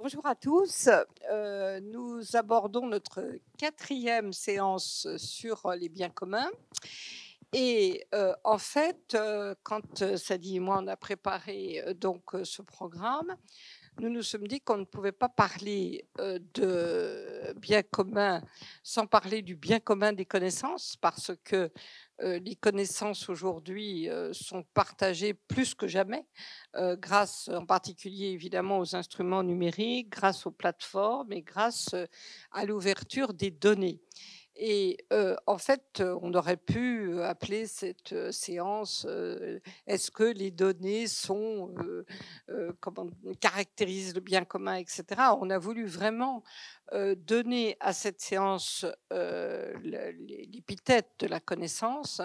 Bonjour à tous. Nous abordons notre quatrième séance sur les biens communs. Et en fait, quand Sadi et moi on a préparé ce programme, nous nous sommes dit qu'on ne pouvait pas parler de biens communs sans parler du bien commun des connaissances, parce que les connaissances aujourd'hui sont partagées plus que jamais, grâce en particulier évidemment aux instruments numériques, grâce aux plateformes et grâce à l'ouverture des données. Et en fait, on aurait pu appeler cette séance est-ce que les données sont comment caractérisent le bien commun, etc. On a voulu vraiment donner à cette séance l'épithète de la connaissance,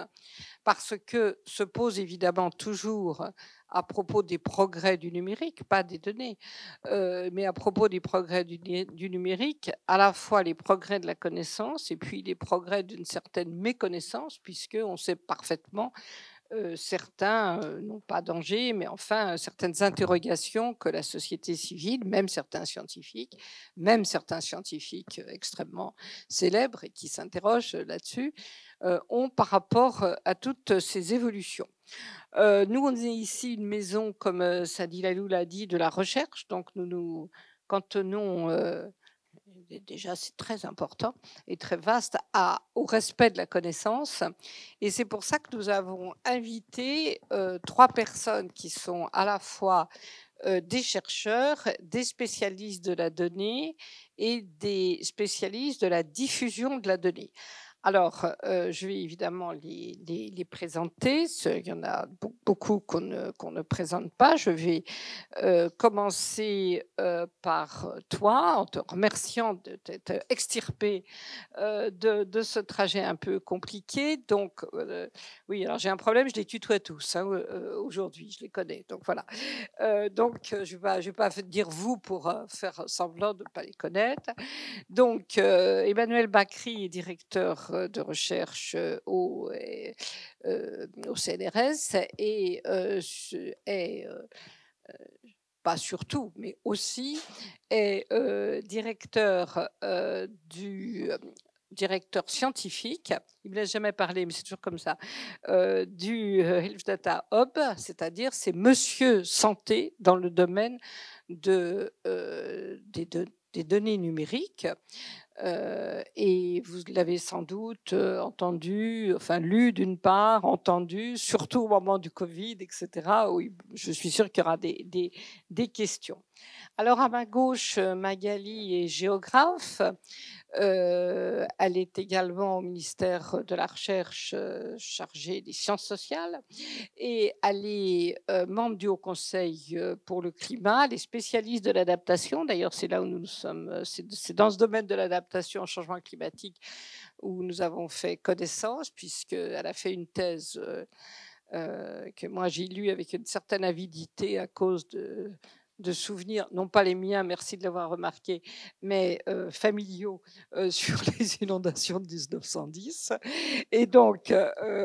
parce que se pose évidemment toujours à propos des progrès du numérique, pas des données, mais à propos des progrès du numérique, à la fois les progrès de la connaissance et puis les progrès d'une certaine méconnaissance, puisqu'on sait parfaitement certains, non pas dangers, mais enfin certaines interrogations que la société civile, même certains scientifiques extrêmement célèbres et qui s'interrogent là-dessus, ont par rapport à toutes ces évolutions. Nous, on est ici une maison, comme Sadi Lalou l'a dit, de la recherche, donc nous nous cantonnons déjà c'est très important et très vaste au respect de la connaissance. Et c'est pour ça que nous avons invité trois personnes qui sont à la fois des chercheurs, des spécialistes de la donnée et des spécialistes de la diffusion de la donnée. Alors, je vais évidemment les présenter. Il y en a beaucoup qu'on ne présente pas. Je vais commencer par toi, en te remerciant de t'être extirpé de ce trajet un peu compliqué. Donc, oui, alors j'ai un problème, je les tutoie tous aujourd'hui, je les connais. Donc voilà. Je vais pas dire vous pour faire semblant de ne pas les connaître. Donc, Emmanuel Bacri est directeur de recherche au CNRS et est pas surtout, mais aussi est directeur scientifique, il ne me laisse jamais parler, mais c'est toujours comme ça, du Health Data Hub, c'est-à-dire c'est Monsieur Santé dans le domaine des données numériques. Et vous l'avez sans doute entendu, enfin lu d'une part, entendu, surtout au moment du Covid, etc., où je suis sûre qu'il y aura des questions. Alors à ma gauche, Magali est géographe. Elle est également au ministère de la Recherche chargée des sciences sociales et elle est membre du Haut Conseil pour le climat. Elle est spécialiste de l'adaptation. D'ailleurs, c'est là où nous sommes. C'est dans ce domaine de l'adaptation au changement climatique où nous avons fait connaissance, puisqu'elle a fait une thèse que moi j'ai lue avec une certaine avidité à cause de souvenirs, non pas les miens, merci de l'avoir remarqué, mais familiaux sur les inondations de 1910. Et donc,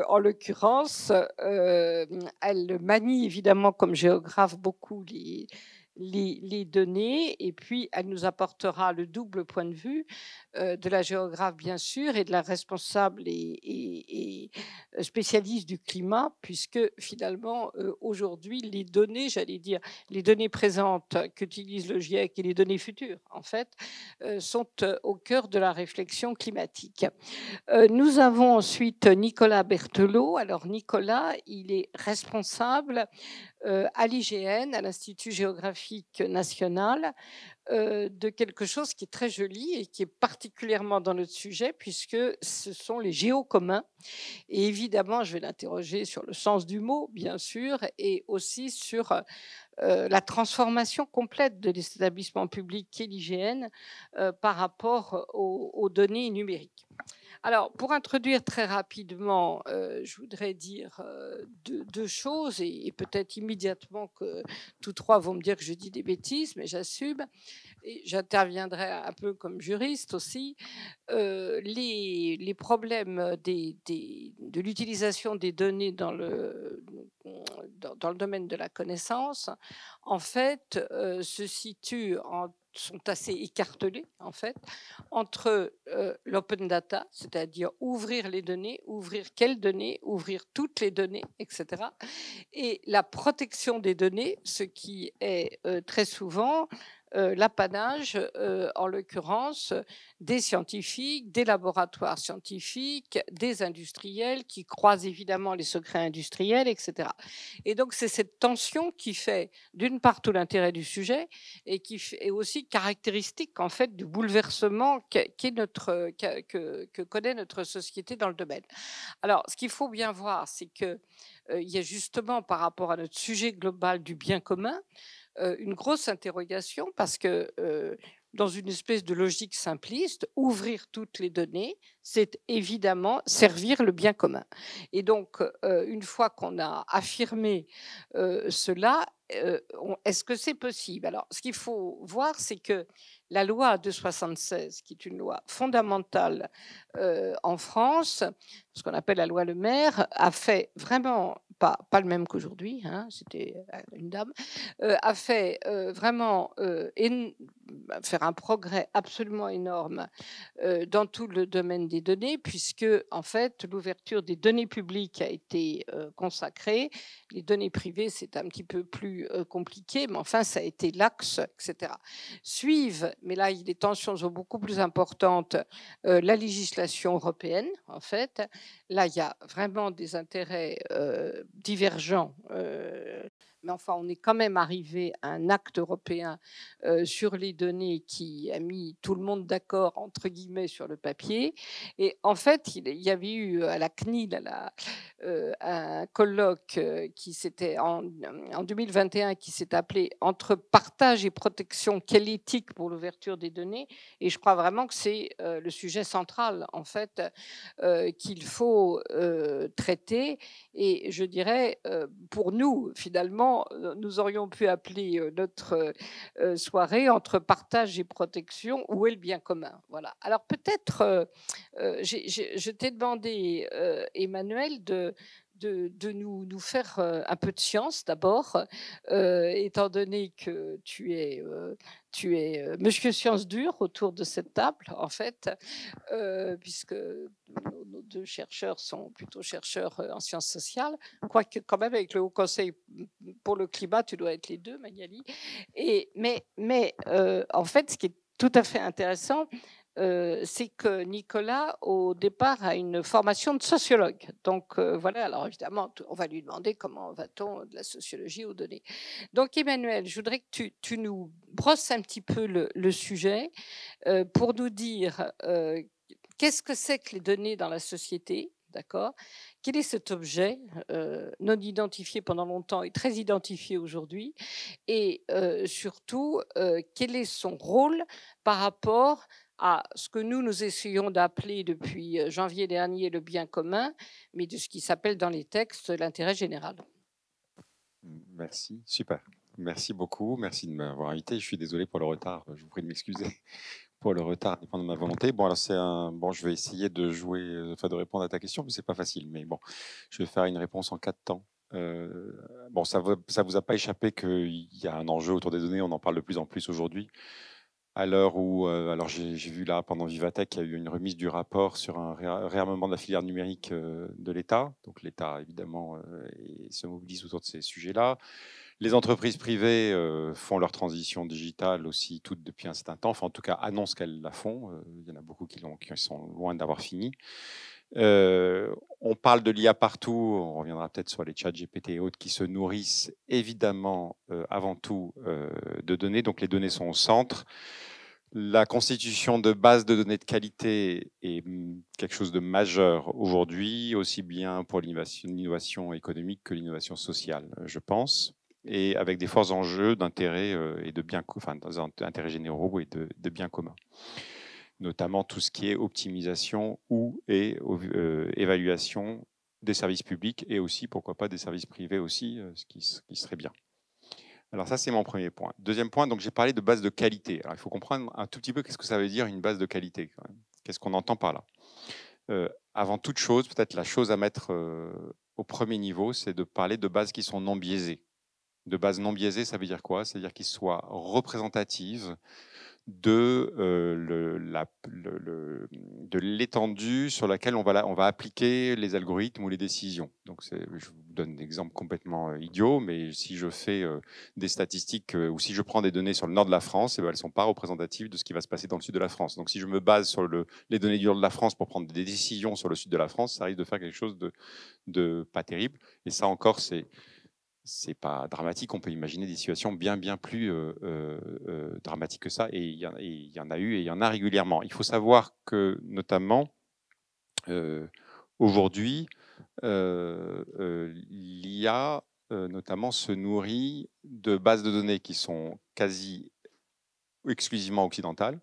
en l'occurrence, elle manie évidemment comme géographe beaucoup les données, et puis elle nous apportera le double point de vue de la géographe bien sûr et de la responsable et spécialiste du climat, puisque finalement aujourd'hui les données, j'allais dire les données présentes qu'utilise le GIEC et les données futures en fait sont au cœur de la réflexion climatique. Nous avons ensuite Nicolas Berthelot. Alors Nicolas, il est responsable à l'IGN, à l'Institut géographique national, de quelque chose qui est très joli et qui est particulièrement dans notre sujet, puisque ce sont les géocommuns. Et évidemment, je vais l'interroger sur le sens du mot, bien sûr, et aussi sur la transformation complète de l'établissement public qu'est l'IGN par rapport aux données numériques. Alors, pour introduire très rapidement, je voudrais dire deux choses, et peut-être immédiatement que tous trois vont me dire que je dis des bêtises, mais j'assume, et j'interviendrai un peu comme juriste aussi. Les problèmes de l'utilisation des données dans le domaine de la connaissance, en fait, se situent en sont assez écartelés, en fait, entre l'open data, c'est-à-dire ouvrir les données, ouvrir quelles données, ouvrir toutes les données, etc., et la protection des données, ce qui est très souvent l'apanage, en l'occurrence, des scientifiques, des laboratoires scientifiques, des industriels qui croisent évidemment les secrets industriels, etc. Et donc, c'est cette tension qui fait, d'une part, tout l'intérêt du sujet et qui est aussi caractéristique, en fait, du bouleversement que connaît notre société dans le domaine. Alors, ce qu'il faut bien voir, c'est que il y a justement, par rapport à notre sujet global du bien commun, une grosse interrogation parce que dans une espèce de logique simpliste, ouvrir toutes les données, c'est évidemment servir le bien commun. Et donc, une fois qu'on a affirmé cela, est-ce que c'est possible? Alors, ce qu'il faut voir, c'est que la loi de 76, qui est une loi fondamentale en France, ce qu'on appelle la loi Le Maire, a fait vraiment, pas le même qu'aujourd'hui, hein, c'était une dame, a fait vraiment faire un progrès absolument énorme dans tout le domaine des données, puisque en fait l'ouverture des données publiques a été consacrée. Les données privées, c'est un petit peu plus compliqué, mais enfin ça a été l'axe, etc. Suivent, mais là les tensions sont beaucoup plus importantes, la législation européenne, en fait. Là, il y a vraiment des intérêts divergents. Mais enfin, on est quand même arrivé à un acte européen sur les données qui a mis tout le monde d'accord, entre guillemets, sur le papier. Et en fait, il y avait eu à la CNIL un colloque qui s'était en 2021 qui s'est appelé Entre partage et protection, quelle éthique pour l'ouverture des données. Et je crois vraiment que c'est le sujet central, en fait, qu'il faut traiter. Et je dirais, pour nous, finalement, nous aurions pu appeler notre soirée Entre partage et protection, où est le bien commun? Voilà. Alors peut-être, je t'ai demandé, Emmanuel, de nous faire un peu de science d'abord, étant donné que tu es monsieur science dure autour de cette table, en fait, puisque nos deux chercheurs sont plutôt chercheurs en sciences sociales, quoique quand même avec le Haut Conseil pour le climat, tu dois être les deux, Magali. Mais en fait, ce qui est tout à fait intéressant, c'est que Nicolas, au départ, a une formation de sociologue. Donc voilà, alors évidemment, on va lui demander comment va-t-on de la sociologie aux données. Donc Emmanuel, je voudrais que tu nous brosses un petit peu le sujet pour nous dire qu'est-ce que c'est que les données dans la société, d'accord? Quel est cet objet non identifié pendant longtemps et très identifié aujourd'hui? Et surtout, quel est son rôle par rapport à ce que nous essayons d'appeler depuis janvier dernier le bien commun, mais de ce qui s'appelle dans les textes l'intérêt général. Merci, super. Merci beaucoup, merci de m'avoir invité. Je suis désolé pour le retard, je vous prie de m'excuser pour le retard, dépend de ma volonté. Bon, alors bon, je vais essayer de jouer, enfin de répondre à ta question, mais c'est pas facile. Mais bon, je vais faire une réponse en 4 temps. Bon, ça vous a pas échappé qu'il y a un enjeu autour des données, on en parle de plus en plus aujourd'hui. À l'heure où, alors j'ai vu là pendant Vivatech, il y a eu une remise du rapport sur un réarmement de la filière numérique de l'État. Donc l'État évidemment se mobilise autour de ces sujets-là. Les entreprises privées font leur transition digitale aussi toutes depuis un certain temps, enfin en tout cas annoncent qu'elles la font. Il y en a beaucoup qui sont loin d'avoir fini. On parle de l'IA partout, on reviendra peut-être sur les chats GPT et autres qui se nourrissent évidemment avant tout de données, donc les données sont au centre. La constitution de bases de données de qualité est quelque chose de majeur aujourd'hui, aussi bien pour l'innovation économique que l'innovation sociale, je pense, et avec des forts enjeux d'intérêt et de bien, enfin, d'intérêts généraux et de biens communs, notamment tout ce qui est optimisation et évaluation des services publics et aussi, pourquoi pas, des services privés aussi, ce qui serait bien. Alors ça, c'est mon premier point. Deuxième point, donc j'ai parlé de base de qualité. Alors il faut comprendre un tout petit peu qu'est-ce que ça veut dire une base de qualité. Qu'est-ce qu'on entend par là? Avant toute chose, peut-être la chose à mettre au premier niveau, c'est de parler de bases qui sont non biaisées. de base non biaisée, ça veut dire quoi? C'est-à-dire qu'ils soient représentatives de de l'étendue sur laquelle on va appliquer les algorithmes ou les décisions. Donc, je vous donne un exemple complètement idiot, mais si je fais des statistiques ou si je prends des données sur le nord de la France, eh ben, elles ne sont pas représentatives de ce qui va se passer dans le sud de la France. Donc, si je me base sur les données du nord de la France pour prendre des décisions sur le sud de la France, ça risque de faire quelque chose de pas terrible. Et ça encore, c'est pas dramatique. On peut imaginer des situations bien plus dramatiques que ça. Et il y en a eu et il y en a régulièrement. Il faut savoir que, notamment, aujourd'hui, l'IA, notamment, se nourrit de bases de données qui sont quasi exclusivement occidentales.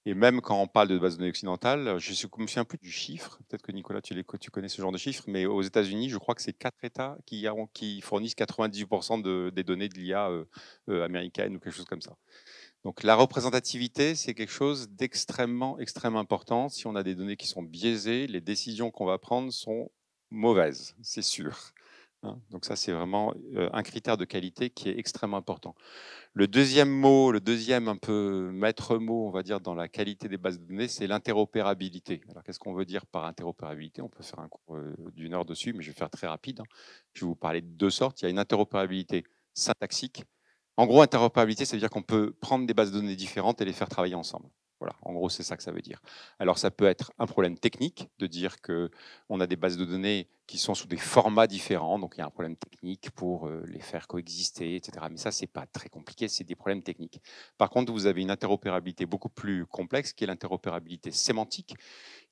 Et même quand on parle de base de données occidentales, je ne me souviens plus du chiffre, peut-être que Nicolas, tu connais ce genre de chiffre, mais aux États-Unis, je crois que c'est 4 États qui fournissent 98% des données de l'IA américaine ou quelque chose comme ça. Donc la représentativité, c'est quelque chose d'extrêmement important. Si on a des données qui sont biaisées, les décisions qu'on va prendre sont mauvaises, c'est sûr. Donc ça, c'est vraiment un critère de qualité qui est extrêmement important. Le deuxième un peu maître mot, on va dire, dans la qualité des bases de données, c'est l'interopérabilité. Alors, qu'est-ce qu'on veut dire par interopérabilité? On peut faire un cours d'une heure dessus, mais je vais faire très rapide. Je vais vous parler de deux sortes. Il y a une interopérabilité syntaxique. En gros, interopérabilité, ça veut dire qu'on peut prendre des bases de données différentes et les faire travailler ensemble. Voilà, en gros, c'est ça que ça veut dire. Alors, ça peut être un problème technique de dire qu'on a des bases de données qui sont sous des formats différents, donc il y a un problème technique pour les faire coexister, etc. Mais ça, c'est pas très compliqué, c'est des problèmes techniques. Par contre, vous avez une interopérabilité beaucoup plus complexe, qui est l'interopérabilité sémantique,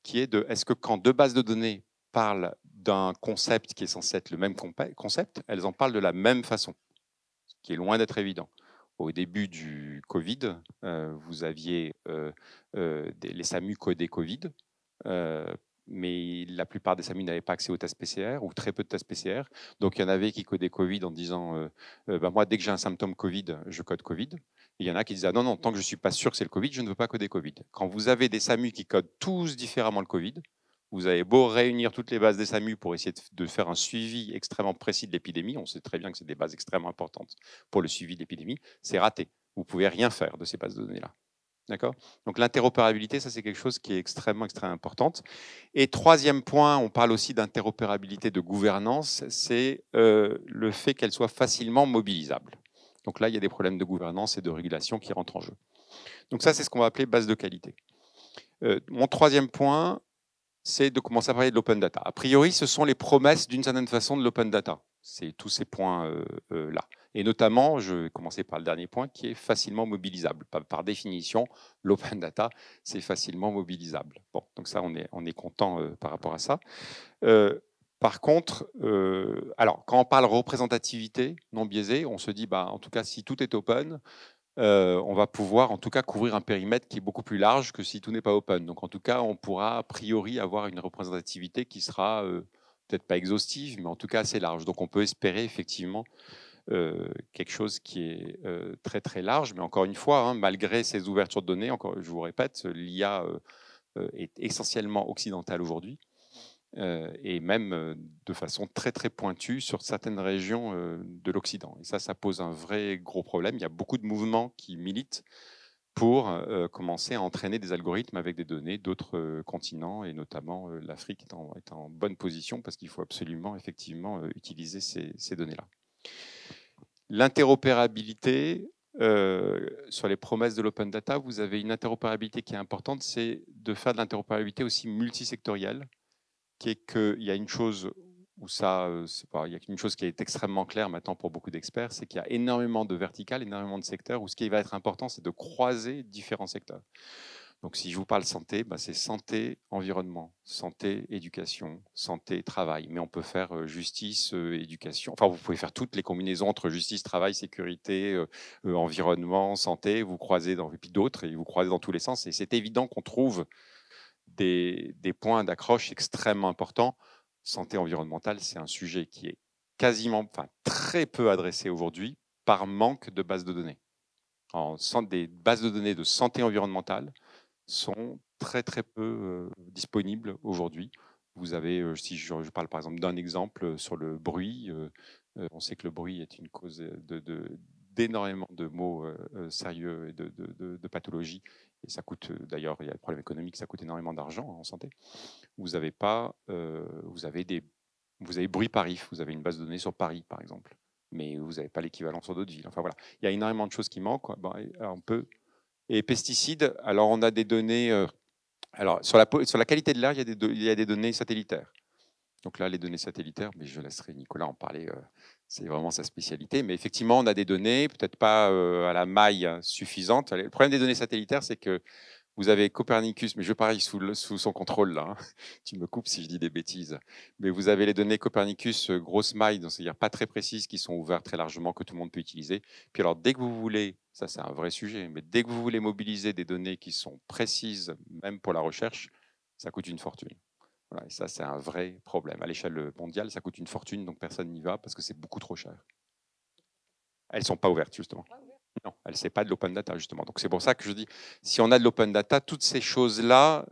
qui est de est-ce que quand deux bases de données parlent d'un concept qui est censé être le même concept, elles en parlent de la même façon, ce qui est loin d'être évident. Au début du Covid, vous aviez les SAMU codés Covid, mais la plupart des SAMU n'avaient pas accès aux tests PCR ou très peu de tests PCR. Donc il y en avait qui codaient Covid en disant moi, dès que j'ai un symptôme Covid, je code Covid. Et il y en a qui disaient non, non, tant que je ne suis pas sûr que c'est le Covid, je ne veux pas coder Covid. Quand vous avez des SAMU qui codent tous différemment le Covid, vous avez beau réunir toutes les bases des SAMU pour essayer de faire un suivi extrêmement précis de l'épidémie, on sait très bien que c'est des bases extrêmement importantes pour le suivi de l'épidémie, c'est raté. Vous ne pouvez rien faire de ces bases de données-là. D'accord? Donc l'interopérabilité, ça c'est quelque chose qui est extrêmement importante. Et troisième point, on parle aussi d'interopérabilité de gouvernance, c'est le fait qu'elle soit facilement mobilisable. Donc là, il y a des problèmes de gouvernance et de régulation qui rentrent en jeu. Donc ça, c'est ce qu'on va appeler base de qualité. Mon troisième point, c'est de commencer à parler de l'open data. A priori, ce sont les promesses d'une certaine façon de l'open data. C'est tous ces points-là. Et notamment, je vais commencer par le dernier point, qui est facilement mobilisable. Par définition, l'open data, c'est facilement mobilisable. Bon, donc ça, on est content par rapport à ça. Par contre, alors, quand on parle représentativité non biaisée, on se dit, en tout cas, si tout est open, on va pouvoir en tout cas couvrir un périmètre qui est beaucoup plus large que si tout n'est pas open. Donc en tout cas, on pourra a priori avoir une représentativité qui sera peut-être pas exhaustive, mais en tout cas assez large. Donc on peut espérer effectivement quelque chose qui est très large. Mais encore une fois, malgré ces ouvertures de données, je vous répète, l'IA est essentiellement occidentale aujourd'hui. Et même de façon très pointue sur certaines régions de l'Occident. Et ça pose un vrai gros problème. Il y a beaucoup de mouvements qui militent pour commencer à entraîner des algorithmes avec des données d'autres continents, et notamment l'Afrique est en bonne position parce qu'il faut absolument effectivement utiliser ces données-là. L'interopérabilité, sur les promesses de l'open data, vous avez une interopérabilité qui est importante, c'est de faire de l'interopérabilité aussi multisectorielle, qui est qu'il y a une chose où il y a une chose qui est extrêmement claire maintenant pour beaucoup d'experts, c'est qu'il y a énormément de verticales, énormément de secteurs où ce qui va être important, c'est de croiser différents secteurs. Donc, si je vous parle santé, c'est santé, environnement, santé, éducation, santé, travail. Mais on peut faire justice, éducation. Enfin, vous pouvez faire toutes les combinaisons entre justice, travail, sécurité, environnement, santé. Vous croisez et puis d'autres, et vous croisez dans tous les sens. Et c'est évident qu'on trouve des points d'accroche extrêmement importants. Santé environnementale, c'est un sujet qui est très peu adressé aujourd'hui par manque de bases de données. Des bases de données de santé environnementale sont très peu disponibles aujourd'hui. Vous avez, si je parle par exemple d'un exemple sur le bruit, on sait que le bruit est une cause d'énormément de maux sérieux et de pathologies. Et ça coûte, d'ailleurs, il y a le problème économique, ça coûte énormément d'argent en santé. Vous avez pas, vous avez bruit Paris, vous avez une base de données sur Paris, par exemple, mais vous n'avez pas l'équivalent sur d'autres villes. Enfin voilà, il y a énormément de choses qui manquent. Quoi. Bon, alors, on peut. Et pesticides, alors on a des données. Alors sur la qualité de l'air, il y a des données satellitaires. Donc là, les données satellitaires, mais je laisserai Nicolas en parler, c'est vraiment sa spécialité. Mais effectivement, on a des données, peut-être pas à la maille suffisante. Le problème des données satellitaires, c'est que vous avez Copernicus, mais je parie sous son contrôle là. Hein. Tu me coupes si je dis des bêtises. Mais vous avez les données Copernicus grosse maille, c'est-à-dire pas très précises, qui sont ouvertes très largement, que tout le monde peut utiliser. Puis alors, dès que vous voulez, ça c'est un vrai sujet, mais dès que vous voulez mobiliser des données qui sont précises, même pour la recherche, ça coûte une fortune. Voilà, et ça, c'est un vrai problème. À l'échelle mondiale, ça coûte une fortune, donc personne n'y va parce que c'est beaucoup trop cher. Elles ne sont pas ouvertes, justement. Non, c'est pas de l'open data, justement. Donc c'est pour ça que je dis, si on a de l'open data, toutes ces choses-là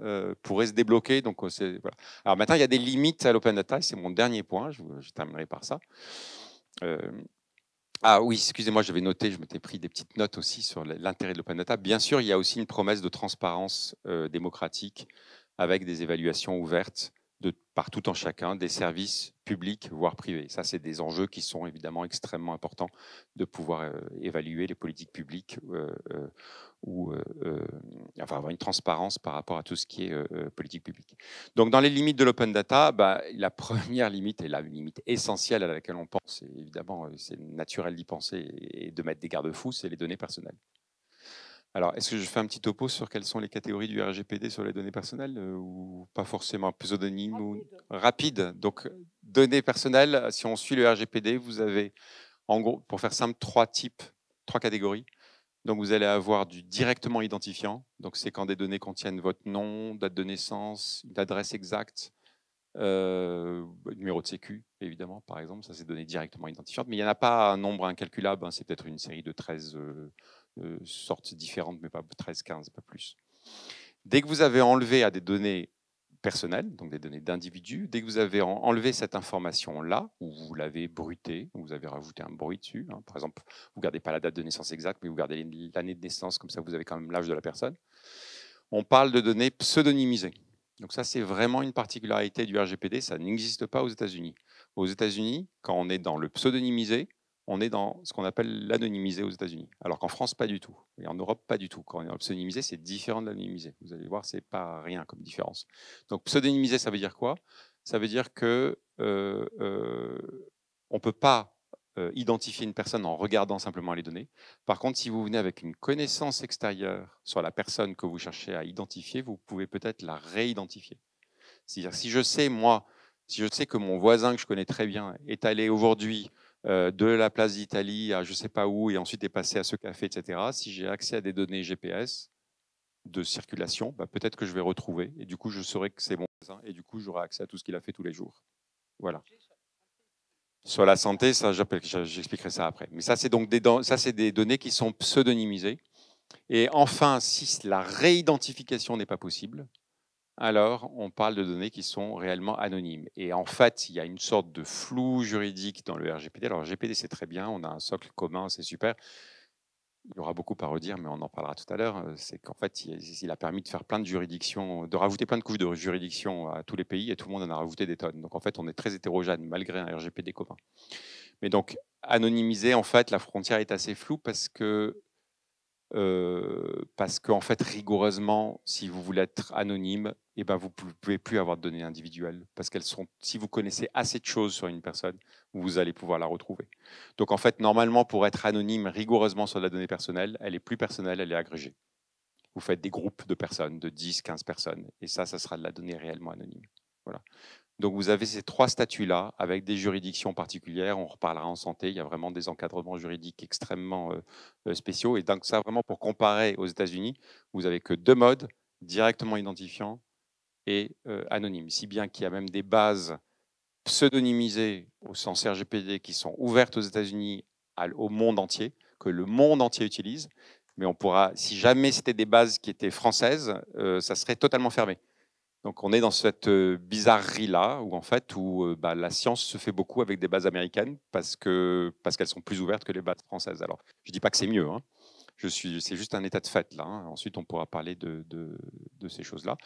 pourraient se débloquer. Donc, voilà. Alors maintenant, il y a des limites à l'open data, et c'est mon dernier point, je terminerai par ça. Ah oui, excusez-moi, j'avais noté, je m'étais pris des petites notes aussi sur l'intérêt de l'open data. Bien sûr, il y a aussi une promesse de transparence démocratique avec des évaluations ouvertes de partout en chacun des services publics, voire privés. Ça, c'est des enjeux qui sont évidemment extrêmement importants de pouvoir évaluer les politiques publiques ou enfin, avoir une transparence par rapport à tout ce qui est politique publique. Donc, dans les limites de l'open data, bah, la première limite, et la limite essentielle à laquelle on pense, et évidemment, c'est naturel d'y penser et de mettre des garde-fous, c'est les données personnelles. Alors, est-ce que je fais un petit topo sur quelles sont les catégories du RGPD sur les données personnelles ou pas forcément pseudonyme ou rapide? Donc, données personnelles, si on suit le RGPD, vous avez, en gros, pour faire simple, trois catégories. Donc, vous allez avoir du directement identifiant. Donc, c'est quand des données contiennent votre nom, date de naissance, une adresse exacte, numéro de sécu, évidemment, par exemple. Ça, c'est données directement identifiantes. Mais il n'y en a pas un nombre incalculable. Hein. C'est peut-être une série de 13 sortes différentes, mais pas 13, 15, pas plus. Dès que vous avez enlevé à des données personnelles, donc des données d'individus, dès que vous avez enlevé cette information-là, ou vous l'avez bruitée, vous avez rajouté un bruit dessus, hein, par exemple, vous ne gardez pas la date de naissance exacte, mais vous gardez l'année de naissance, comme ça vous avez quand même l'âge de la personne, on parle de données pseudonymisées. Donc ça, c'est vraiment une particularité du RGPD, ça n'existe pas aux États-Unis. Aux États-Unis, quand on est dans le pseudonymisé, on est dans ce qu'on appelle l'anonymisé aux États-Unis. Alors qu'en France, pas du tout. Et en Europe, pas du tout. Quand on est dans le pseudonymisé, c'est différent de l'anonymisé. Vous allez voir, c'est pas rien comme différence. Donc pseudonymisé, ça veut dire quoi? Ça veut dire que on peut pas identifier une personne en regardant simplement les données. Par contre, si vous venez avec une connaissance extérieure sur la personne que vous cherchez à identifier, vous pouvez peut-être la réidentifier. C'est-à-dire, si je sais, moi, si je sais que mon voisin que je connais très bien est allé aujourd'hui de la place d'Italie à je ne sais pas où et ensuite est passé à ce café, etc., si j'ai accès à des données GPS de circulation, bah, peut-être que je vais retrouver et du coup, je saurai que c'est mon voisin et du coup, j'aurai accès à tout ce qu'il a fait tous les jours. Voilà. Sur la santé, ça, j'expliquerai ça après. Mais ça, c'est donc des données qui sont pseudonymisées. Et enfin, si la réidentification n'est pas possible, alors on parle de données qui sont réellement anonymes. Et en fait, il y a une sorte de flou juridique dans le RGPD. Alors, le RGPD, c'est très bien, on a un socle commun, c'est super. Il y aura beaucoup à redire, mais on en parlera tout à l'heure. C'est qu'en fait, il a permis de faire plein de juridictions, de rajouter plein de couches de juridictions à tous les pays, et tout le monde en a rajouté des tonnes. Donc, en fait, on est très hétérogène, malgré un RGPD commun. Mais donc, anonymiser, en fait, la frontière est assez floue parce qu'en fait, rigoureusement, si vous voulez être anonyme, eh ben, vous ne pouvez plus avoir de données individuelles parce qu'elles sont, si vous connaissez assez de choses sur une personne, vous allez pouvoir la retrouver. Donc en fait, normalement, pour être anonyme rigoureusement sur la donnée personnelle, elle est plus personnelle, elle est agrégée. Vous faites des groupes de personnes, de 10, 15 personnes, et ça sera de la donnée réellement anonyme. Voilà. Donc vous avez ces trois statuts-là avec des juridictions particulières. On reparlera en santé. Il y a vraiment des encadrements juridiques extrêmement spéciaux. Et donc ça, vraiment pour comparer aux États-Unis, vous avez que deux modes, directement identifiant et anonyme. Si bien qu'il y a même des bases pseudonymisées au sens RGPD qui sont ouvertes aux États-Unis au monde entier, que le monde entier utilise. Mais on pourra, si jamais c'était des bases qui étaient françaises, ça serait totalement fermé. Donc on est dans cette bizarrerie-là, où en fait, la science se fait beaucoup avec des bases américaines parce qu'elles sont plus ouvertes que les bases françaises. Alors, je dis pas que c'est mieux, hein. C'est juste un état de fait là, hein. Ensuite, on pourra parler de ces choses-là.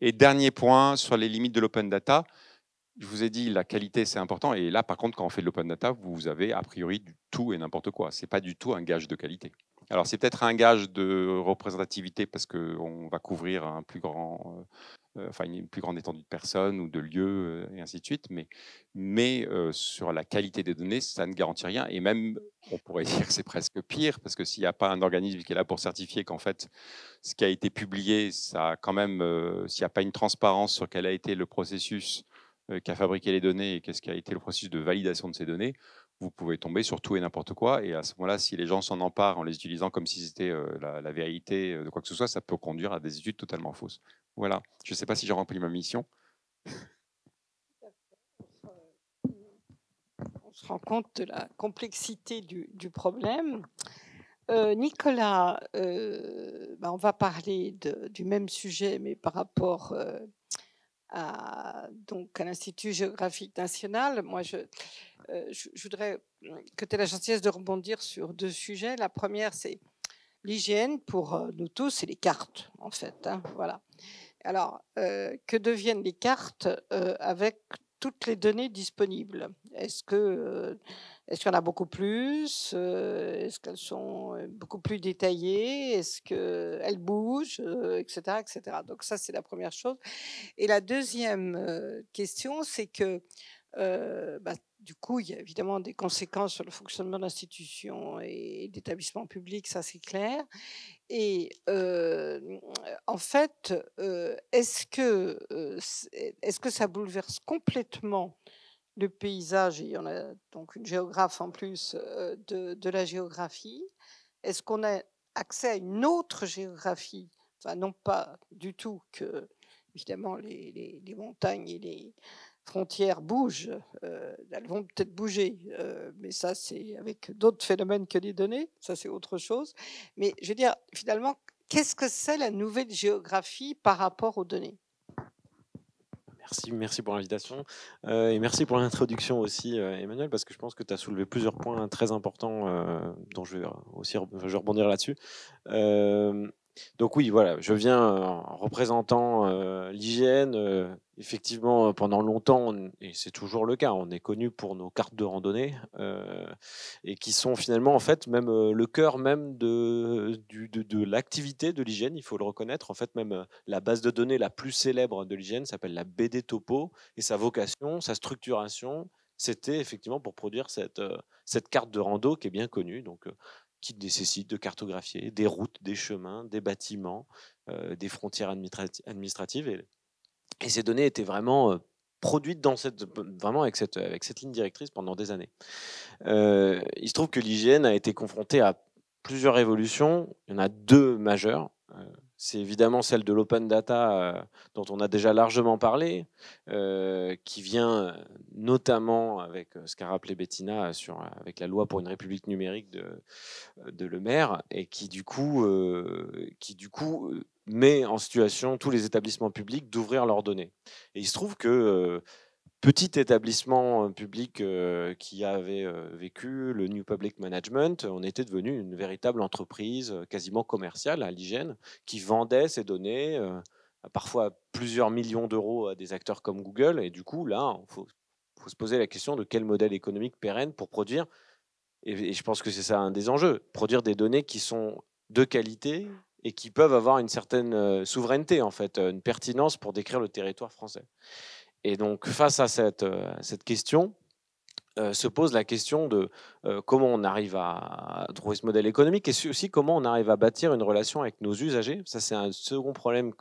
Et dernier point sur les limites de l'open data. Je vous ai dit, la qualité, c'est important. Et là, par contre, quand on fait de l'open data, vous avez a priori du tout et n'importe quoi. Ce n'est pas du tout un gage de qualité. Alors, c'est peut-être un gage de représentativité parce qu'on va couvrir une plus grande étendue de personnes ou de lieux, et ainsi de suite. Mais sur la qualité des données, ça ne garantit rien. Et même, on pourrait dire que c'est presque pire parce que s'il n'y a pas un organisme qui est là pour certifier qu'en fait, ce qui a été publié, ça a quand même, s'il n'y a pas une transparence sur quel a été le processus qui a fabriqué les données et qu'est-ce qui a été le processus de validation de ces données, vous pouvez tomber sur tout et n'importe quoi. Et à ce moment-là, si les gens s'en emparent en les utilisant comme si c'était la vérité de quoi que ce soit, ça peut conduire à des études totalement fausses. Voilà. Je ne sais pas si j'ai rempli ma mission. On se rend compte de la complexité du problème. Nicolas, on va parler du même sujet, mais par rapport à l'Institut géographique national. Moi, je voudrais que tu aies la gentillesse de rebondir sur deux sujets. La première, c'est l'hygiène pour nous tous, c'est les cartes, en fait. Hein, voilà. Alors, que deviennent les cartes avec toutes les données disponibles? Est-ce qu'il y en a beaucoup plus? Est-ce qu'elles sont beaucoup plus détaillées? Est-ce qu'elles bougent, etc., etc. Donc ça, c'est la première chose. Et la deuxième question, c'est que du coup, il y a évidemment des conséquences sur le fonctionnement d'institutions et d'établissements publics, ça c'est clair. Et en fait, est-ce que ça bouleverse complètement le paysage? Et il y en a donc une géographe en plus de la géographie. Est-ce qu'on a accès à une autre géographie? Enfin, non pas du tout que, évidemment, les montagnes et les frontières bougent. Elles vont peut-être bouger, mais ça, c'est avec d'autres phénomènes que les données. Ça, c'est autre chose. Mais je veux dire, finalement, qu'est-ce que c'est la nouvelle géographie par rapport aux données? Merci pour l'invitation et merci pour l'introduction aussi, Emmanuel, parce que je pense que tu as soulevé plusieurs points très importants dont je vais rebondir là-dessus. Donc oui, voilà, je viens en représentant l'hygiène. Effectivement, pendant longtemps, et c'est toujours le cas, on est connu pour nos cartes de randonnée et qui sont finalement en fait même le cœur même de l'activité de l'hygiène, il faut le reconnaître. En fait, même la base de données la plus célèbre de l'hygiène s'appelle la BD Topo et sa vocation, sa structuration, c'était effectivement pour produire cette carte de rando qui est bien connue. Donc, qui nécessite de cartographier des routes, des chemins, des bâtiments, des frontières administratives. Et ces données étaient vraiment produites vraiment avec cette ligne directrice pendant des années. Il se trouve que l'hygiène a été confrontée à plusieurs révolutions. Il y en a deux majeures. C'est évidemment celle de l'open data dont on a déjà largement parlé, qui vient notamment avec ce qu'a rappelé Bettina avec la loi pour une république numérique de Le Maire, et qui du coup met en situation tous les établissements publics d'ouvrir leurs données. Et il se trouve que petit établissement public qui avait vécu le New Public Management, on était devenu une véritable entreprise quasiment commerciale à l'hygiène qui vendait ses données, parfois plusieurs millions d'euros à des acteurs comme Google. Et du coup, là, il faut se poser la question de quel modèle économique pérenne pour produire. Et je pense que c'est ça un des enjeux, produire des données qui sont de qualité et qui peuvent avoir une certaine souveraineté, en fait, une pertinence pour décrire le territoire français. Et donc, face à cette question, se pose la question de comment on arrive à trouver ce modèle économique et aussi comment on arrive à bâtir une relation avec nos usagers. Ça, c'est un second problème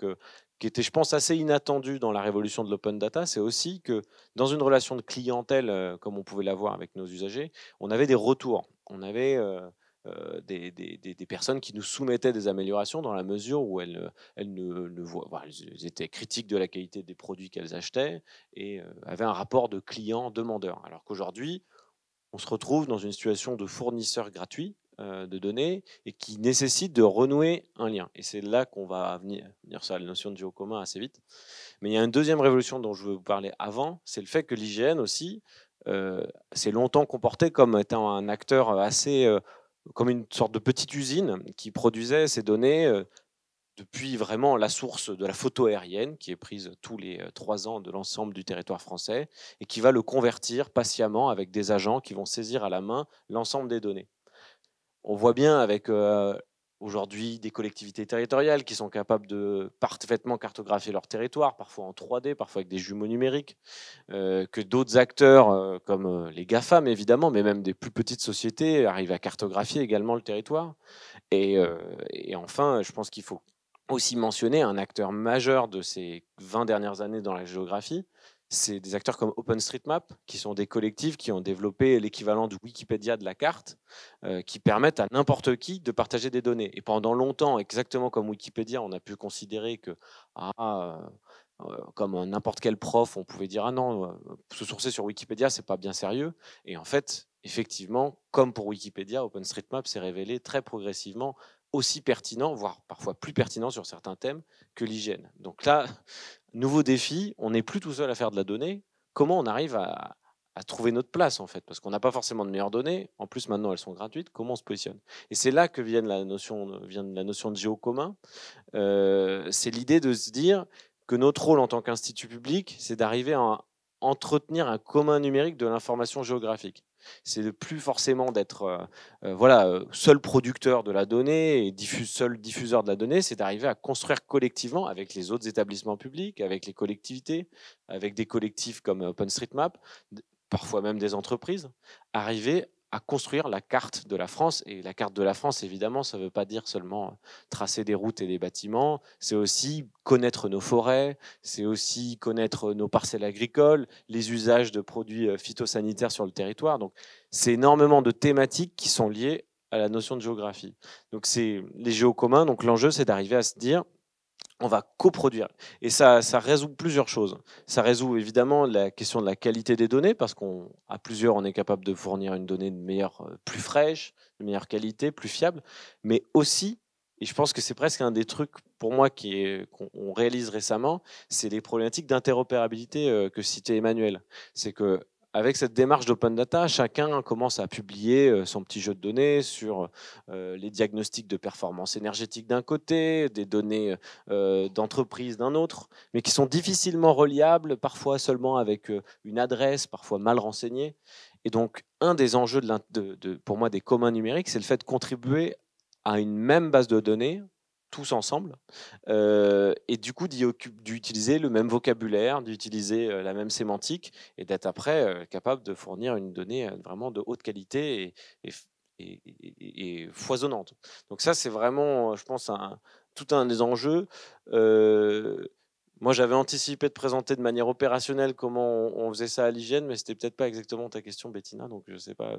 qui était, je pense, assez inattendu dans la révolution de l'open data. C'est aussi que dans une relation de clientèle, comme on pouvait l'avoir avec nos usagers, on avait des retours. On avait des personnes qui nous soumettaient des améliorations dans la mesure où elles elles étaient critiques de la qualité des produits qu'elles achetaient et avaient un rapport de client-demandeur. Alors qu'aujourd'hui, on se retrouve dans une situation de fournisseur gratuit de données et qui nécessitent de renouer un lien. Et c'est là qu'on va venir sur la notion de géocommun assez vite. Mais il y a une deuxième révolution dont je veux vous parler avant, c'est le fait que l'IGN aussi s'est longtemps comporté comme étant un acteur assez, comme une sorte de petite usine qui produisait ces données depuis vraiment la source de la photo aérienne qui est prise tous les 3 ans de l'ensemble du territoire français et qui va le convertir patiemment avec des agents qui vont saisir à la main l'ensemble des données. On voit bien avec aujourd'hui des collectivités territoriales qui sont capables de parfaitement cartographier leur territoire, parfois en 3D, parfois avec des jumeaux numériques, que d'autres acteurs comme les GAFAM évidemment, mais même des plus petites sociétés arrivent à cartographier également le territoire. Et enfin, je pense qu'il faut aussi mentionner un acteur majeur de ces 20 dernières années dans la géographie. C'est des acteurs comme OpenStreetMap, qui sont des collectifs qui ont développé l'équivalent du Wikipédia de la carte, qui permettent à n'importe qui de partager des données. Et pendant longtemps, exactement comme Wikipédia, on a pu considérer que, comme n'importe quel prof, on pouvait dire ah non, se sourcer sur Wikipédia, c'est pas bien sérieux. Et en fait, effectivement, comme pour Wikipédia, OpenStreetMap s'est révélé très progressivement aussi pertinent, voire parfois plus pertinent sur certains thèmes que l'IGN. Donc là, nouveau défi, on n'est plus tout seul à faire de la donnée. Comment on arrive à trouver notre place en fait? Parce qu'on n'a pas forcément de meilleures données. En plus, maintenant, elles sont gratuites. Comment on se positionne? Et c'est là que vient la notion de géocommun. C'est l'idée de se dire que notre rôle en tant qu'institut public, c'est d'arriver à entretenir un commun numérique de l'information géographique. C'est de plus forcément d'être seul producteur de la donnée et seul diffuseur de la donnée, c'est d'arriver à construire collectivement avec les autres établissements publics, avec les collectivités, avec des collectifs comme OpenStreetMap, parfois même des entreprises, arriver à construire la carte de la France. Et la carte de la France, évidemment, ça ne veut pas dire seulement tracer des routes et des bâtiments, c'est aussi connaître nos forêts, c'est aussi connaître nos parcelles agricoles, les usages de produits phytosanitaires sur le territoire. Donc, c'est énormément de thématiques qui sont liées à la notion de géographie. Donc, c'est les géocommuns. Donc, l'enjeu, c'est d'arriver à se dire, on va coproduire. Et ça résout plusieurs choses. Ça résout évidemment la question de la qualité des données, parce qu'à plusieurs, on est capable de fournir une donnée de meilleure, plus fraîche, de meilleure qualité, plus fiable, mais aussi, et je pense que c'est presque un des trucs pour moi qu'on réalise récemment, c'est les problématiques d'interopérabilité que citait Emmanuel. C'est que avec cette démarche d'open data, chacun commence à publier son petit jeu de données sur les diagnostics de performance énergétique d'un côté, des données d'entreprise d'un autre, mais qui sont difficilement reliables, parfois seulement avec une adresse, parfois mal renseignée. Et donc, un des enjeux pour moi des communs numériques, c'est le fait de contribuer à une même base de données, tous ensemble, et du coup d'utiliser le même vocabulaire, d'utiliser la même sémantique, et d'être après capable de fournir une donnée vraiment de haute qualité et foisonnante. Donc ça, c'est vraiment, je pense, tout un des enjeux. Moi, j'avais anticipé de présenter de manière opérationnelle comment on faisait ça à l'hygiène, mais c'était peut-être pas exactement ta question, Bettina, donc je sais pas.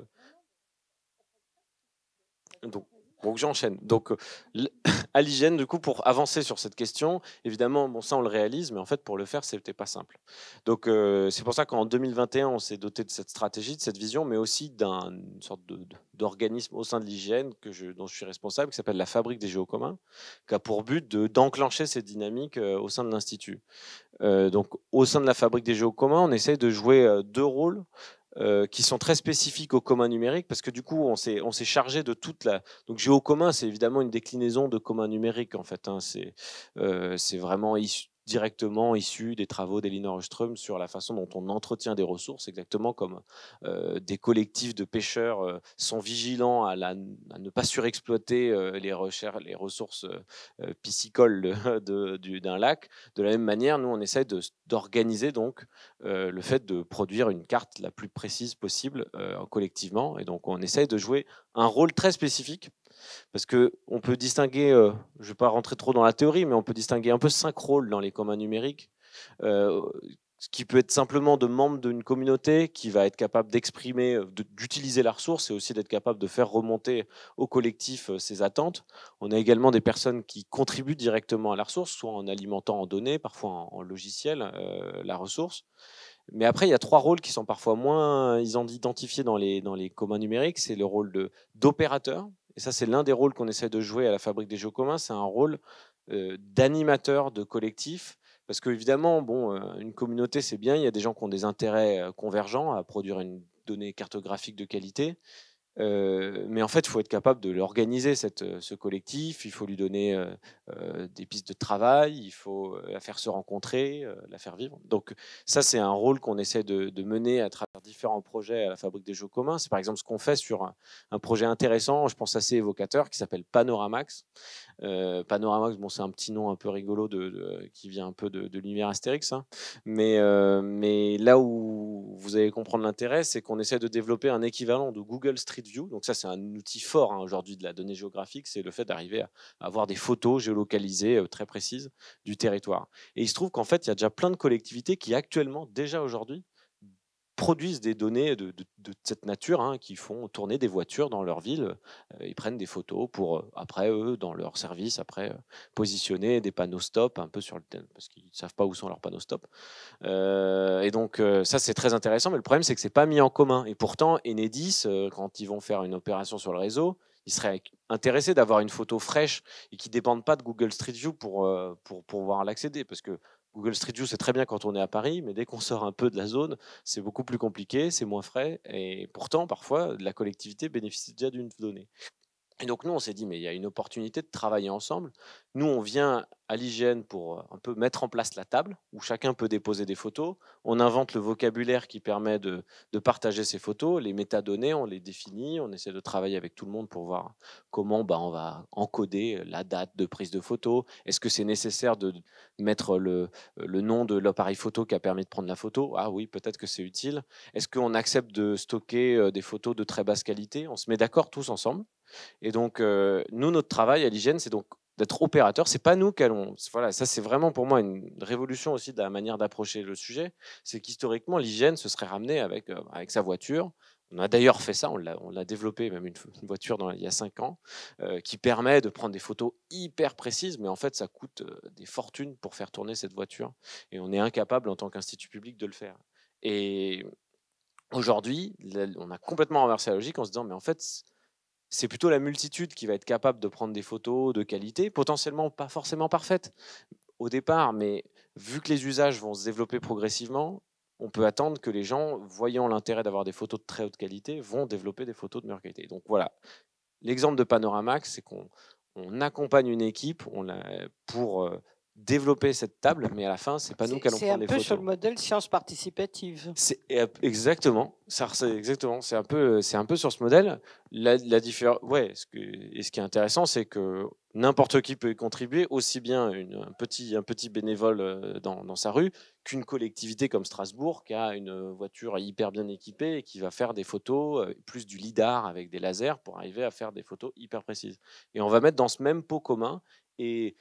Donc j'enchaîne. Donc à l'hygiène, du coup, pour avancer sur cette question, évidemment, bon, ça on le réalise, mais en fait pour le faire, c'était pas simple. Donc c'est pour ça qu'en 2021, on s'est doté de cette stratégie, de cette vision, mais aussi d'une sorte d'organisme au sein de l'hygiène dont je suis responsable, qui s'appelle la Fabrique des Géocommuns, qui a pour but d'enclencher cette dynamique au sein de l'institut. Donc au sein de la Fabrique des Géocommuns, on essaie de jouer 2 rôles. Qui sont très spécifiques au commun numérique, parce que du coup, on s'est chargé de toute la... Donc géocommun, c'est évidemment une déclinaison de commun numérique, en fait. Hein. C'est vraiment directement issu des travaux d'Elinor Ostrom sur la façon dont on entretient des ressources, exactement comme des collectifs de pêcheurs sont vigilants à ne pas surexploiter les ressources piscicoles d'un lac. De la même manière, nous, on essaie d'organiser donc le fait de produire une carte la plus précise possible collectivement. Et donc, on essaie de jouer un rôle très spécifique. Parce qu'on peut distinguer, je ne vais pas rentrer trop dans la théorie, mais on peut distinguer un peu 5 rôles dans les communs numériques. Ce qui peut être simplement de membre d'une communauté qui va être capable d'exprimer, d'utiliser la ressource et aussi d'être capable de faire remonter au collectif ses attentes. On a également des personnes qui contribuent directement à la ressource, soit en alimentant en données, parfois en logiciel, la ressource. Mais après, il y a 3 rôles qui sont parfois moins identifiés dans les communs numériques. C'est le rôle d'opérateur. et ça c'est l'un des rôles qu'on essaie de jouer à la Fabrique des Jeux communs, c'est un rôle d'animateur de collectif. Parce qu'évidemment, bon, une communauté, c'est bien, il y a des gens qui ont des intérêts convergents à produire une donnée cartographique de qualité. Mais en fait, il faut être capable de l'organiser, ce collectif. Il faut lui donner des pistes de travail. Il faut la faire se rencontrer, la faire vivre. Donc ça, c'est un rôle qu'on essaie de mener à travers différents projets à la Fabrique des Jeux communs. C'est par exemple ce qu'on fait sur un projet intéressant, je pense assez évocateur, qui s'appelle Panoramax. Panoramax, bon, c'est un petit nom un peu rigolo qui vient un peu de l'univers Astérix, hein. Mais là où vous allez comprendre l'intérêt, c'est qu'on essaie de développer un équivalent de Google Street View. Donc ça, c'est un outil fort, hein, aujourd'hui de la donnée géographique, c'est le fait d'arriver à avoir des photos géolocalisées très précises du territoire. Et il se trouve qu'en fait, il y a déjà plein de collectivités qui actuellement, déjà aujourd'hui, produisent des données de cette nature, hein, qui font tourner des voitures dans leur ville. Ils prennent des photos pour, après, eux, dans leur service, après, positionner des panneaux stop un peu sur le thème, parce qu'ils ne savent pas où sont leurs panneaux stop. Et donc, ça, c'est très intéressant, mais le problème, c'est que ce n'est pas mis en commun. Et pourtant, Enedis, quand ils vont faire une opération sur le réseau, ils seraient intéressés d'avoir une photo fraîche et qui ne dépende pas de Google Street View pour pouvoir l'accéder. Parce que Google Street View, c'est très bien quand on est à Paris, mais dès qu'on sort un peu de la zone, c'est beaucoup plus compliqué, c'est moins frais. Et pourtant, parfois, la collectivité bénéficie déjà d'une donnée. Et donc nous, on s'est dit, mais il y a une opportunité de travailler ensemble. Nous, on vient à l'IGN pour un peu mettre en place la table, où chacun peut déposer des photos. On invente le vocabulaire qui permet de partager ces photos, les métadonnées, on les définit, on essaie de travailler avec tout le monde pour voir comment on va encoder la date de prise de photo. Est-ce que c'est nécessaire de mettre le nom de l'appareil photo qui a permis de prendre la photo? Ah oui, peut-être que c'est utile. Est-ce qu'on accepte de stocker des photos de très basse qualité? On se met d'accord tous ensemble. Et donc, nous, notre travail à l'hygiène, c'est donc d'être opérateur. C'est pas nous qui allons. Voilà, ça, c'est vraiment pour moi une révolution aussi de la manière d'approcher le sujet. C'est qu'historiquement, l'hygiène se serait ramené avec sa voiture. On a d'ailleurs fait ça, on l'a développé, même une voiture il y a 5 ans, qui permet de prendre des photos hyper précises, mais en fait, ça coûte des fortunes pour faire tourner cette voiture. Et on est incapable, en tant qu'institut public, de le faire. Et aujourd'hui, on a complètement renversé la logique en se disant, mais en fait, c'est plutôt la multitude qui va être capable de prendre des photos de qualité, potentiellement pas forcément parfaites au départ, mais vu que les usages vont se développer progressivement, on peut attendre que les gens, voyant l'intérêt d'avoir des photos de très haute qualité, vont développer des photos de meilleure qualité. Donc voilà, l'exemple de Panoramax, c'est qu'on accompagne une équipe pour développer cette table, mais à la fin, c'est pas nous qui allons prendre les photos. C'est un peu sur le modèle science participative. Exactement, c'est un peu sur ce modèle. La différence, ouais. Ce qui est intéressant, c'est que n'importe qui peut y contribuer, aussi bien un petit bénévole dans sa rue qu'une collectivité comme Strasbourg qui a une voiture hyper bien équipée et qui va faire des photos, plus du lidar avec des lasers pour arriver à faire des photos hyper précises. Et on va mettre dans ce même pot commun. Et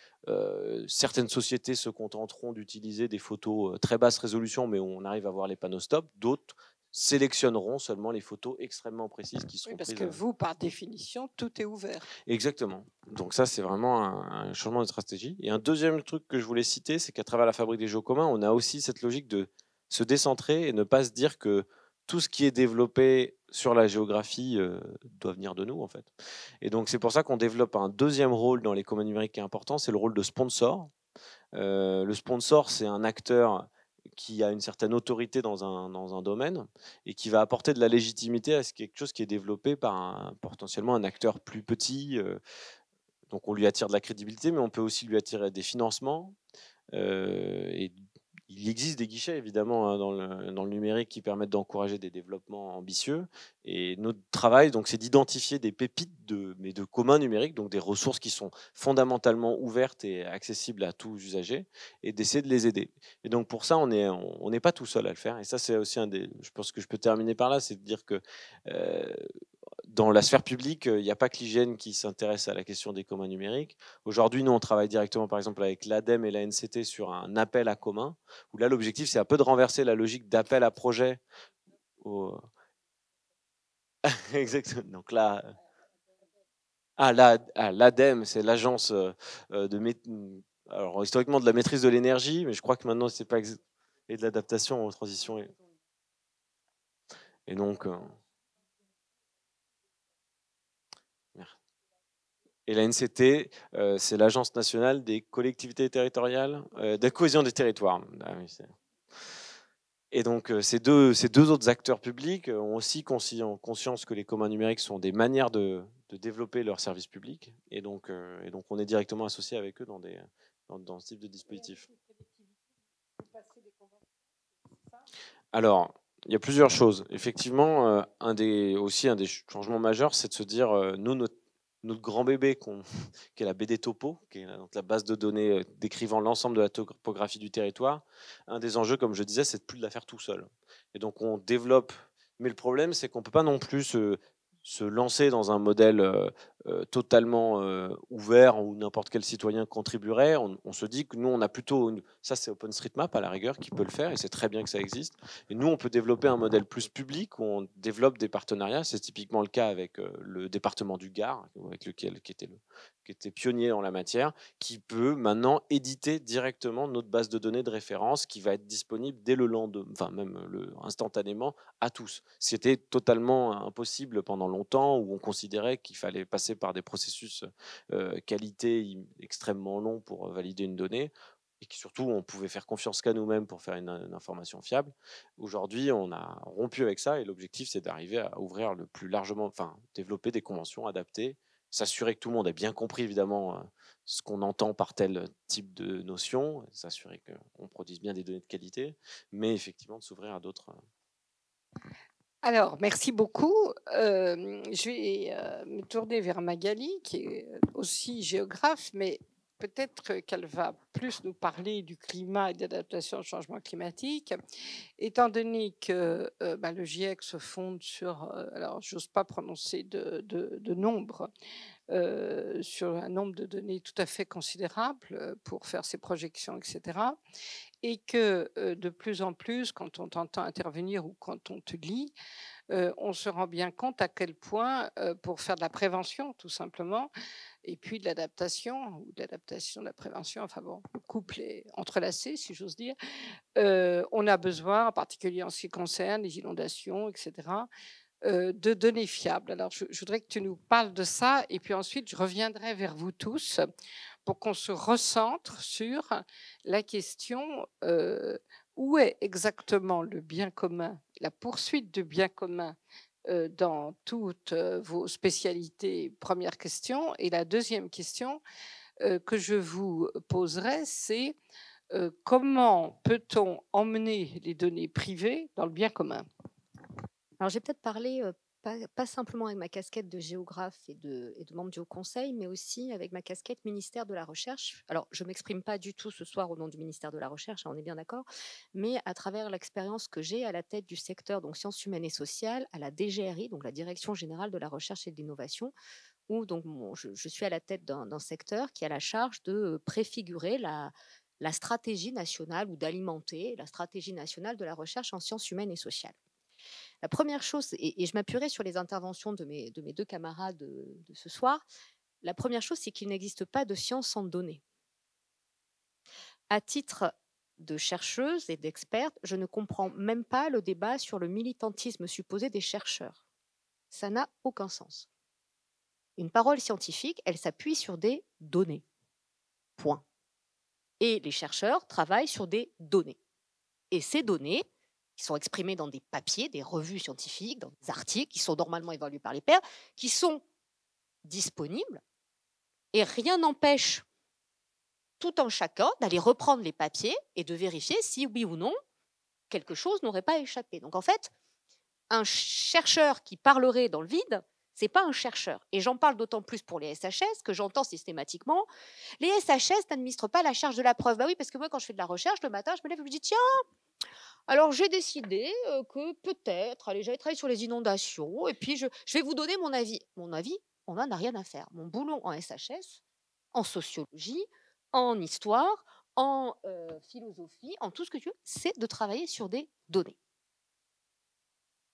certaines sociétés se contenteront d'utiliser des photos très basse résolution, mais où on arrive à voir les panneaux stop. D'autres sélectionneront seulement les photos extrêmement précises qui seront prises. Parce que vous, par définition, tout est ouvert. Exactement. Donc ça, c'est vraiment un changement de stratégie. Et un deuxième truc que je voulais citer, c'est qu'à travers la Fabrique des Jeux communs, on a aussi cette logique de se décentrer et ne pas se dire que tout ce qui est développé sur la géographie doit venir de nous, en fait. Et donc, c'est pour ça qu'on développe un deuxième rôle dans les communs numériques qui est important, c'est le rôle de sponsor. Le sponsor, c'est un acteur qui a une certaine autorité dans un domaine et qui va apporter de la légitimité à quelque chose qui est développé par potentiellement un acteur plus petit. Donc on lui attire de la crédibilité, mais on peut aussi lui attirer des financements. Et il existe des guichets, évidemment, hein, dans le numérique qui permettent d'encourager des développements ambitieux. Et notre travail, donc, c'est d'identifier des pépites mais de commun numérique, donc des ressources qui sont fondamentalement ouvertes et accessibles à tous usagers, et d'essayer de les aider. Et donc, pour ça, on n'est pas tout seul à le faire. Et ça, c'est aussi je pense que je peux terminer par là, c'est de dire que dans la sphère publique, il n'y a pas que l'hygiène qui s'intéresse à la question des communs numériques. Aujourd'hui, nous, on travaille directement, par exemple, avec l'ADEME et l'ANCT sur un appel à communs, où là, l'objectif, c'est un peu de renverser la logique d'appel à projet. Exactement. Donc là, l'ADEME, c'est l'agence alors historiquement de la maîtrise de l'énergie, mais je crois que maintenant, c'est pas et de l'adaptation aux transitions. Et donc... Et la NCT, c'est l'Agence nationale des collectivités territoriales, de cohésion des territoires. Ah oui, et donc, ces deux autres acteurs publics ont aussi conscience que les communs numériques sont des manières de développer leurs services publics. Et donc, on est directement associé avec eux dans ce type de dispositif. Alors, il y a plusieurs choses. Effectivement, un des changements majeurs, c'est de se dire, nous, notre grand bébé, qui est la BD Topo, qui est donc la base de données décrivant l'ensemble de la topographie du territoire, un des enjeux, comme je disais, c'est de plus de la faire tout seul. Et donc, on développe. Mais le problème, c'est qu'on ne peut pas non plus se lancer dans un modèle totalement ouvert où n'importe quel citoyen contribuerait. On se dit que nous, on a plutôt... Ça, c'est OpenStreetMap, à la rigueur, qui peut le faire, et c'est très bien que ça existe. Et nous, on peut développer un modèle plus public où on développe des partenariats. C'est typiquement le cas avec le département du Gard, qui était pionnier en la matière, qui peut maintenant éditer directement notre base de données de référence qui va être disponible dès le lendemain, enfin même instantanément à tous. C'était totalement impossible pendant longtemps où on considérait qu'il fallait passer par des processus qualité extrêmement longs pour valider une donnée et que surtout on pouvait faire confiance qu'à nous-mêmes pour faire une information fiable. Aujourd'hui, on a rompu avec ça et l'objectif c'est d'arriver à ouvrir le plus largement, enfin développer des conventions adaptées, s'assurer que tout le monde ait bien compris évidemment ce qu'on entend par tel type de notion, s'assurer qu'on produise bien des données de qualité, mais effectivement de s'ouvrir à d'autres. Alors, merci beaucoup. Je vais me tourner vers Magali, qui est aussi géographe, mais peut-être qu'elle va plus nous parler du climat et de l'adaptation au changement climatique, étant donné que le GIEC se fonde sur, alors j'ose pas prononcer de nombre, sur un nombre de données tout à fait considérable pour faire ses projections, etc. Et que de plus en plus, quand on t'entend intervenir ou quand on te lit, on se rend bien compte à quel point, pour faire de la prévention, tout simplement, et puis de l'adaptation, ou de l'adaptation, de la prévention, enfin bon, le couple est entrelacé, si j'ose dire, on a besoin, en particulier en ce qui concerne les inondations, etc., de données fiables. Alors, je voudrais que tu nous parles de ça, et puis ensuite, je reviendrai vers vous tous pour qu'on se recentre sur la question où est exactement le bien commun, la poursuite du bien commun dans toutes vos spécialités, première question. Et la deuxième question que je vous poserai, c'est comment peut-on emmener les données privées dans le bien commun? Alors, j'ai peut-être parlé pas simplement avec ma casquette de géographe et de membre du Haut Conseil, mais aussi avec ma casquette ministère de la Recherche. Alors, je ne m'exprime pas du tout ce soir au nom du ministère de la Recherche, on est bien d'accord, mais à travers l'expérience que j'ai à la tête du secteur donc sciences humaines et sociales, à la DGRI, donc la Direction générale de la recherche et de l'innovation, où donc je suis à la tête d'un secteur qui a la charge de préfigurer la stratégie nationale ou d'alimenter la stratégie nationale de la recherche en sciences humaines et sociales. La première chose, et je m'appuierai sur les interventions de mes deux camarades de ce soir, la première chose, c'est qu'il n'existe pas de science sans données. À titre de chercheuse et d'experte, je ne comprends même pas le débat sur le militantisme supposé des chercheurs. Ça n'a aucun sens. Une parole scientifique, elle s'appuie sur des données. Point. Et les chercheurs travaillent sur des données. Et ces données, qui sont exprimées dans des papiers, des revues scientifiques, dans des articles qui sont normalement évalués par les pairs, qui sont disponibles, et rien n'empêche tout un chacun d'aller reprendre les papiers et de vérifier si, oui ou non, quelque chose n'aurait pas échappé. Donc en fait, un chercheur qui parlerait dans le vide, c'est pas un chercheur. Et j'en parle d'autant plus pour les SHS que j'entends systématiquement, les SHS n'administrent pas la charge de la preuve. Bah oui, parce que moi, quand je fais de la recherche, le matin, je me lève et je me dis, tiens, alors j'ai décidé que peut-être, allez, j'allais travailler sur les inondations, et puis je vais vous donner mon avis. Mon avis, on n'en a rien à faire. Mon boulot en SHS, en sociologie, en histoire, en philosophie, en tout ce que tu veux, c'est de travailler sur des données.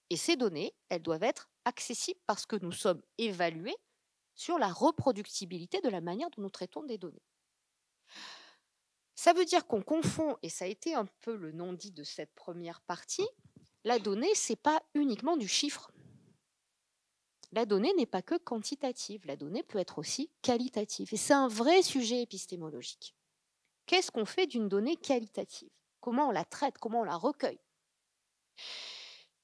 Et ces données, elles doivent être accessibles parce que nous sommes évalués sur la reproductibilité de la manière dont nous traitons des données. Ça veut dire qu'on confond, et ça a été un peu le non-dit de cette première partie, la donnée, ce n'est pas uniquement du chiffre. la donnée n'est pas que quantitative, la donnée peut être aussi qualitative. Et c'est un vrai sujet épistémologique. Qu'est-ce qu'on fait d'une donnée qualitative? Comment on la traite? Comment on la recueille?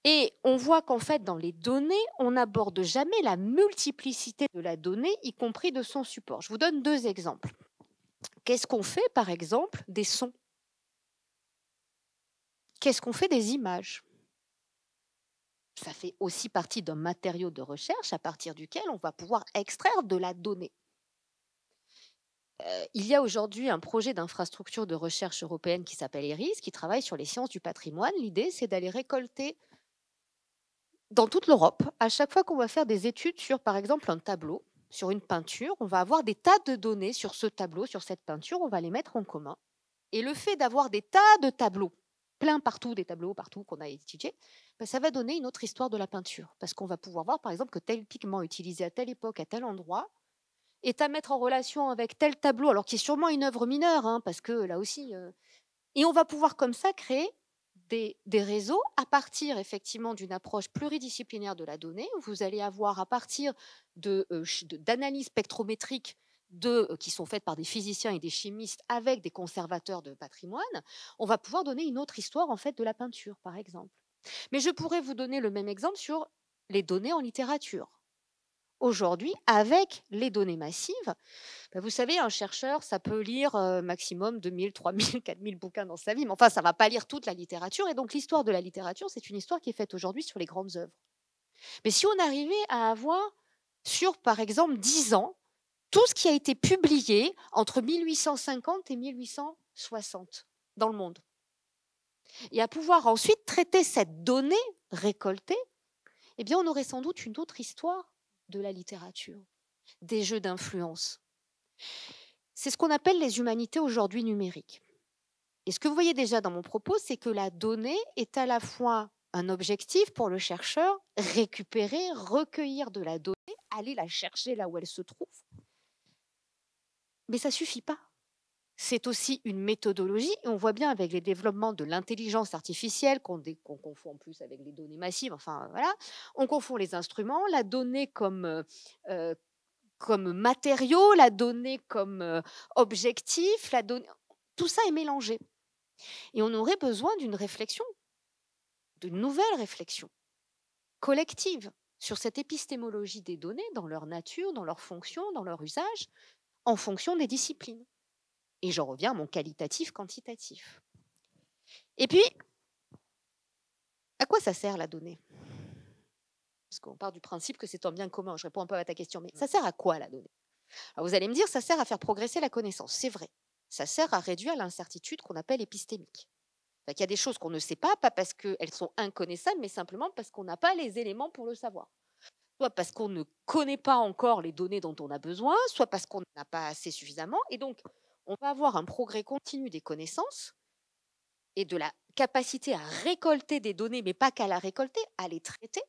Et on voit qu'en fait, dans les données, on n'aborde jamais la multiplicité de la donnée, y compris de son support. Je vous donne 2 exemples. Qu'est-ce qu'on fait, par exemple, des sons? Qu'est-ce qu'on fait des images? Ça fait aussi partie d'un matériau de recherche à partir duquel on va pouvoir extraire de la donnée. Il y a aujourd'hui un projet d'infrastructure de recherche européenne qui s'appelle ERIS, qui travaille sur les sciences du patrimoine. L'idée, c'est d'aller récolter dans toute l'Europe, à chaque fois qu'on va faire des études sur, par exemple, un tableau, sur une peinture, on va avoir des tas de données sur ce tableau, sur cette peinture, on va les mettre en commun. Et le fait d'avoir des tas de tableaux, plein partout, des tableaux partout qu'on a étudiés, ben ça va donner une autre histoire de la peinture. Parce qu'on va pouvoir voir, par exemple, que tel pigment utilisé à telle époque, à tel endroit, est à mettre en relation avec tel tableau, alors qui est sûrement une œuvre mineure, hein, parce que là aussi... Et on va pouvoir comme ça créer des réseaux à partir effectivement d'une approche pluridisciplinaire de la donnée. Vous allez avoir à partir d'analyses spectrométriques qui sont faites par des physiciens et des chimistes avec des conservateurs de patrimoine, on va pouvoir donner une autre histoire en fait de la peinture, par exemple. Mais je pourrais vous donner le même exemple sur les données en littérature. Aujourd'hui, avec les données massives, vous savez, un chercheur, ça peut lire maximum 2000, 3000, 4000 bouquins dans sa vie, mais enfin, ça ne va pas lire toute la littérature. Et donc, l'histoire de la littérature, c'est une histoire qui est faite aujourd'hui sur les grandes œuvres. Mais si on arrivait à avoir, sur, par exemple, 10 ans, tout ce qui a été publié entre 1850 et 1860 dans le monde, et à pouvoir ensuite traiter cette donnée récoltée, eh bien, on aurait sans doute une autre histoire de la littérature, des jeux d'influence. C'est ce qu'on appelle les humanités aujourd'hui numériques. Et ce que vous voyez déjà dans mon propos, c'est que la donnée est à la fois un objectif pour le chercheur, récupérer, recueillir de la donnée, aller la chercher là où elle se trouve. Mais ça ne suffit pas. C'est aussi une méthodologie, et on voit bien avec les développements de l'intelligence artificielle, qu'on confond en plus avec les données massives, enfin voilà, on confond les instruments, la donnée comme matériau, la donnée comme objectif, tout ça est mélangé. Et on aurait besoin d'une réflexion, d'une nouvelle réflexion collective sur cette épistémologie des données dans leur nature, dans leur fonction, dans leur usage, en fonction des disciplines. Et j'en reviens à mon qualitatif-quantitatif. Et puis, à quoi ça sert la donnée? Parce qu'on part du principe que c'est un bien commun. Je réponds un peu à ta question, mais ça sert à quoi la donnée? Alors vous allez me dire, ça sert à faire progresser la connaissance. C'est vrai. Ça sert à réduire l'incertitude qu'on appelle épistémique. Il y a des choses qu'on ne sait pas parce qu'elles sont inconnaissables, mais simplement parce qu'on n'a pas les éléments pour le savoir. Soit parce qu'on ne connaît pas encore les données dont on a besoin, soit parce qu'on n'a pas assez suffisamment. Et donc, on va avoir un progrès continu des connaissances et de la capacité à récolter des données, mais pas qu'à la récolter, à les traiter,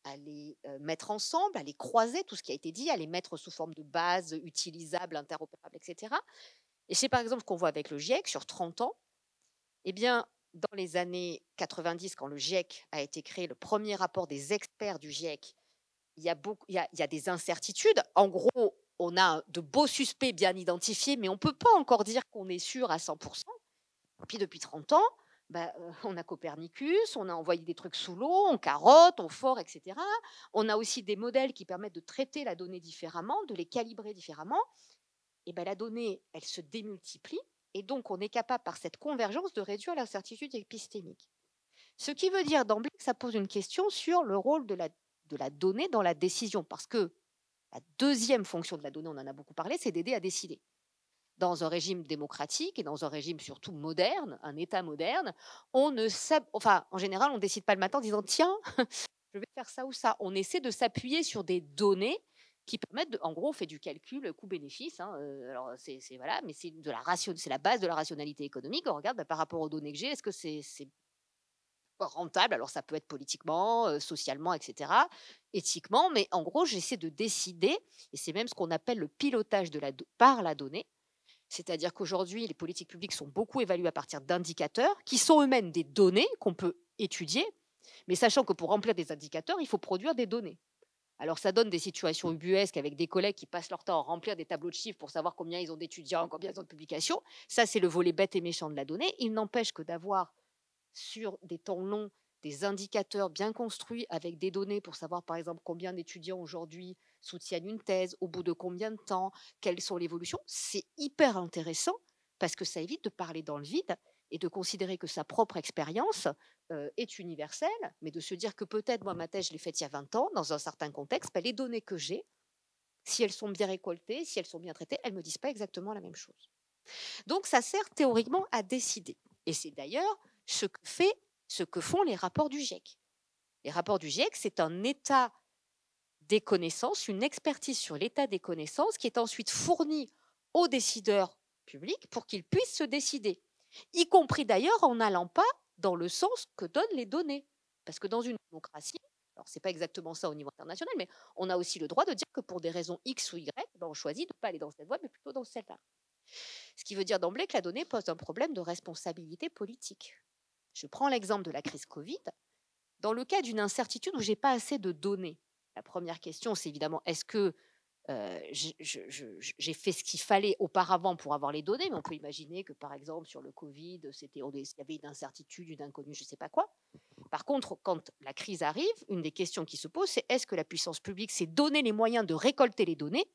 à les mettre ensemble, à les croiser, tout ce qui a été dit, à les mettre sous forme de base utilisable, interopérable, etc. Et c'est par exemple ce qu'on voit avec le GIEC sur 30 ans. Eh bien, dans les années 90, quand le GIEC a été créé, le premier rapport des experts du GIEC, il y a des incertitudes. En gros, on a de beaux suspects bien identifiés, mais on ne peut pas encore dire qu'on est sûr à 100%. Puis depuis 30 ans, on a Copernicus, on a envoyé des trucs sous l'eau, on carotte, on fore, etc. On a aussi des modèles qui permettent de traiter la donnée différemment, de les calibrer différemment. Et la donnée, elle se démultiplie. Et donc, on est capable, par cette convergence, de réduire l'incertitude épistémique. Ce qui veut dire d'emblée que ça pose une question sur le rôle de la donnée dans la décision. Parce que la deuxième fonction de la donnée, on en a beaucoup parlé, c'est d'aider à décider. Dans un régime démocratique et dans un régime surtout moderne, un État moderne, en général, on ne décide pas le matin en disant « Tiens, je vais faire ça ou ça ». On essaie de s'appuyer sur des données qui permettent, en gros, on fait du calcul coût-bénéfice. Alors voilà, mais c'est la base de la rationalité économique. On regarde par rapport aux données que j'ai, est-ce que c'est rentable? Alors ça peut être politiquement, socialement, etc., éthiquement, mais en gros, j'essaie de décider, et c'est même ce qu'on appelle le pilotage par la donnée. C'est-à-dire qu'aujourd'hui, les politiques publiques sont beaucoup évaluées à partir d'indicateurs qui sont eux-mêmes des données qu'on peut étudier, mais sachant que pour remplir des indicateurs, il faut produire des données. Alors, ça donne des situations ubuesques avec des collègues qui passent leur temps à remplir des tableaux de chiffres pour savoir combien ils ont d'étudiants, combien ils ont de publications. Ça, c'est le volet bête et méchant de la donnée. Il n'empêche que d'avoir sur des temps longs des indicateurs bien construits avec des données pour savoir, par exemple, combien d'étudiants aujourd'hui soutiennent une thèse, au bout de combien de temps, quelles sont les évolutions, c'est hyper intéressant parce que ça évite de parler dans le vide et de considérer que sa propre expérience est universelle, mais de se dire que peut-être, moi, ma thèse, je l'ai faite il y a 20 ans, dans un certain contexte, les données que j'ai, si elles sont bien récoltées, si elles sont bien traitées, elles ne me disent pas exactement la même chose. Donc, ça sert théoriquement à décider. Et c'est d'ailleurs ce que font les rapports du GIEC. Les rapports du GIEC, c'est un état des connaissances, une expertise sur l'état des connaissances qui est ensuite fournie aux décideurs publics pour qu'ils puissent se décider, y compris d'ailleurs en n'allant pas dans le sens que donnent les données. Parce que dans une démocratie, alors c'est pas exactement ça au niveau international, mais on a aussi le droit de dire que pour des raisons X ou Y, on choisit de ne pas aller dans cette voie, mais plutôt dans celle-là. Ce qui veut dire d'emblée que la donnée pose un problème de responsabilité politique. Je prends l'exemple de la crise Covid. Dans le cas d'une incertitude où je n'ai pas assez de données, la première question, c'est évidemment, est-ce que j'ai fait ce qu'il fallait auparavant pour avoir les données, mais on peut imaginer que, par exemple, sur le Covid, il y avait une incertitude, une inconnue, je ne sais pas quoi. Par contre, quand la crise arrive, une des questions qui se pose, c'est est-ce que la puissance publique s'est donné les moyens de récolter les données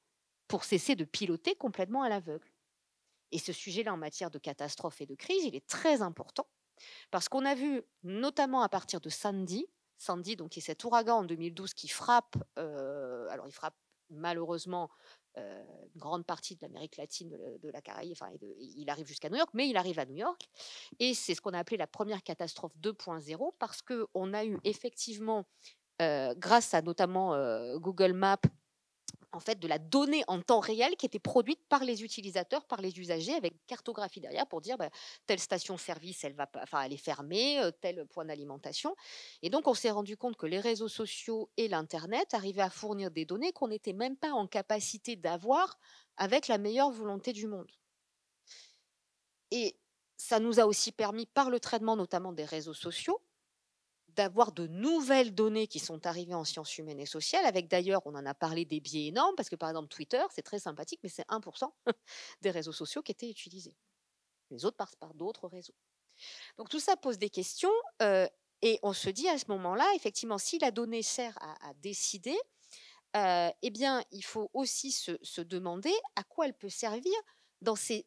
pour cesser de piloter complètement à l'aveugle? Et ce sujet-là, en matière de catastrophe et de crise, il est très important, parce qu'on a vu, notamment à partir de Sandy, donc, qui est cet ouragan en 2012 qui frappe, alors il frappe malheureusement une grande partie de l'Amérique latine, de la Caraïbe, enfin, il arrive jusqu'à New York, mais il arrive à New York, et c'est ce qu'on a appelé la première catastrophe 2.0, parce qu'on a eu effectivement, grâce à notamment Google Maps, en fait, de la donnée en temps réel qui était produite par les utilisateurs, par les usagers, avec cartographie derrière pour dire telle station-service, elle est fermée, tel point d'alimentation. Et donc, on s'est rendu compte que les réseaux sociaux et l'Internet arrivaient à fournir des données qu'on n'était même pas en capacité d'avoir avec la meilleure volonté du monde. Et ça nous a aussi permis, par le traitement notamment des réseaux sociaux, d'avoir de nouvelles données qui sont arrivées en sciences humaines et sociales, avec d'ailleurs, on en a parlé, des biais énormes, parce que par exemple Twitter, c'est très sympathique, mais c'est 1% des réseaux sociaux qui étaient utilisés. Les autres passent par d'autres réseaux. Donc tout ça pose des questions, et on se dit à ce moment-là, effectivement, si la donnée sert à décider, eh bien, il faut aussi se demander à quoi elle peut servir dans ses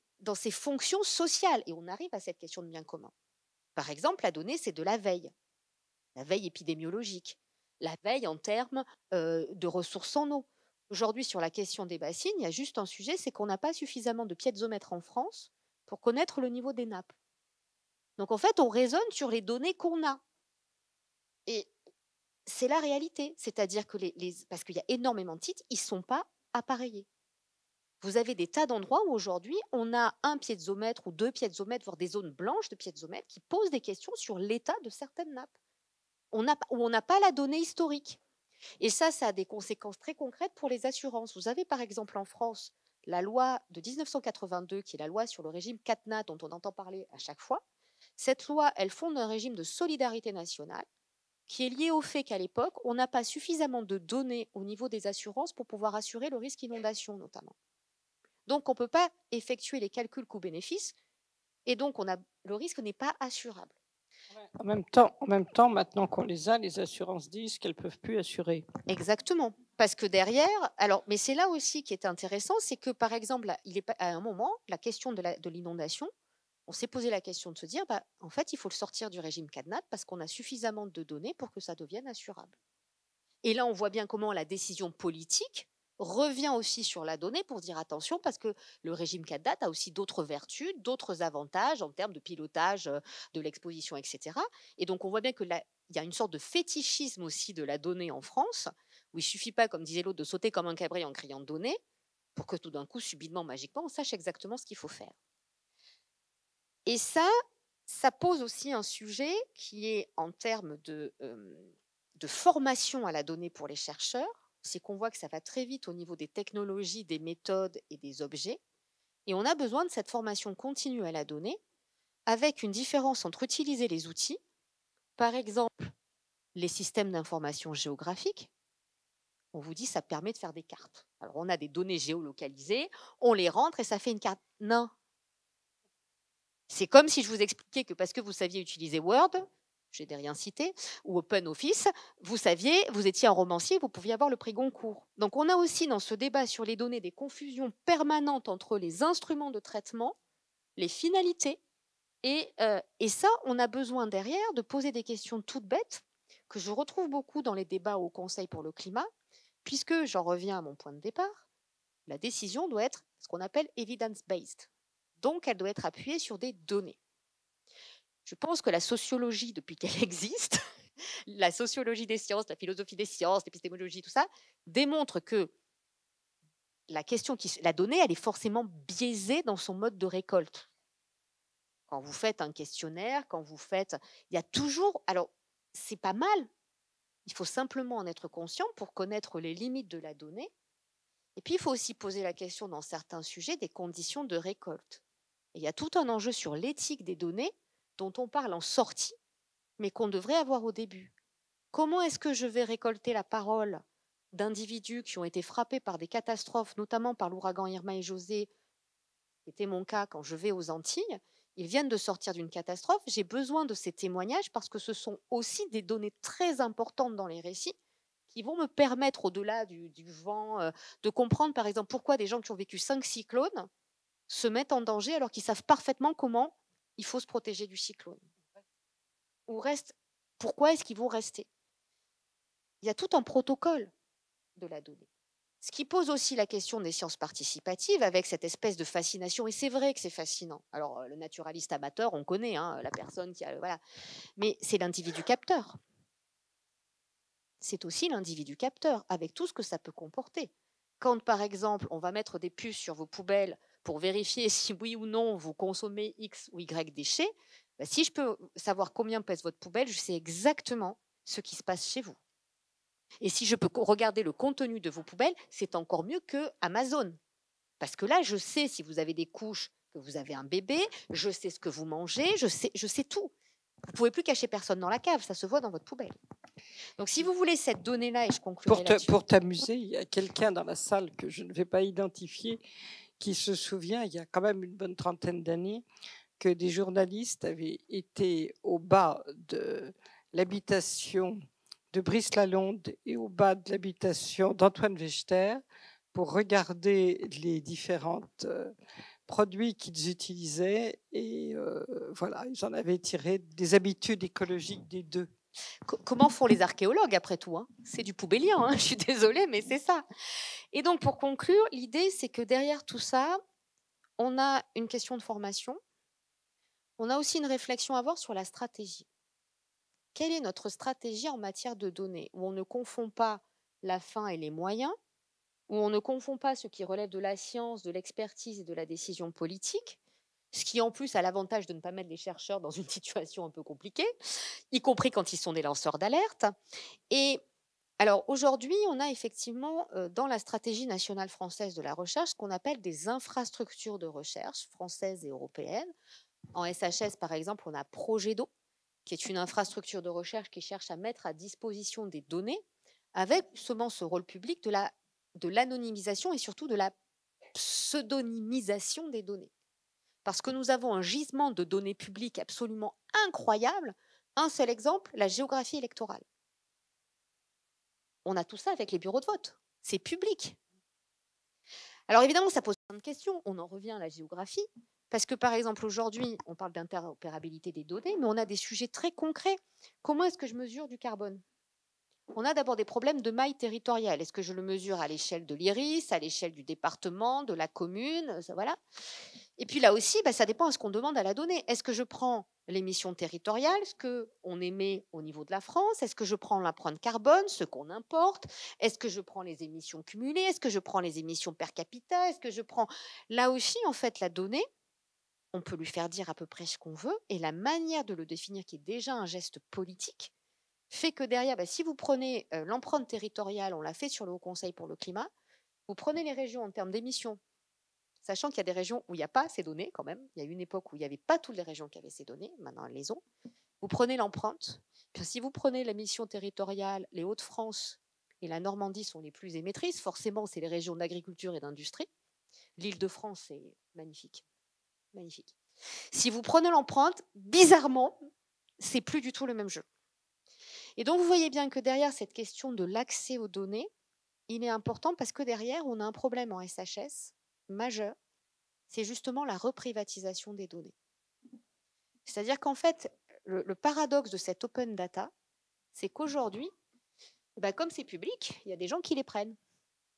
fonctions sociales. Et on arrive à cette question de bien commun. Par exemple, la donnée, c'est de la veille épidémiologique, la veille en termes de ressources en eau. Aujourd'hui, sur la question des bassines, il y a juste un sujet, c'est qu'on n'a pas suffisamment de piézomètres en France pour connaître le niveau des nappes. Donc en fait, on raisonne sur les données qu'on a. Et c'est la réalité. C'est-à-dire que parce qu'il y a énormément de sites, ils ne sont pas appareillés. Vous avez des tas d'endroits où aujourd'hui, on a un piézomètre ou 2 piézomètres, voire des zones blanches de piézomètres qui posent des questions sur l'état de certaines nappes. Où on n'a pas la donnée historique. Et ça a des conséquences très concrètes pour les assurances. Vous avez par exemple en France la loi de 1982, qui est la loi sur le régime CatNat, dont on entend parler à chaque fois. Cette loi, elle fonde un régime de solidarité nationale qui est lié au fait qu'à l'époque, on n'a pas suffisamment de données au niveau des assurances pour pouvoir assurer le risque inondation notamment. Donc on ne peut pas effectuer les calculs coûts-bénéfices, et donc le risque n'est pas assurable. En même temps, maintenant qu'on les a, les assurances disent qu'elles ne peuvent plus assurer. Exactement. Parce que derrière, mais c'est là aussi qui est intéressant, c'est que par exemple, à un moment, la question de l'inondation, on s'est posé la question de se dire, en fait, il faut le sortir du régime CatNat parce qu'on a suffisamment de données pour que ça devienne assurable. Et là, on voit bien comment la décision politique revient aussi sur la donnée pour dire attention, parce que le régime CatNat a aussi d'autres vertus, d'autres avantages en termes de pilotage de l'exposition, etc. Et donc, on voit bien que il y a une sorte de fétichisme aussi de la donnée en France, où il ne suffit pas, comme disait l'autre, de sauter comme un cabré en criant données, pour que tout d'un coup, subitement, magiquement, on sache exactement ce qu'il faut faire. Et ça pose aussi un sujet qui est en termes de formation à la donnée pour les chercheurs. C'est qu'on voit que ça va très vite au niveau des technologies, des méthodes et des objets. Et on a besoin de cette formation continue à la donnée, avec une différence entre utiliser les outils, par exemple les systèmes d'information géographique, On vous dit ça permet de faire des cartes. Alors on a des données géolocalisées, on les rentre et ça fait une carte. Non. C'est comme si je vous expliquais que parce que vous saviez utiliser Word, je n'ai rien cité, ou OpenOffice, vous saviez, vous étiez un romancier, vous pouviez avoir le prix Goncourt. Donc on a aussi dans ce débat sur les données des confusions permanentes entre les instruments de traitement, les finalités, et ça, on a besoin derrière de poser des questions toutes bêtes, que je retrouve beaucoup dans les débats au Conseil pour le climat, puisque, j'en reviens à mon point de départ, la décision doit être ce qu'on appelle evidence-based. Donc, elle doit être appuyée sur des données. Je pense que la sociologie, depuis qu'elle existe, la sociologie des sciences, la philosophie des sciences, l'épistémologie, tout ça, démontre que la donnée, elle est forcément biaisée dans son mode de récolte. Quand vous faites un questionnaire, il y a toujours, alors c'est pas mal, il faut simplement en être conscient pour connaître les limites de la donnée. Et puis il faut aussi poser la question dans certains sujets des conditions de récolte. Et il y a tout un enjeu sur l'éthique des données dont on parle en sortie, mais qu'on devrait avoir au début. Comment est-ce que je vais récolter la parole d'individus qui ont été frappés par des catastrophes, notamment par l'ouragan Irma et José, qui était mon cas quand je vais aux Antilles? Ils viennent de sortir d'une catastrophe. J'ai besoin de ces témoignages parce que ce sont aussi des données très importantes dans les récits qui vont me permettre, au-delà du vent, de comprendre, par exemple, pourquoi des gens qui ont vécu 5 cyclones se mettent en danger alors qu'ils savent parfaitement comment il faut se protéger du cyclone. Pourquoi est-ce qu'ils vont rester? Il y a tout un protocole de la donnée. Ce qui pose aussi la question des sciences participatives avec cette espèce de fascination, et c'est vrai que c'est fascinant. Alors, le naturaliste amateur, on connaît, la personne qui a... Voilà. Mais c'est l'individu capteur. C'est aussi l'individu capteur, avec tout ce que ça peut comporter. Quand, par exemple, on va mettre des puces sur vos poubelles pour vérifier si oui ou non vous consommez X ou Y déchets, si je peux savoir combien pèse votre poubelle, je sais exactement ce qui se passe chez vous. Et si je peux regarder le contenu de vos poubelles, c'est encore mieux que Amazon. Parce que là, je sais si vous avez des couches, que vous avez un bébé, je sais ce que vous mangez, je sais tout. Vous ne pouvez plus cacher personne dans la cave, ça se voit dans votre poubelle. Donc si vous voulez cette donnée-là, et je conclurai là-dessus. Pour t'amuser, il y a quelqu'un dans la salle que je ne vais pas identifier qui se souvient, il y a quand même une bonne trentaine d'années, que des journalistes avaient été au bas de l'habitation de Brice Lalonde et au bas de l'habitation d'Antoine Wechter pour regarder les différents produits qu'ils utilisaient et voilà, ils en avaient tiré des habitudes écologiques des deux. Comment font les archéologues après tout, hein? C'est du poubellien, hein, je suis désolée, mais c'est ça. Et donc pour conclure, l'idée c'est que derrière tout ça, on a une question de formation, on a aussi une réflexion à avoir sur la stratégie. Quelle est notre stratégie en matière de données, où on ne confond pas la fin et les moyens, où on ne confond pas ce qui relève de la science, de l'expertise et de la décision politique, ce qui en plus a l'avantage de ne pas mettre les chercheurs dans une situation un peu compliquée, y compris quand ils sont des lanceurs d'alerte. Et alors aujourd'hui, on a effectivement dans la stratégie nationale française de la recherche ce qu'on appelle des infrastructures de recherche françaises et européennes. En SHS, par exemple, on a Progedo, qui est une infrastructure de recherche qui cherche à mettre à disposition des données avec justement ce rôle public de l'anonymisation et surtout de la pseudonymisation des données. Parce que nous avons un gisement de données publiques absolument incroyable. Un seul exemple, la géographie électorale. On a tout ça avec les bureaux de vote. C'est public. Alors évidemment, ça pose plein de questions. On en revient à la géographie. Parce que, par exemple, aujourd'hui, on parle d'interopérabilité des données, mais on a des sujets très concrets. Comment est-ce que je mesure du carbone? On a d'abord des problèmes de maille territoriale. Est-ce que je le mesure à l'échelle de l'IRIS, à l'échelle du département, de la commune, voilà. Et puis là aussi, ça dépend de ce qu'on demande à la donnée. Est-ce que je prends l'émission territoriale, ce qu'on émet au niveau de la France? Est-ce que je prends l'empreinte carbone, ce qu'on importe? Est-ce que je prends les émissions cumulées? Est-ce que je prends les émissions per capita? Est-ce que je prends... Là aussi, en fait, la donnée, on peut lui faire dire à peu près ce qu'on veut, et la manière de le définir, qui est déjà un geste politique, fait que derrière, si vous prenez l'empreinte territoriale, on l'a fait sur le Haut Conseil pour le climat, vous prenez les régions en termes d'émissions, sachant qu'il y a des régions où il n'y a pas ces données quand même, il y a une époque où il n'y avait pas toutes les régions qui avaient ces données, maintenant elles les ont, vous prenez l'empreinte, puis si vous prenez l'émission territoriale, les Hauts-de-France et la Normandie sont les plus émettrices. Forcément, c'est les régions d'agriculture et d'industrie. L'Île-de-France est magnifique. Magnifique. Si vous prenez l'empreinte, bizarrement, c'est plus du tout le même jeu. Et donc, vous voyez bien que derrière cette question de l'accès aux données, il est important parce que derrière, on a un problème en SHS majeur, c'est justement la reprivatisation des données. C'est-à-dire qu'en fait, le paradoxe de cette open data, c'est qu'aujourd'hui, comme c'est public, il y a des gens qui les prennent.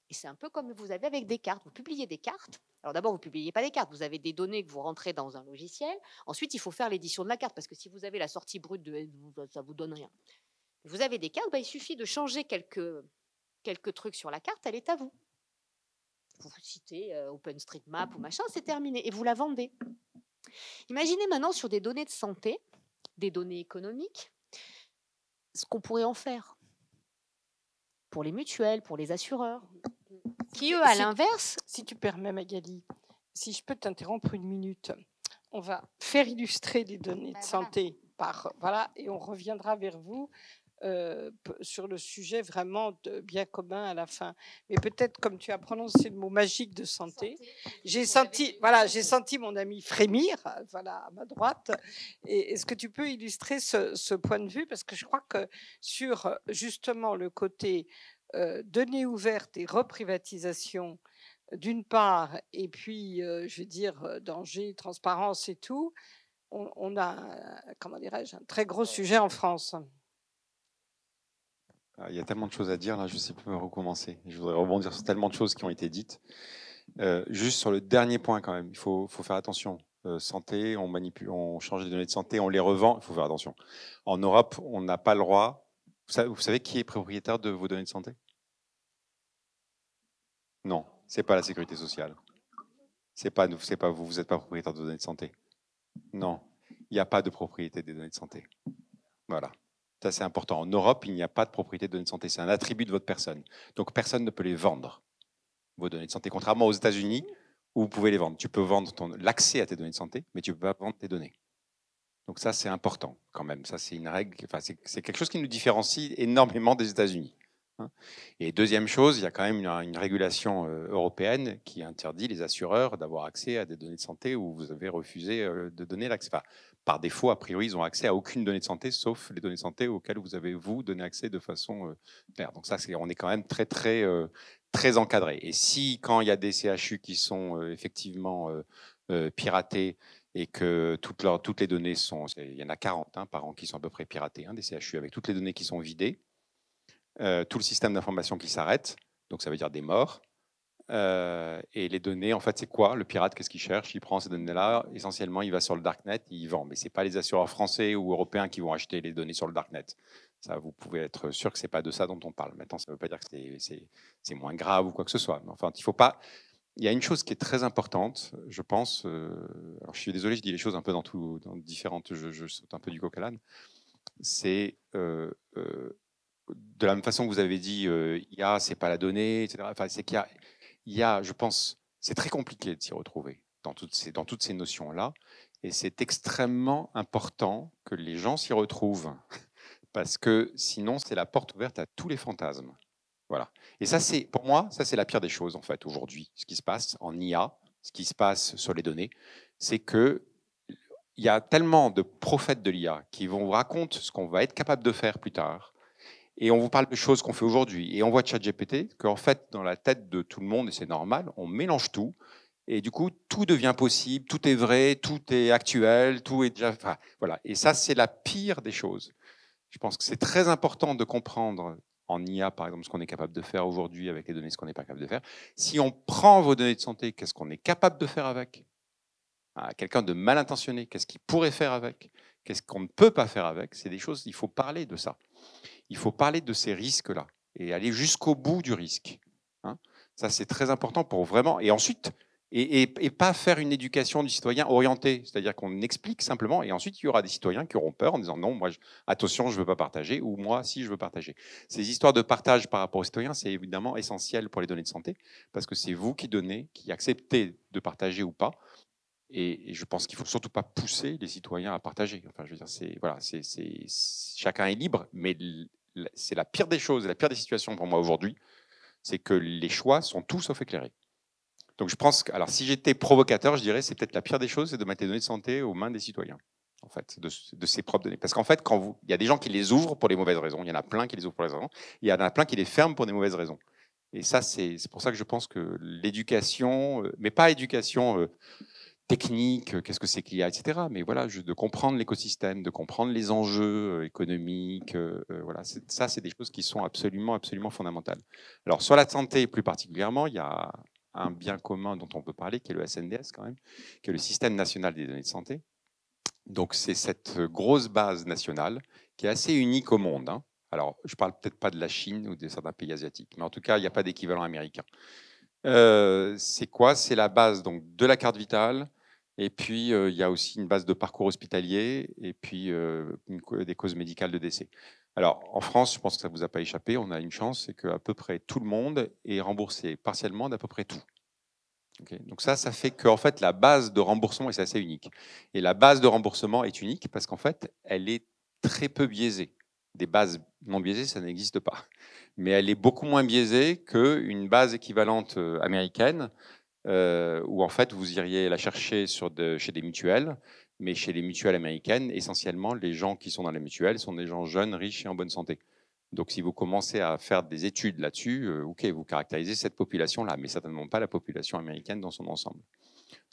Et c'est un peu comme vous avez avec des cartes. Vous publiez des cartes. Alors d'abord, vous ne publiez pas des cartes. Vous avez des données que vous rentrez dans un logiciel. Ensuite, il faut faire l'édition de la carte parce que si vous avez la sortie brute, ça ne vous donne rien. Vous avez des cartes, il suffit de changer quelques trucs sur la carte, elle est à vous. Vous citez OpenStreetMap ou machin, c'est terminé. Et vous la vendez. Imaginez maintenant sur des données de santé, des données économiques, ce qu'on pourrait en faire pour les mutuelles, pour les assureurs, qui eux, à l'inverse... Si tu permets, Magali, si je peux t'interrompre une minute, on va faire illustrer les données de santé et on reviendra vers vous sur le sujet vraiment de bien commun à la fin. Mais peut-être, comme tu as prononcé le mot magique de santé, j'ai senti mon ami frémir, à ma droite. Et est-ce que tu peux illustrer ce point de vue? Parce que je crois que sur justement le côté données ouvertes et reprivatisation, d'une part, et puis, je veux dire, danger, transparence et tout, on a, comment dirais-je, un très gros sujet en France. Il y a tellement de choses à dire, là, je ne sais plus où recommencer. Je voudrais rebondir sur tellement de choses qui ont été dites. Juste sur le dernier point, quand même, il faut faire attention. Santé, on manipule, on change les données de santé, on les revend, il faut faire attention. En Europe, on n'a pas le droit. Vous savez qui est propriétaire de vos données de santé? Non, c'est pas la sécurité sociale. C'est pas vous, vous n'êtes pas propriétaire de données de santé. Non, il n'y a pas de propriété des données de santé. Voilà. Ça, c'est important. En Europe, il n'y a pas de propriété de données de santé. C'est un attribut de votre personne. Donc, personne ne peut les vendre, vos données de santé. Contrairement aux États-Unis, où vous pouvez les vendre. Tu peux vendre l'accès à tes données de santé, mais tu ne peux pas vendre tes données. Donc, ça, c'est important quand même. Ça, c'est une règle. Enfin, c'est quelque chose qui nous différencie énormément des États-Unis. Et deuxième chose, il y a quand même une régulation européenne qui interdit les assureurs d'avoir accès à des données de santé où vous avez refusé de donner l'accès. Enfin, par défaut, a priori, ils n'ont accès à aucune donnée de santé, sauf les données de santé auxquelles vous avez, vous, donné accès de façon claire. Donc ça, on est quand même très, très, très encadré. Et si, quand il y a des CHU qui sont effectivement piratés et que toutes les données sont... Il y en a 40 par an qui sont à peu près piratées, des CHU, avec toutes les données qui sont vidées, tout le système d'information qui s'arrête, donc ça veut dire des morts. Et les données, en fait, c'est quoi? Le pirate, qu'est-ce qu'il cherche? Il prend ces données-là, essentiellement, il va sur le darknet, il vend. Mais ce n'est pas les assureurs français ou européens qui vont acheter les données sur le darknet. Ça, vous pouvez être sûr que ce n'est pas de ça dont on parle. Maintenant, ça ne veut pas dire que c'est moins grave ou quoi que ce soit. Mais enfin, il faut pas... Il y a une chose qui est très importante, je pense. Alors, je suis désolé, je dis les choses un peu dans différentes... Je saute un peu du coq à l'âne. C'est... de la même façon que vous avez dit, IA, c'est pas la donnée, etc. Enfin, c'est qu'il y a, je pense, c'est très compliqué de s'y retrouver dans toutes ces notions-là, et c'est extrêmement important que les gens s'y retrouvent, parce que sinon, c'est la porte ouverte à tous les fantasmes. Voilà. Et ça, pour moi, ça c'est la pire des choses en fait aujourd'hui. Ce qui se passe en IA, ce qui se passe sur les données, c'est que il y a tellement de prophètes de l'IA qui vous racontent ce qu'on va être capable de faire plus tard. Et on vous parle de choses qu'on fait aujourd'hui. Et on voit ChatGPT qu'en fait, dans la tête de tout le monde, et c'est normal, on mélange tout. Et du coup, tout devient possible, tout est vrai, tout est actuel, tout est déjà... Enfin, voilà. Et ça, c'est la pire des choses. Je pense que c'est très important de comprendre en IA, par exemple, ce qu'on est capable de faire aujourd'hui avec les données, ce qu'on n'est pas capable de faire. Si on prend vos données de santé, qu'est-ce qu'on est capable de faire avec? Quelqu'un de mal intentionné, qu'est-ce qu'il pourrait faire avec? Qu'est-ce qu'on ne peut pas faire avec? C'est des choses, il faut parler de ça. Il faut parler de ces risques-là et aller jusqu'au bout du risque. Ça, c'est très important pour vraiment... Et ensuite, et pas faire une éducation du citoyen orientée, c'est-à-dire qu'on explique simplement, et ensuite, il y aura des citoyens qui auront peur en disant « Non, moi, attention, je ne veux pas partager » ou « Moi, si, je veux partager ». Ces histoires de partage par rapport aux citoyens, c'est évidemment essentiel pour les données de santé, parce que c'est vous qui donnez, qui acceptez de partager ou pas. Et je pense qu'il ne faut surtout pas pousser les citoyens à partager. Enfin, je veux dire, voilà, chacun est libre, mais c'est la pire des choses, la pire des situations pour moi aujourd'hui, c'est que les choix sont tout sauf éclairés. Donc je pense que, alors si j'étais provocateur, je dirais c'est peut-être la pire des choses, c'est de mettre les données de santé aux mains des citoyens, en fait, de ses propres données. Parce qu'en fait, il y a des gens qui les ouvrent pour les mauvaises raisons, il y en a plein qui les ouvrent pour les raisons, il y en a plein qui les ferment pour des mauvaises raisons. Et ça, c'est pour ça que je pense que l'éducation, mais pas éducation technique, qu'est-ce que c'est qu'il y a, etc. Mais voilà, de comprendre l'écosystème, de comprendre les enjeux économiques, voilà, ça, c'est des choses qui sont absolument, absolument fondamentales. Alors sur la santé plus particulièrement, il y a un bien commun dont on peut parler, qui est le SNDS quand même, qui est le Système national des données de santé. Donc c'est cette grosse base nationale qui est assez unique au monde. Hein. Alors je ne parle peut-être pas de la Chine ou de certains pays asiatiques, mais en tout cas, il n'y a pas d'équivalent américain. C'est quoi? C'est la base donc, de la carte vitale, et puis il y a aussi une base de parcours hospitalier, et puis des causes médicales de décès. Alors en France, je pense que ça ne vous a pas échappé, on a une chance, c'est qu'à peu près tout le monde est remboursé partiellement d'à peu près tout. Okay. Donc ça fait qu'en fait la base de remboursement, et c'est assez unique, et la base de remboursement est unique parce qu'en fait elle est très peu biaisée. Des bases non biaisées, ça n'existe pas. Mais elle est beaucoup moins biaisée qu'une base équivalente américaine, où en fait vous iriez la chercher chez des mutuelles, mais chez les mutuelles américaines, essentiellement les gens qui sont dans les mutuelles sont des gens jeunes, riches et en bonne santé. Donc si vous commencez à faire des études là-dessus, ok, vous caractérisez cette population-là, mais certainement pas la population américaine dans son ensemble.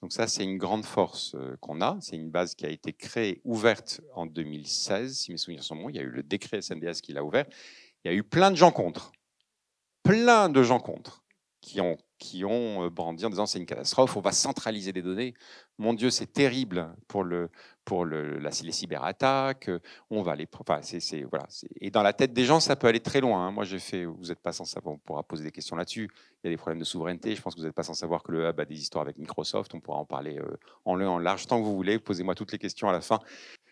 Donc ça, c'est une grande force qu'on a. C'est une base qui a été créée, ouverte en 2016, si mes souvenirs sont bons. Il y a eu le décret SNDS qui l'a ouvert. Il y a eu plein de gens contre, qui ont brandi en disant c'est une catastrophe, on va centraliser les données. Mon Dieu, c'est terrible pour les cyberattaques. On va voilà. Et dans la tête des gens, ça peut aller très loin. Hein. Moi, vous n'êtes pas sans savoir, on pourra poser des questions là-dessus. Il y a des problèmes de souveraineté. Je pense que vous n'êtes pas sans savoir que le hub a des histoires avec Microsoft. On pourra en parler en long, en large, tant que vous voulez. Posez-moi toutes les questions à la fin.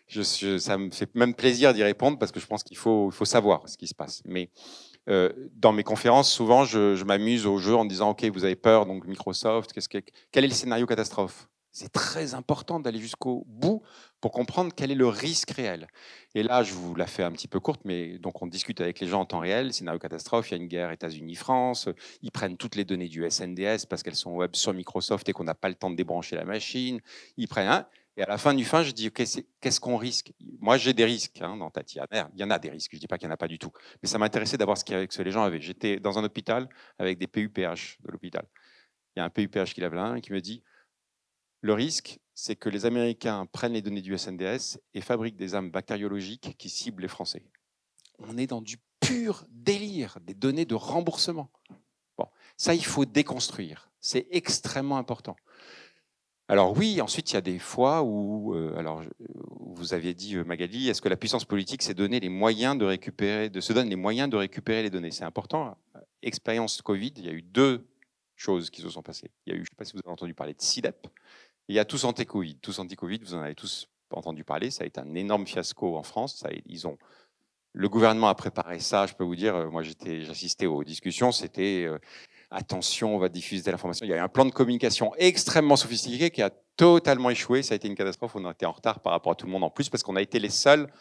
Ça me fait même plaisir d'y répondre parce que je pense qu'il faut savoir ce qui se passe. Mais dans mes conférences, souvent, je m'amuse au jeu en disant « Ok, vous avez peur, donc Microsoft, quel est le scénario catastrophe ?» C'est très important d'aller jusqu'au bout pour comprendre quel est le risque réel. Et là, je vous la fais un petit peu courte, mais donc on discute avec les gens en temps réel. Scénario catastrophe, il y a une guerre États-Unis-France. Ils prennent toutes les données du SNDS parce qu'elles sont web sur Microsoft et qu'on n'a pas le temps de débrancher la machine. Ils prennent et à la fin du fin, je dis, OK, qu'est-ce qu'on risque? Moi, j'ai des risques dans Tati. Il y en a des risques, je ne dis pas qu'il n'y en a pas du tout. Mais ça m'intéressait d'avoir ce que les gens avaient. J'étais dans un hôpital avec des PUPH de l'hôpital. Il y a un PUPH qui lève la main et qui me dit, le risque, c'est que les Américains prennent les données du SNDS et fabriquent des armes bactériologiques qui ciblent les Français. On est dans du pur délire, des données de remboursement. Bon, ça, il faut déconstruire. C'est extrêmement important. Alors oui, ensuite, il y a des fois où, vous aviez dit, Magali, est-ce que la puissance politique s'est donné les moyens se donne les moyens de récupérer les données? C'est important. Expérience Covid, il y a eu deux choses qui se sont passées. Il y a eu, je ne sais pas si vous avez entendu parler de SIDEP, et il y a Tous Anti-Covid. Tous Anti-Covid, vous en avez tous entendu parler, ça a été un énorme fiasco en France. Le gouvernement a préparé ça, je peux vous dire, moi j'assistais aux discussions, c'était... attention, on va diffuser l'information. Il y a eu un plan de communication extrêmement sophistiqué qui a totalement échoué. Ça a été une catastrophe. On a été en retard par rapport à tout le monde en plus parce qu'on a été les seuls,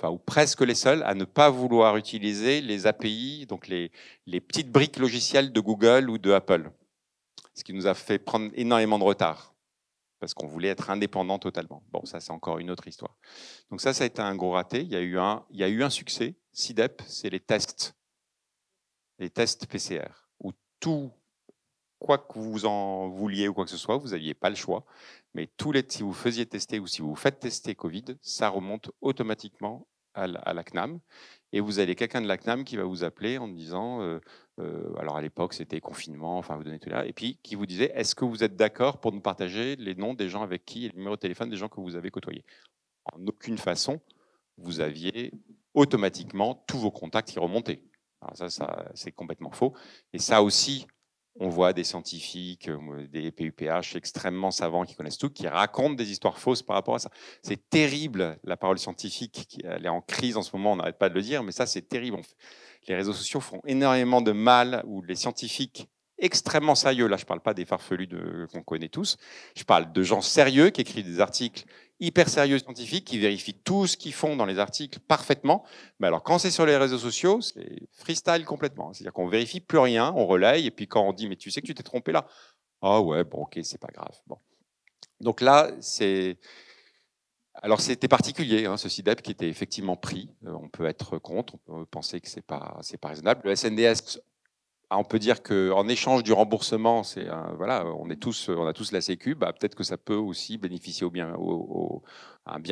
ou presque les seuls, à ne pas vouloir utiliser les API, donc les petites briques logicielles de Google ou de Apple. Ce qui nous a fait prendre énormément de retard parce qu'on voulait être indépendant totalement. Bon, ça, c'est encore une autre histoire. Donc ça a été un gros raté. Il y a eu un succès. SIDEP, c'est les tests PCR. Tout, quoi que vous en vouliez ou quoi que ce soit, vous n'aviez pas le choix. Mais si vous faisiez tester ou si vous faites tester Covid, ça remonte automatiquement à la CNAM. Et vous avez quelqu'un de la CNAM qui va vous appeler en disant, alors à l'époque c'était confinement, enfin vous donnez tout là, et puis qui vous disait, est-ce que vous êtes d'accord pour nous partager les noms des gens avec qui et le numéro de téléphone des gens que vous avez côtoyés? En aucune façon, vous aviez automatiquement tous vos contacts qui remontaient. Alors ça c'est complètement faux. Et ça aussi, on voit des scientifiques, des PUPH extrêmement savants qui connaissent tout, qui racontent des histoires fausses par rapport à ça. C'est terrible, la parole scientifique, elle est en crise en ce moment, on n'arrête pas de le dire, mais ça c'est terrible. Les réseaux sociaux font énormément de mal, où les scientifiques extrêmement sérieux, là je ne parle pas des farfelus qu'on connaît tous, je parle de gens sérieux qui écrivent des articles hyper sérieux scientifiques qui vérifient tout ce qu'ils font dans les articles parfaitement. Mais alors, quand c'est sur les réseaux sociaux, c'est freestyle complètement. C'est-à-dire qu'on vérifie plus rien, on relaye, et puis quand on dit « mais tu sais que tu t'es trompé là ?» « Ah ouais, bon, ok, c'est pas grave. » Bon. Donc là, c'est... Alors c'était particulier, hein, ce CIDEP qui était effectivement pris. On peut être contre, on peut penser que c'est pas raisonnable. Le SNDS, on peut dire qu'en échange du remboursement, voilà, on a tous la Sécu. Bah, peut-être que ça peut aussi bénéficier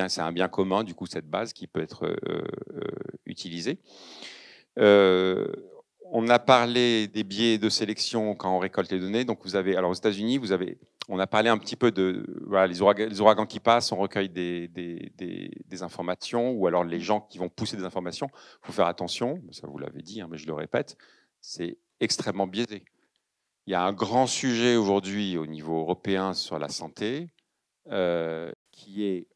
c'est un bien commun du coup cette base qui peut être utilisée. On a parlé des biais de sélection quand on récolte les données. Donc, alors aux États-Unis, on a parlé un petit peu de voilà, les ouragans qui passent, on recueille des informations, ou alors les gens qui vont pousser des informations. Il faut faire attention, ça vous l'avez dit, hein, mais je le répète, c'est extrêmement biaisé. Il y a un grand sujet aujourd'hui au niveau européen sur la santé, qui est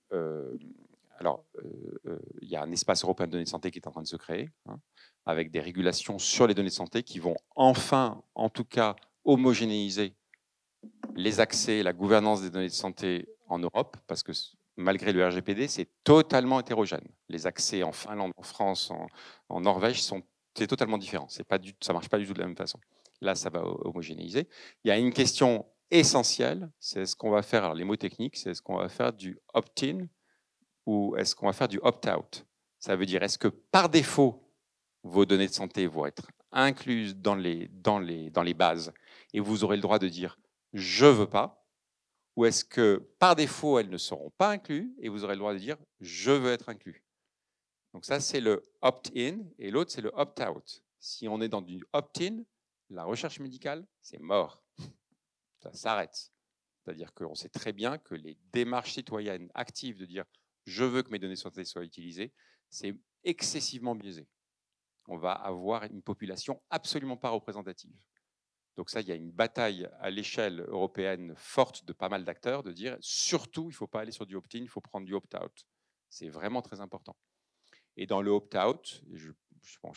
il y a un espace européen de données de santé qui est en train de se créer, hein, avec des régulations sur les données de santé qui vont enfin, en tout cas, homogénéiser les accès et la gouvernance des données de santé en Europe, parce que malgré le RGPD, c'est totalement hétérogène. Les accès en Finlande, en France, en Norvège, c'est totalement différent. Ça ne marche pas du tout de la même façon. Là, ça va homogénéiser. Il y a une question essentielle, c'est ce qu'on va faire, alors les mots techniques, c'est est-ce qu'on va faire du opt-in ou est-ce qu'on va faire du opt-out? Ça veut dire, est-ce que par défaut, vos données de santé vont être incluses dans les bases et vous aurez le droit de dire « je ne veux pas » ou est-ce que par défaut, elles ne seront pas incluses et vous aurez le droit de dire « je veux être inclus ». Donc ça, c'est le opt-in et l'autre, c'est le opt-out. Si on est dans du opt-in, la recherche médicale, c'est mort. Ça s'arrête. C'est-à-dire qu'on sait très bien que les démarches citoyennes actives de dire « je veux que mes données de santé soient utilisées », c'est excessivement biaisé. On va avoir une population absolument pas représentative. Donc ça, il y a une bataille à l'échelle européenne forte de pas mal d'acteurs de dire surtout, il ne faut pas aller sur du opt-in, il faut prendre du opt-out. C'est vraiment très important. Et dans le opt-out, je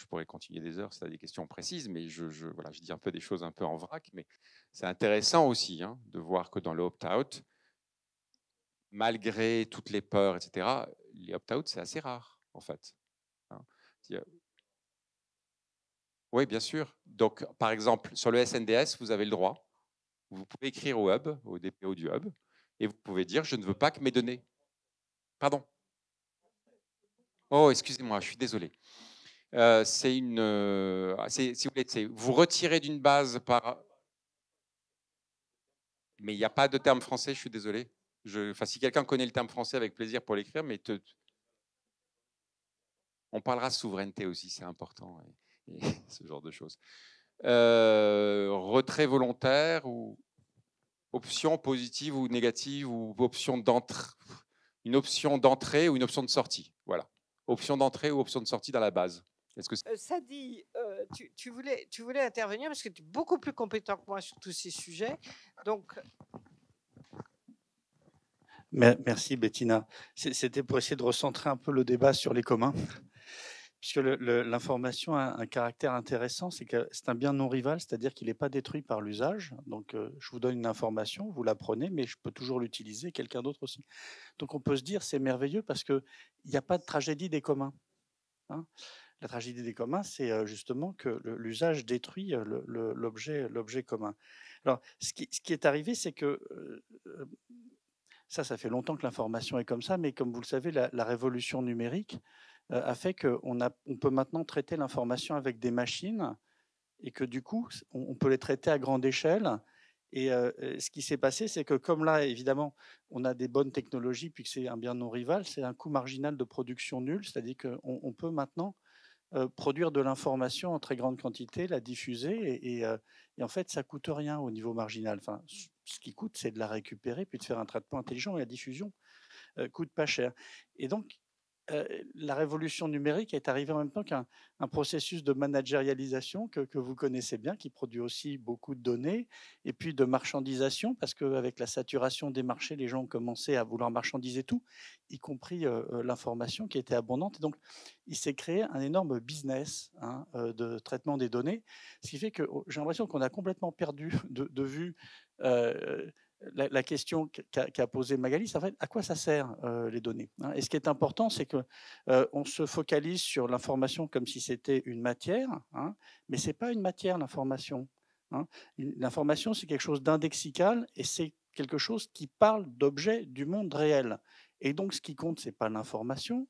pourrais continuer des heures si tu as des questions précises, mais voilà, je dis un peu des choses un peu en vrac, mais c'est intéressant aussi hein, de voir que dans le opt-out, malgré toutes les peurs, etc., les opt-out, c'est assez rare, en fait. Oui, bien sûr. Donc, par exemple, sur le SNDS, vous avez le droit. Vous pouvez écrire au hub, au DPO du hub, et vous pouvez dire « je ne veux pas que mes données… » Pardon. Oh, excusez-moi, je suis désolé. Si vous voulez, vous retirez d'une base par… Mais il n'y a pas de terme français, je suis désolé. Si quelqu'un connaît le terme français, avec plaisir pour l'écrire, mais on parlera souveraineté aussi, c'est important, et ce genre de choses. Retrait volontaire ou option positive ou négative ou une option d'entrée ou une option de sortie. Voilà. Option d'entrée ou option de sortie dans la base. Est-ce que Sadi, tu voulais intervenir parce que tu es beaucoup plus compétent que moi sur tous ces sujets. Donc, merci Bettina. C'était pour essayer de recentrer un peu le débat sur les communs, puisque l'information a un caractère intéressant, c'est que c'est un bien non rival, c'est-à-dire qu'il n'est pas détruit par l'usage. Donc, je vous donne une information, vous la prenez, mais je peux toujours l'utiliser, quelqu'un d'autre aussi. Donc, on peut se dire, c'est merveilleux parce qu'il n'y a pas de tragédie des communs. Hein. La tragédie des communs, c'est justement que l'usage détruit l'objet commun. Alors, ce qui est arrivé, c'est que ça fait longtemps que l'information est comme ça, mais comme vous le savez, la révolution numérique a fait qu'on peut maintenant traiter l'information avec des machines et que du coup, on peut les traiter à grande échelle. Et ce qui s'est passé, c'est que comme là, évidemment, on a des bonnes technologies, puis que c'est un bien non rival, c'est un coût marginal de production nul, c'est-à-dire qu'on peut maintenant produire de l'information en très grande quantité, la diffuser, et en fait, ça coûte rien au niveau marginal. Enfin, ce qui coûte, c'est de la récupérer, puis de faire un traitement intelligent, et la diffusion coûte pas cher. Et donc, la révolution numérique est arrivée en même temps qu'un processus de managérialisation que vous connaissez bien, qui produit aussi beaucoup de données, et puis de marchandisation, parce qu'avec la saturation des marchés, les gens ont commencé à vouloir marchandiser tout, y compris l'information qui était abondante. Et donc, il s'est créé un énorme business de traitement des données, ce qui fait que j'ai l'impression qu'on a complètement perdu de vue la question qu'a posée Magali, c'est en fait à quoi ça sert les données, hein. Et ce qui est important, c'est que on se focalise sur l'information comme si c'était une matière, hein, mais c'est pas une matière l'information, hein. L'information, c'est quelque chose d'indexical et c'est quelque chose qui parle d'objets du monde réel. Et donc, ce qui compte, c'est pas l'information,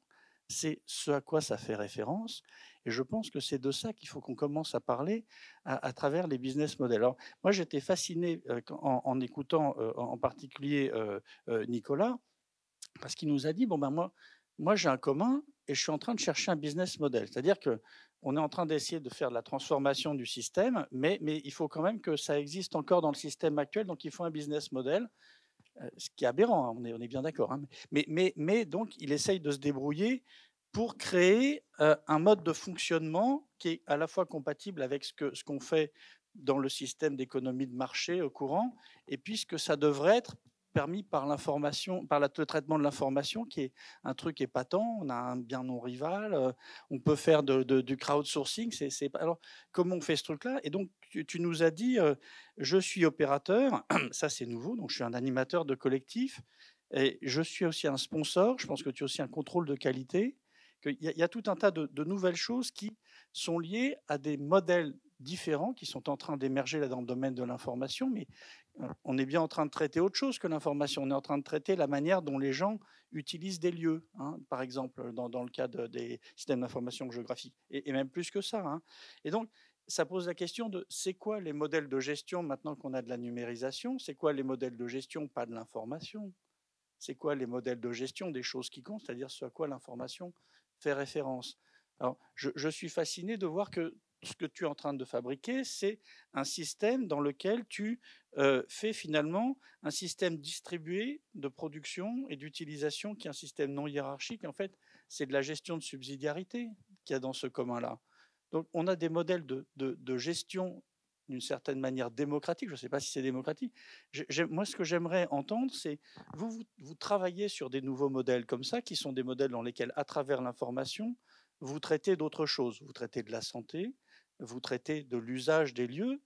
c'est ce à quoi ça fait référence. Et je pense que c'est de ça qu'il faut qu'on commence à parler à travers les business models. Alors, moi, j'étais fasciné en écoutant en particulier Nicolas, parce qu'il nous a dit, bon, ben moi j'ai un commun et je suis en train de chercher un business model. C'est-à-dire que on est en train d'essayer de faire de la transformation du système, mais il faut quand même que ça existe encore dans le système actuel, donc il faut un business model, ce qui est aberrant, hein, on est bien d'accord, hein. Mais donc il essaye de se débrouiller pour créer un mode de fonctionnement qui est à la fois compatible avec ce qu'on fait dans le système d'économie de marché au courant, et puis ce que ça devrait être permis par l'information, par le traitement de l'information, qui est un truc épatant. On a un bien non rival, on peut faire du crowdsourcing. Alors, comment on fait ce truc-là? Et donc, tu nous as dit, je suis opérateur, ça c'est nouveau, donc je suis un animateur de collectif, et je suis aussi un sponsor, je pense que tu as aussi un contrôle de qualité, qu'il y a tout un tas de nouvelles choses qui sont liées à des modèles différents qui sont en train d'émerger là dans le domaine de l'information, mais on est bien en train de traiter autre chose que l'information. On est en train de traiter la manière dont les gens utilisent des lieux, hein, par exemple, dans le cas des systèmes d'information géographique, et même plus que ça, hein. Et donc, ça pose la question de c'est quoi les modèles de gestion maintenant qu'on a de la numérisation? C'est quoi les modèles de gestion, pas de l'information? C'est quoi les modèles de gestion des choses qui comptent, c'est-à-dire ce à quoi l'information fait référence? Alors, je suis fasciné de voir que ce que tu es en train de fabriquer, c'est un système dans lequel tu fais finalement un système distribué de production et d'utilisation qui est un système non hiérarchique. En fait, c'est de la gestion de subsidiarité qu'il y a dans ce commun-là. Donc, on a des modèles de gestion d'une certaine manière démocratique. Je ne sais pas si c'est démocratique. Moi, ce que j'aimerais entendre, c'est vous travaillez sur des nouveaux modèles comme ça, qui sont des modèles dans lesquels, à travers l'information, vous traitez d'autres choses. Vous traitez de la santé, vous traitez de l'usage des lieux,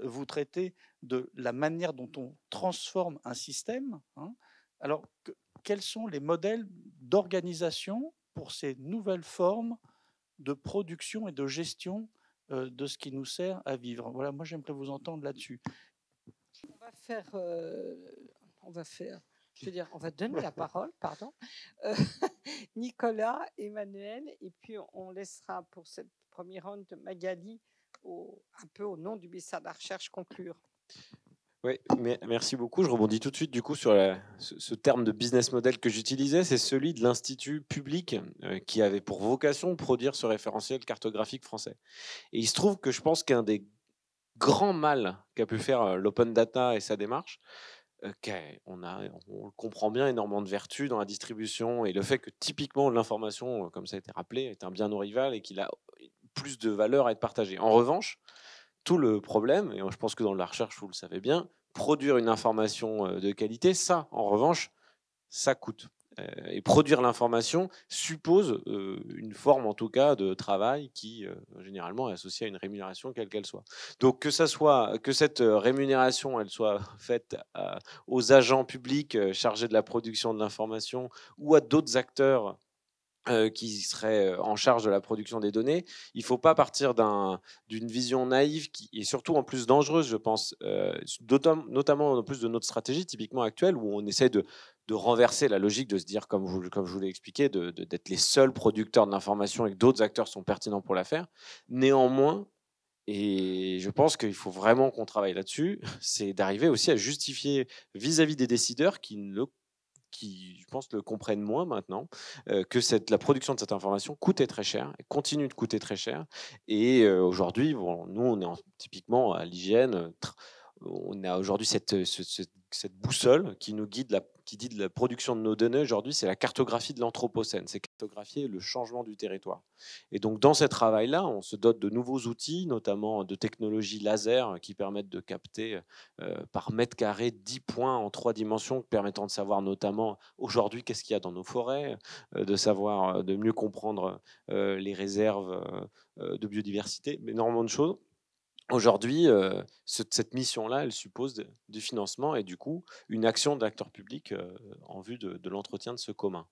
vous traitez de la manière dont on transforme un système, hein. Alors, quels sont les modèles d'organisation pour ces nouvelles formes de production et de gestion de ce qui nous sert à vivre? Voilà, moi j'aimerais vous entendre là-dessus. On va faire, je veux dire, on va donner la parole, pardon, euh, Nicolas, Emmanuel, et puis on laissera pour cette première ronde de Magali, un peu au nom du ministère de la Recherche, conclure. Oui, merci beaucoup. Je rebondis tout de suite du coup sur ce terme de business model que j'utilisais, c'est celui de l'Institut public qui avait pour vocation de produire ce référentiel cartographique français. Et il se trouve que je pense qu'un des grands mal qu'a pu faire l'open data et sa démarche, on le comprend bien, énormément de vertus dans la distribution et le fait que typiquement l'information, comme ça a été rappelé, est un bien non rival et qu'il a plus de valeur à être partagé. En revanche, tout le problème, et je pense que dans la recherche, vous le savez bien, produire une information de qualité, ça, en revanche, ça coûte. Et produire l'information suppose une forme, en tout cas, de travail qui, généralement, est associée à une rémunération, quelle qu'elle soit. Donc, que cette rémunération, elle soit faite aux agents publics chargés de la production de l'information ou à d'autres acteurs qui seraient en charge de la production des données. Il ne faut pas partir d'une vision naïve qui est surtout en plus dangereuse, je pense, notamment en plus de notre stratégie typiquement actuelle où on essaie de renverser la logique de se dire, comme je vous l'ai expliqué, d'être les seuls producteurs de l'information et que d'autres acteurs sont pertinents pour la faire. Néanmoins, et je pense qu'il faut vraiment qu'on travaille là-dessus, c'est d'arriver aussi à justifier vis-à-vis des décideurs qui, je pense, le comprennent moins maintenant, que la production de cette information coûtait très cher et continue de coûter très cher. Et aujourd'hui, bon, nous, on est typiquement à l'hygiène. On a aujourd'hui cette boussole qui nous guide, qui dit de la production de nos données. Aujourd'hui, c'est la cartographie de l'anthropocène, c'est cartographier le changement du territoire. Et donc, dans ce travail-là, on se dote de nouveaux outils, notamment de technologies laser qui permettent de capter par mètre carré 10 points en 3 dimensions, permettant de savoir notamment aujourd'hui qu'est-ce qu'il y a dans nos forêts, de mieux comprendre les réserves de biodiversité, énormément de choses. aujourd'hui, cette mission-là, elle suppose du financement et du coup, une action d'acteur public en vue de l'entretien de ce commun.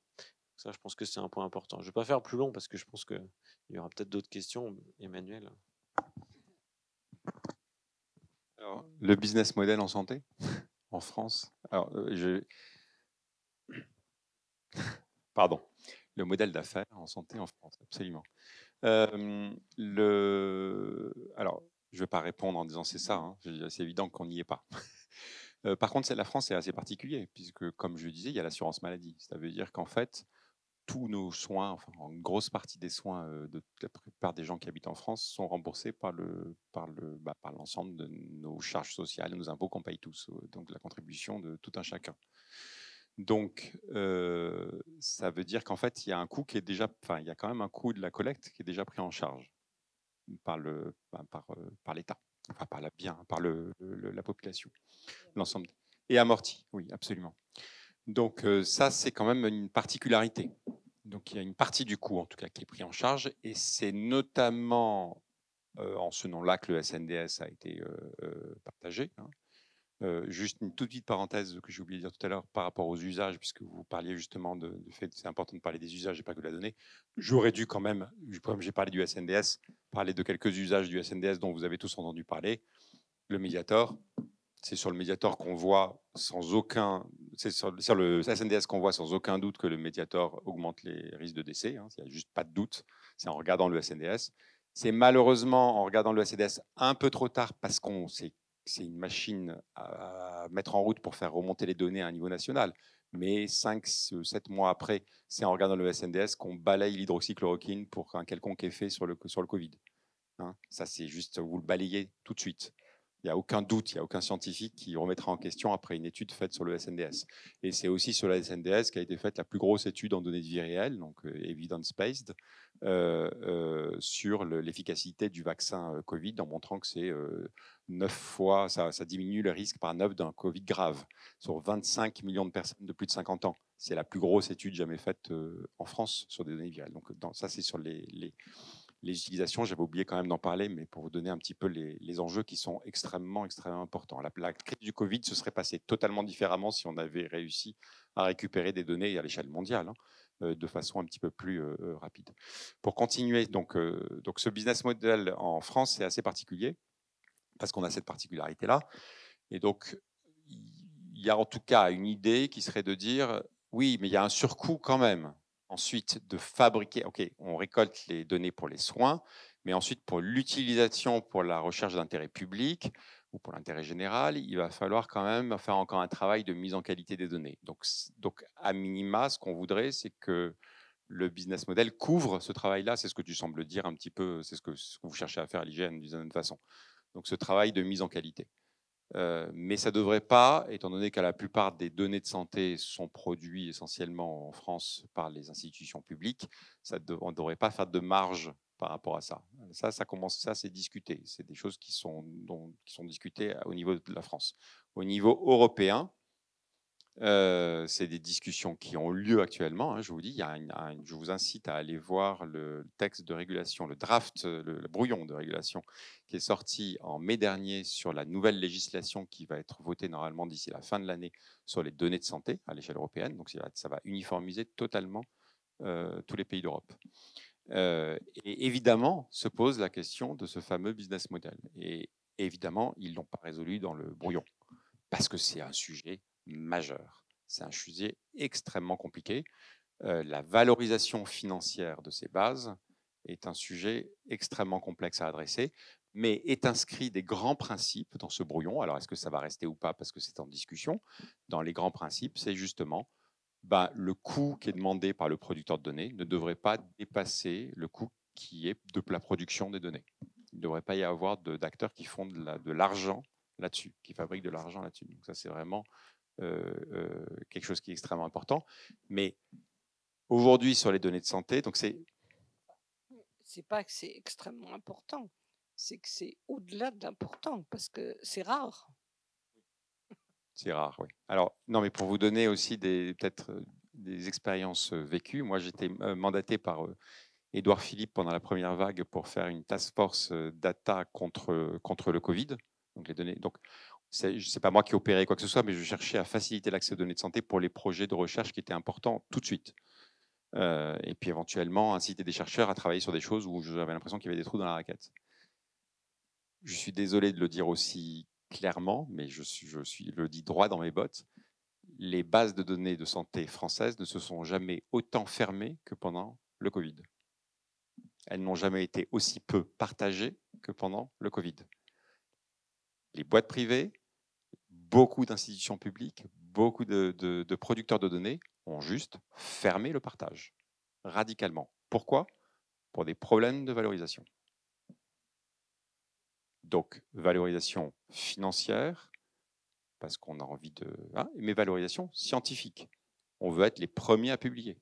Ça, je pense que c'est un point important. Je ne vais pas faire plus long parce que je pense qu'il y aura peut-être d'autres questions. Emmanuel. Alors, le business model en santé en France. Alors, pardon. Le modèle d'affaires en santé en France, absolument. Alors, je ne vais pas répondre en disant c'est ça. Hein. C'est évident qu'on n'y est pas. Par contre, la France est assez particulier puisque, comme je le disais, il y a l'assurance maladie. Ça veut dire qu'en fait, tous nos soins, enfin, une grosse partie des soins de la plupart des gens qui habitent en France sont remboursés par l'ensemble de nos charges sociales, nos impôts qu'on paye tous, donc la contribution de tout un chacun. Donc, ça veut dire qu'en fait, il y a un coût qui est déjà, enfin, il y a quand même un coût de la collecte qui est déjà pris en charge par l'État, enfin par la population, l'ensemble, et amorti, oui, absolument. Donc ça, c'est quand même une particularité. Donc il y a une partie du coût, en tout cas, qui est pris en charge, et c'est notamment en ce nom-là que le SNDS a été partagé. Hein. Juste une toute petite parenthèse que j'ai oublié de dire tout à l'heure par rapport aux usages, puisque vous parliez justement du fait que c'est important de parler des usages et pas que de la donnée. J'aurais dû quand même, comme j'ai parlé du SNDS, parler de quelques usages du SNDS dont vous avez tous entendu parler. Le Mediator, c'est sur le Mediator qu'on voit sans aucun, c'est sur le SNDS qu'on voit sans aucun doute que le Mediator augmente les risques de décès. Hein, il n'y a juste pas de doute. C'est en regardant le SNDS. C'est malheureusement en regardant le SNDS un peu trop tard parce qu'on sait c'est une machine à mettre en route pour faire remonter les données à un niveau national. Mais 5-7 mois après, c'est en regardant le SNDS qu'on balaye l'hydroxychloroquine pour un quelconque effet sur le Covid. Hein, ça, c'est juste, vous le balayez tout de suite. Il n'y a aucun doute, il n'y a aucun scientifique qui remettra en question après une étude faite sur le SNDS. Et c'est aussi sur le SNDS qu'a été faite la plus grosse étude en données de vie réelle, donc evidence-based, sur l'efficacité du vaccin Covid, en montrant que c'est 9 fois, ça diminue le risque par 9 d'un Covid grave, sur 25 millions de personnes de plus de 50 ans. C'est la plus grosse étude jamais faite en France sur des données virales. Donc ça, c'est sur les utilisations, j'avais oublié quand même d'en parler, mais pour vous donner un petit peu les enjeux qui sont extrêmement, extrêmement importants. La crise du Covid se serait passée totalement différemment si on avait réussi à récupérer des données à l'échelle mondiale, hein, de façon un petit peu plus rapide. Pour continuer, donc ce business model en France, c'est assez particulier, parce qu'on a cette particularité-là. Et donc, il y a en tout cas une idée qui serait de dire, oui, mais il y a un surcoût quand même. Ensuite, de fabriquer, OK, on récolte les données pour les soins, mais ensuite, pour l'utilisation, pour la recherche d'intérêt public ou pour l'intérêt général, il va falloir quand même faire encore un travail de mise en qualité des données. Donc à minima, ce qu'on voudrait, c'est que le business model couvre ce travail-là. C'est ce que tu sembles dire un petit peu, c'est ce que vous cherchez à faire à l'IGN d'une certaine façon. Donc ce travail de mise en qualité. Mais ça ne devrait pas, étant donné que la plupart des données de santé sont produites essentiellement en France par les institutions publiques, on ne devrait pas faire de marge par rapport à ça. Ça c'est discuté. C'est des choses qui sont discutées au niveau de la France. Au niveau européen, c'est des discussions qui ont lieu actuellement. Hein, je vous dis, je vous incite à aller voir le texte de régulation, le draft, le brouillon de régulation qui est sorti en mai dernier sur la nouvelle législation qui va être votée normalement d'ici la fin de l'année sur les données de santé à l'échelle européenne. Donc ça va uniformiser totalement tous les pays d'Europe. Et évidemment, se pose la question de ce fameux business model. Et évidemment, ils ne l'ont pas résolu dans le brouillon parce que c'est un sujet majeur. C'est un sujet extrêmement compliqué. La valorisation financière de ces bases est un sujet extrêmement complexe à adresser, mais est inscrit des grands principes dans ce brouillon. Alors, est-ce que ça va rester ou pas parce que c'est en discussion? Dans les grands principes, c'est justement le coût qui est demandé par le producteur de données ne devrait pas dépasser le coût qui est de la production des données. Il ne devrait pas y avoir d'acteurs qui font de l'argent là-dessus, qui fabriquent de l'argent là-dessus. Donc ça, c'est vraiment quelque chose qui est extrêmement important. Mais aujourd'hui, sur les données de santé, donc c'est pas que c'est extrêmement important, c'est que c'est au-delà d'important, parce que c'est rare. C'est rare, oui. Alors, non, mais pour vous donner aussi peut-être des expériences vécues, moi, j'étais mandaté par Édouard Philippe pendant la première vague pour faire une task force data contre le Covid. Donc, les données. Donc, c'est pas moi qui opérais quoi que ce soit, mais je cherchais à faciliter l'accès aux données de santé pour les projets de recherche qui étaient importants tout de suite. Et puis éventuellement inciter des chercheurs à travailler sur des choses où j'avais l'impression qu'il y avait des trous dans la raquette. Je suis désolé de le dire aussi clairement, mais je le dis droit dans mes bottes. Les bases de données de santé françaises ne se sont jamais autant fermées que pendant le Covid. Elles n'ont jamais été aussi peu partagées que pendant le Covid. Les boîtes privées, beaucoup d'institutions publiques, beaucoup de producteurs de données ont juste fermé le partage radicalement. Pourquoi ? Pour des problèmes de valorisation. Donc, valorisation financière, parce qu'on a envie de... mais valorisation scientifique. On veut être les premiers à publier.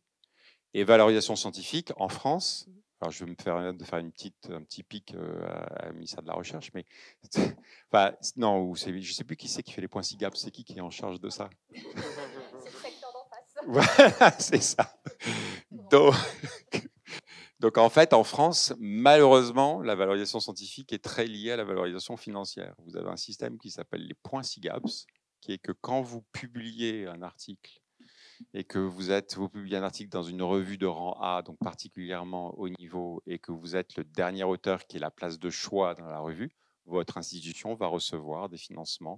Et valorisation scientifique, en France, alors je vais me permettre de faire un petit pic à ministère de la Recherche, mais enfin, non, je ne sais plus qui c'est qui fait les points SIGAP, c'est qui est en charge de ça? C'est le secteur d'en face. Voilà, c'est ça. Donc, en fait, en France, malheureusement, la valorisation scientifique est très liée à la valorisation financière. Vous avez un système qui s'appelle les points SIGAPS, qui est que quand vous publiez un article et que vous publiez un article dans une revue de rang A, donc particulièrement haut niveau, et que vous êtes le dernier auteur qui est la place de choix dans la revue, votre institution va recevoir des financements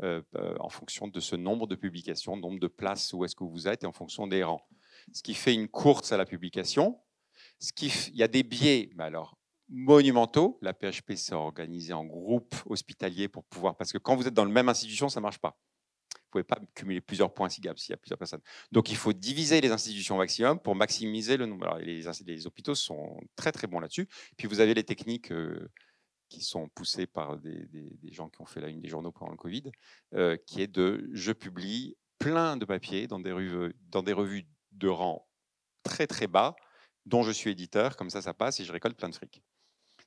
en fonction de ce nombre de publications, nombre de places où est-ce que vous êtes, et en fonction des rangs. Ce qui fait une course à la publication. Il y a des biais, mais alors monumentaux. La PHP s'est organisée en groupe hospitalier pour pouvoir, parce que quand vous êtes dans la même institution, ça ne marche pas. Vous ne pouvez pas cumuler plusieurs points SIGAP s'il y a plusieurs personnes. Donc, il faut diviser les institutions au maximum pour maximiser le nombre. Alors, les hôpitaux sont très, très bons là-dessus. Puis, vous avez les techniques qui sont poussées par des gens qui ont fait la une des journaux pendant le Covid, qui est je publie plein de papiers dans des revues de rang très, très bas, dont je suis éditeur. Comme ça passe et je récolte plein de fric.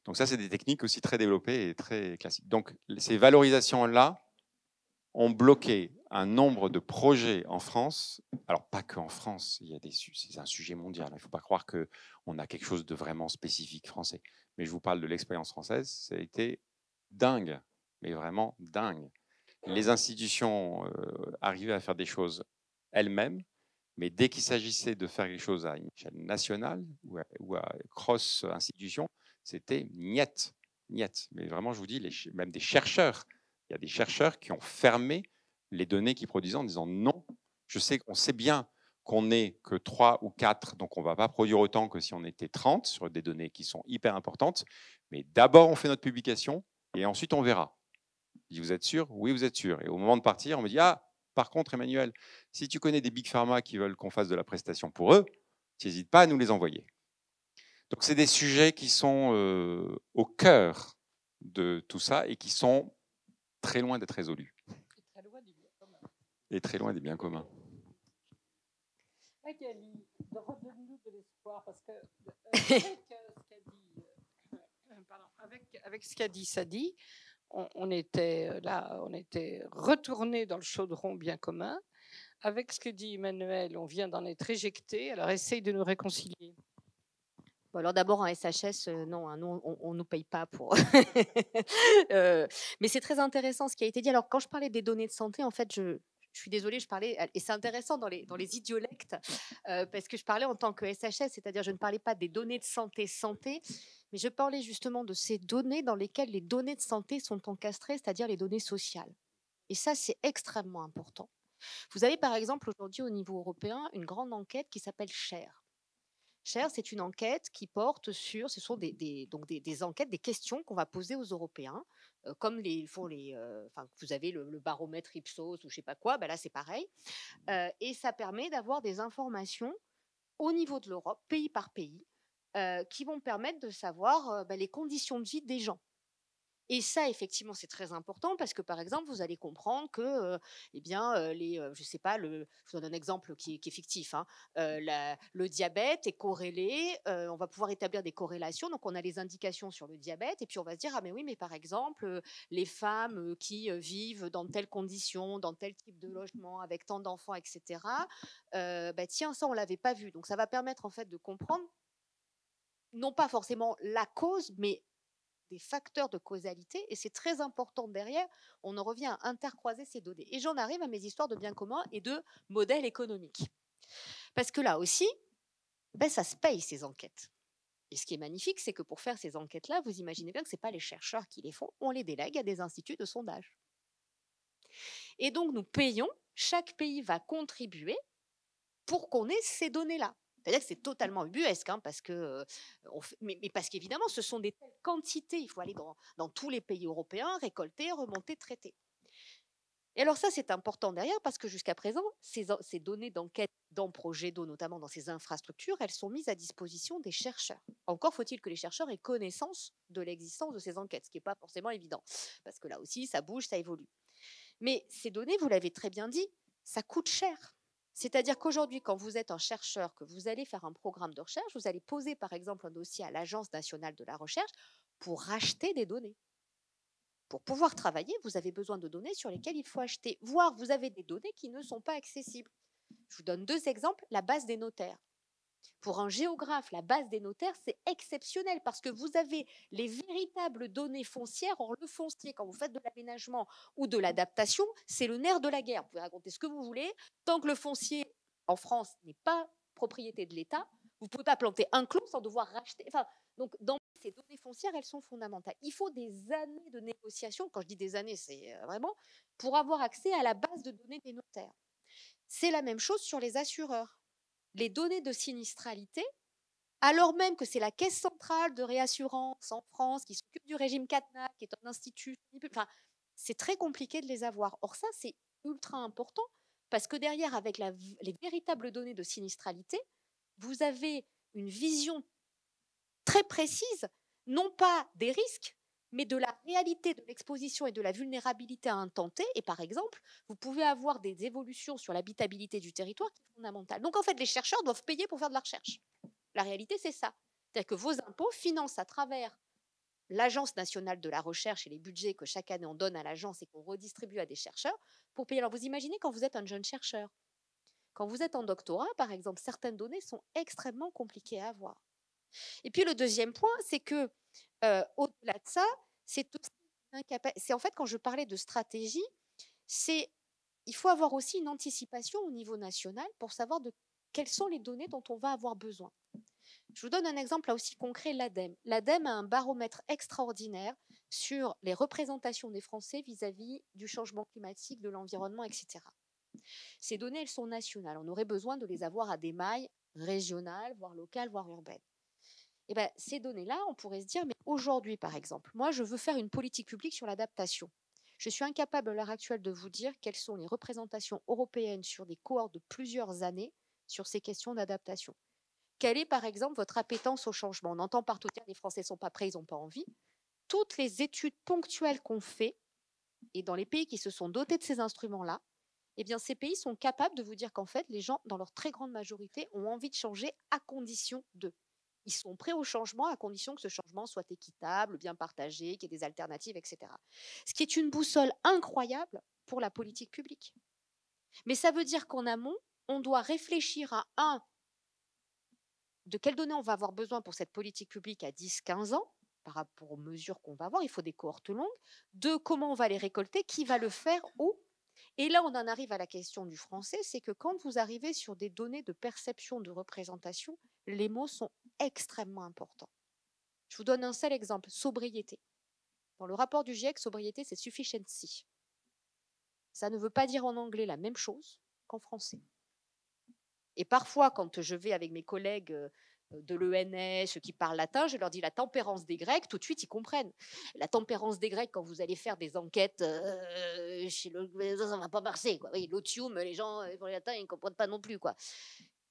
Donc, ça, c'est des techniques aussi très développées et très classiques. Donc, ces valorisations-là ont bloqué un nombre de projets en France. Alors, pas qu'en France, c'est un sujet mondial. Il ne faut pas croire qu'on a quelque chose de vraiment spécifique français. Mais je vous parle de l'expérience française, ça a été dingue, mais vraiment dingue. Les institutions arrivaient à faire des choses elles-mêmes, mais dès qu'il s'agissait de faire quelque chose à une échelle nationale ou à cross-institution, c'était niet. Mais vraiment, je vous dis, même des chercheurs, il y a des chercheurs qui ont fermé les données qu'ils produisaient en disant non, on sait bien qu'on n'est que 3 ou 4, donc on ne va pas produire autant que si on était 30 sur des données qui sont hyper importantes, mais d'abord on fait notre publication et ensuite on verra. Je dis, vous êtes sûr? Oui, vous êtes sûr. Et au moment de partir, on me dit, par contre, Emmanuel, si tu connais des big pharma qui veulent qu'on fasse de la prestation pour eux, tu n'hésites pas à nous les envoyer. Donc, c'est des sujets qui sont au cœur de tout ça et qui sont très loin d'être résolus. Et très loin des biens communs. Magali, redonne-nous de l'espoir, parce que avec ce qu'a dit Sadi, on était retourné dans le chaudron bien commun. Avec ce que dit Emmanuel, on vient d'en être éjecté. Alors, essaye de nous réconcilier. Bon, alors d'abord, un SHS, non, on ne nous paye pas pour... mais c'est très intéressant ce qui a été dit. Alors, quand je parlais des données de santé, en fait, je suis désolée, je parlais, et c'est intéressant dans les idiolectes, parce que je parlais en tant que SHS, c'est-à-dire je ne parlais pas des données de santé, mais je parlais justement de ces données dans lesquelles les données de santé sont encastrées, c'est-à-dire les données sociales. Et ça, c'est extrêmement important. Vous avez par exemple aujourd'hui au niveau européen une grande enquête qui s'appelle SHARE. SHARE, c'est une enquête qui porte sur, ce sont des enquêtes, des questions qu'on va poser aux Européens, comme vous avez le baromètre Ipsos ou je ne sais pas quoi, ben là c'est pareil. Et ça permet d'avoir des informations au niveau de l'Europe, pays par pays, qui vont permettre de savoir les conditions de vie des gens. Et ça, effectivement, c'est très important parce que, par exemple, vous allez comprendre que, je sais pas, je vous donne un exemple qui est fictif, hein, le diabète est corrélé, on va pouvoir établir des corrélations, donc on a les indications sur le diabète, et puis on va se dire, ah mais oui, mais par exemple, les femmes qui vivent dans telles conditions, dans tel type de logement, avec tant d'enfants, etc., tiens, ça, on l'avait pas vu. Donc ça va permettre, en fait, de comprendre non pas forcément la cause, mais des facteurs de causalité, et c'est très important derrière, on en revient à intercroiser ces données. Et j'en arrive à mes histoires de biens communs et de modèles économiques. Parce que là aussi, ça se paye ces enquêtes. Et ce qui est magnifique, c'est que pour faire ces enquêtes-là, vous imaginez bien que ce n'est pas les chercheurs qui les font, on les délègue à des instituts de sondage. Et donc nous payons, chaque pays va contribuer pour qu'on ait ces données-là. C'est-à-dire que c'est totalement ubuesque, parce que, mais parce qu'évidemment, ce sont des telles quantités. Il faut aller dans tous les pays européens, récolter, remonter, traiter. Et alors ça, c'est important derrière, parce que jusqu'à présent, ces données d'enquête dans Projet d'eau, notamment dans ces infrastructures, elles sont mises à disposition des chercheurs. Encore faut-il que les chercheurs aient connaissance de l'existence de ces enquêtes, ce qui n'est pas forcément évident, parce que là aussi, ça bouge, ça évolue. Mais ces données, vous l'avez très bien dit, ça coûte cher. C'est-à-dire qu'aujourd'hui, quand vous êtes un chercheur, que vous allez faire un programme de recherche, vous allez poser par exemple un dossier à l'Agence nationale de la recherche pour racheter des données. Pour pouvoir travailler, vous avez besoin de données sur lesquelles il faut acheter, voire vous avez des données qui ne sont pas accessibles. Je vous donne 2 exemples, la base des notaires. Pour un géographe, la base des notaires, c'est exceptionnel parce que vous avez les véritables données foncières. Or, le foncier, quand vous faites de l'aménagement ou de l'adaptation, c'est le nerf de la guerre. Vous pouvez raconter ce que vous voulez. Tant que le foncier, en France, n'est pas propriété de l'État, vous ne pouvez pas planter un clou sans devoir racheter. Donc, dans ces données foncières, elles sont fondamentales. Il faut des années de négociation. Quand je dis des années, c'est vraiment pour avoir accès à la base de données des notaires. C'est la même chose sur les assureurs. Les données de sinistralité, alors même que c'est la Caisse centrale de réassurance en France qui s'occupe du régime CatNat, qui est un institut, c'est très compliqué de les avoir. Or ça, c'est ultra important parce que derrière, avec les véritables données de sinistralité, vous avez une vision très précise, non pas des risques, mais de la réalité de l'exposition et de la vulnérabilité à un temps T. Et par exemple, vous pouvez avoir des évolutions sur l'habitabilité du territoire qui sont fondamentales. Donc en fait, les chercheurs doivent payer pour faire de la recherche. La réalité, c'est ça. C'est-à-dire que vos impôts financent à travers l'Agence nationale de la recherche et les budgets que chaque année on donne à l'agence et qu'on redistribue à des chercheurs pour payer. Alors vous imaginez quand vous êtes un jeune chercheur, quand vous êtes en doctorat, par exemple, certaines données sont extrêmement compliquées à avoir. Et puis le deuxième point, c'est que au-delà de ça, c'est en fait quand je parlais de stratégie, il faut avoir aussi une anticipation au niveau national pour savoir de quelles sont les données dont on va avoir besoin. Je vous donne un exemple là aussi concret, l'ADEME. L'ADEME a un baromètre extraordinaire sur les représentations des Français vis-à-vis du changement climatique, de l'environnement, etc. Ces données, elles sont nationales. On aurait besoin de les avoir à des mailles régionales, voire locales, voire urbaines. Et ces données-là, on pourrait se dire, mais aujourd'hui, par exemple, moi, je veux faire une politique publique sur l'adaptation. Je suis incapable à l'heure actuelle de vous dire quelles sont les représentations européennes sur des cohortes de plusieurs années sur ces questions d'adaptation. Quelle est, par exemple, votre appétence au changement? On entend partout dire les Français ne sont pas prêts, ils n'ont pas envie. Toutes les études ponctuelles qu'on fait, et dans les pays qui se sont dotés de ces instruments-là, eh bien, ces pays sont capables de vous dire qu'en fait, les gens, dans leur très grande majorité, ont envie de changer à condition de. Ils sont prêts au changement à condition que ce changement soit équitable, bien partagé, qu'il y ait des alternatives, etc. Ce qui est une boussole incroyable pour la politique publique. Mais ça veut dire qu'en amont, on doit réfléchir à de quelles données on va avoir besoin pour cette politique publique à 10-15 ans, par rapport aux mesures qu'on va avoir, il faut des cohortes longues, 2, comment on va les récolter, qui va le faire, où. Et là, on en arrive à la question du français, c'est que quand vous arrivez sur des données de perception, de représentation, les mots sont extrêmement importants. Je vous donne un seul exemple, sobriété. Dans le rapport du GIEC, sobriété, c'est sufficiency. Ça ne veut pas dire en anglais la même chose qu'en français. Et parfois, quand je vais avec mes collègues de l'ENS qui parlent latin, je leur dis la tempérance des Grecs, tout de suite ils comprennent. La tempérance des Grecs, quand vous allez faire des enquêtes chez ça ne va pas marcher. Quoi. Oui, l'otium, les gens pour les latins, ils ne comprennent pas non plus. Quoi.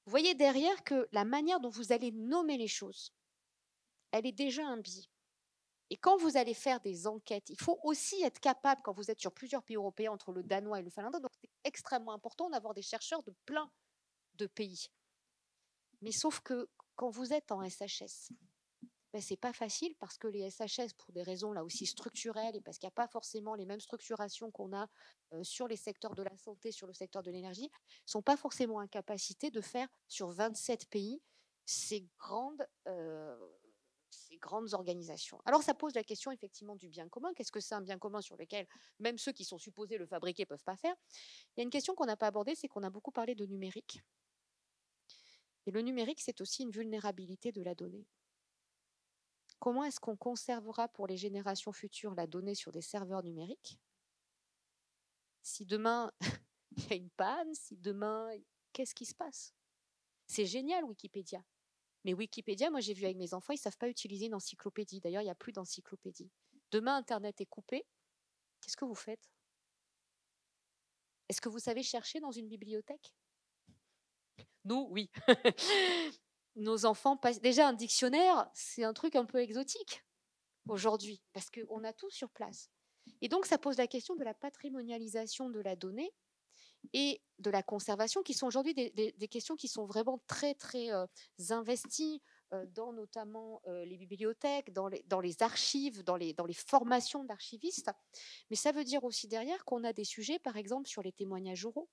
Vous voyez derrière que la manière dont vous allez nommer les choses, elle est déjà un biais. Et quand vous allez faire des enquêtes, il faut aussi être capable, quand vous êtes sur plusieurs pays européens, entre le danois et le finlandais, donc c'est extrêmement important d'avoir des chercheurs de plein de pays. Mais sauf que quand vous êtes en SHS, c'est pas facile parce que les SHS, pour des raisons là aussi structurelles et parce qu'il n'y a pas forcément les mêmes structurations qu'on a sur les secteurs de la santé, sur le secteur de l'énergie, sont pas forcément en capacité de faire sur 27 pays ces grandes des grandes organisations. Alors ça pose la question effectivement du bien commun. Qu'est-ce que c'est un bien commun sur lequel même ceux qui sont supposés le fabriquer ne peuvent pas faire? Il y a une question qu'on n'a pas abordée, c'est qu'on a beaucoup parlé de numérique. Et le numérique, c'est aussi une vulnérabilité de la donnée. Comment est-ce qu'on conservera pour les générations futures la donnée sur des serveurs numériques si demain il y a une panne, si demain, qu'est-ce qui se passe? C'est génial Wikipédia. Mais Wikipédia, moi j'ai vu avec mes enfants, ils ne savent pas utiliser une encyclopédie. D'ailleurs, il n'y a plus d'encyclopédie. Demain, Internet est coupé. Qu'est-ce que vous faites? Est-ce que vous savez chercher dans une bibliothèque? Nous, oui. Nos enfants passent. Déjà, un dictionnaire, c'est un truc un peu exotique aujourd'hui, parce qu'on a tout sur place. Et donc, ça pose la question de la patrimonialisation de la donnée et de la conservation, qui sont aujourd'hui des questions qui sont vraiment très, très investies dans notamment les bibliothèques, dans les archives, dans les formations d'archivistes. Mais ça veut dire aussi derrière qu'on a des sujets, par exemple, sur les témoignages oraux,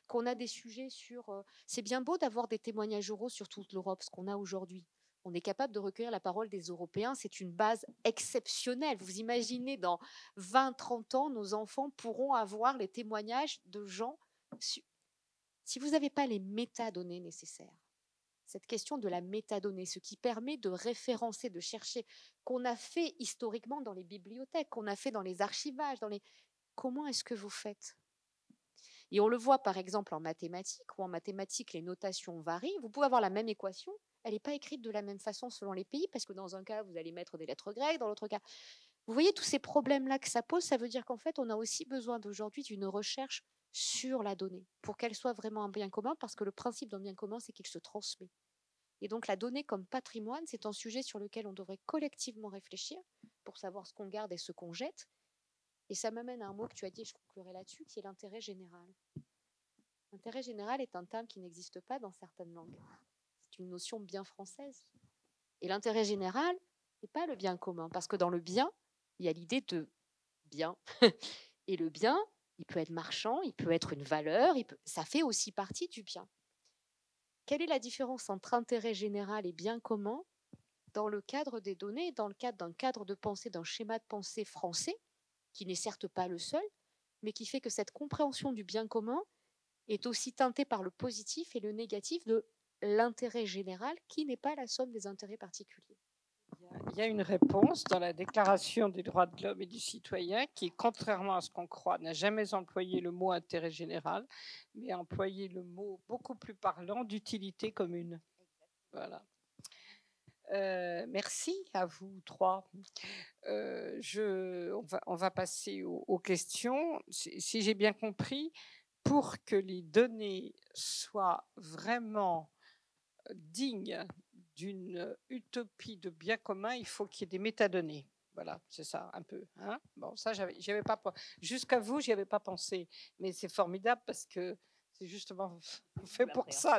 qu'on a des sujets sur... c'est bien beau d'avoir des témoignages oraux sur toute l'Europe, ce qu'on a aujourd'hui. On est capable de recueillir la parole des Européens, c'est une base exceptionnelle. Vous imaginez, dans 20-30 ans, nos enfants pourront avoir les témoignages de gens. Si vous n'avez pas les métadonnées nécessaires, cette question de la métadonnée, ce qui permet de référencer, de chercher, qu'on a fait historiquement dans les bibliothèques, qu'on a fait dans les archivages, comment est-ce que vous faites? Et on le voit par exemple en mathématiques, où en mathématiques les notations varient. Vous pouvez avoir la même équation, elle n'est pas écrite de la même façon selon les pays, parce que dans un cas, vous allez mettre des lettres grecques, dans l'autre cas... Vous voyez tous ces problèmes-là que ça pose, ça veut dire qu'en fait, on a aussi besoin d'aujourd'hui d'une recherche sur la donnée, pour qu'elle soit vraiment un bien commun, parce que le principe d'un bien commun, c'est qu'il se transmet. Et donc la donnée comme patrimoine, c'est un sujet sur lequel on devrait collectivement réfléchir, pour savoir ce qu'on garde et ce qu'on jette. Et ça m'amène à un mot que tu as dit, et je conclurai là-dessus, qui est l'intérêt général. L'intérêt général est un terme qui n'existe pas dans certaines langues. C'est une notion bien française. Et l'intérêt général n'est pas le bien commun, parce que dans le bien, il y a l'idée de bien. Et le bien, il peut être marchand, il peut être une valeur, ça fait aussi partie du bien. Quelle est la différence entre intérêt général et bien commun dans le cadre des données, dans le cadre d'un cadre de pensée, d'un schéma de pensée français, qui n'est certes pas le seul, mais qui fait que cette compréhension du bien commun est aussi teintée par le positif et le négatif de l'intérêt général, qui n'est pas la somme des intérêts particuliers. Il y a une réponse dans la Déclaration des droits de l'homme et du citoyen qui, contrairement à ce qu'on croit, n'a jamais employé le mot intérêt général, mais a employé le mot beaucoup plus parlant d'utilité commune. Voilà. Merci à vous trois. On va passer aux questions. Si j'ai bien compris, pour que les données soient vraiment dignes d'une utopie de bien commun, il faut qu'il y ait des métadonnées. Voilà, c'est ça, un peu. Hein, bon, ça, j'avais pas, jusqu'à vous, j'y avais pas pensé. Mais c'est formidable parce que c'est justement fait pour ça,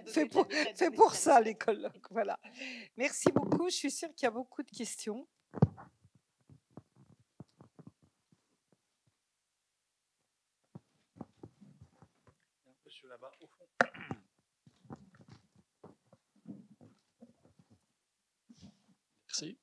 fait pour ça les colloques. Voilà. Merci beaucoup. Je suis sûre qu'il y a beaucoup de questions. Monsieur là-bas, au fond. Merci.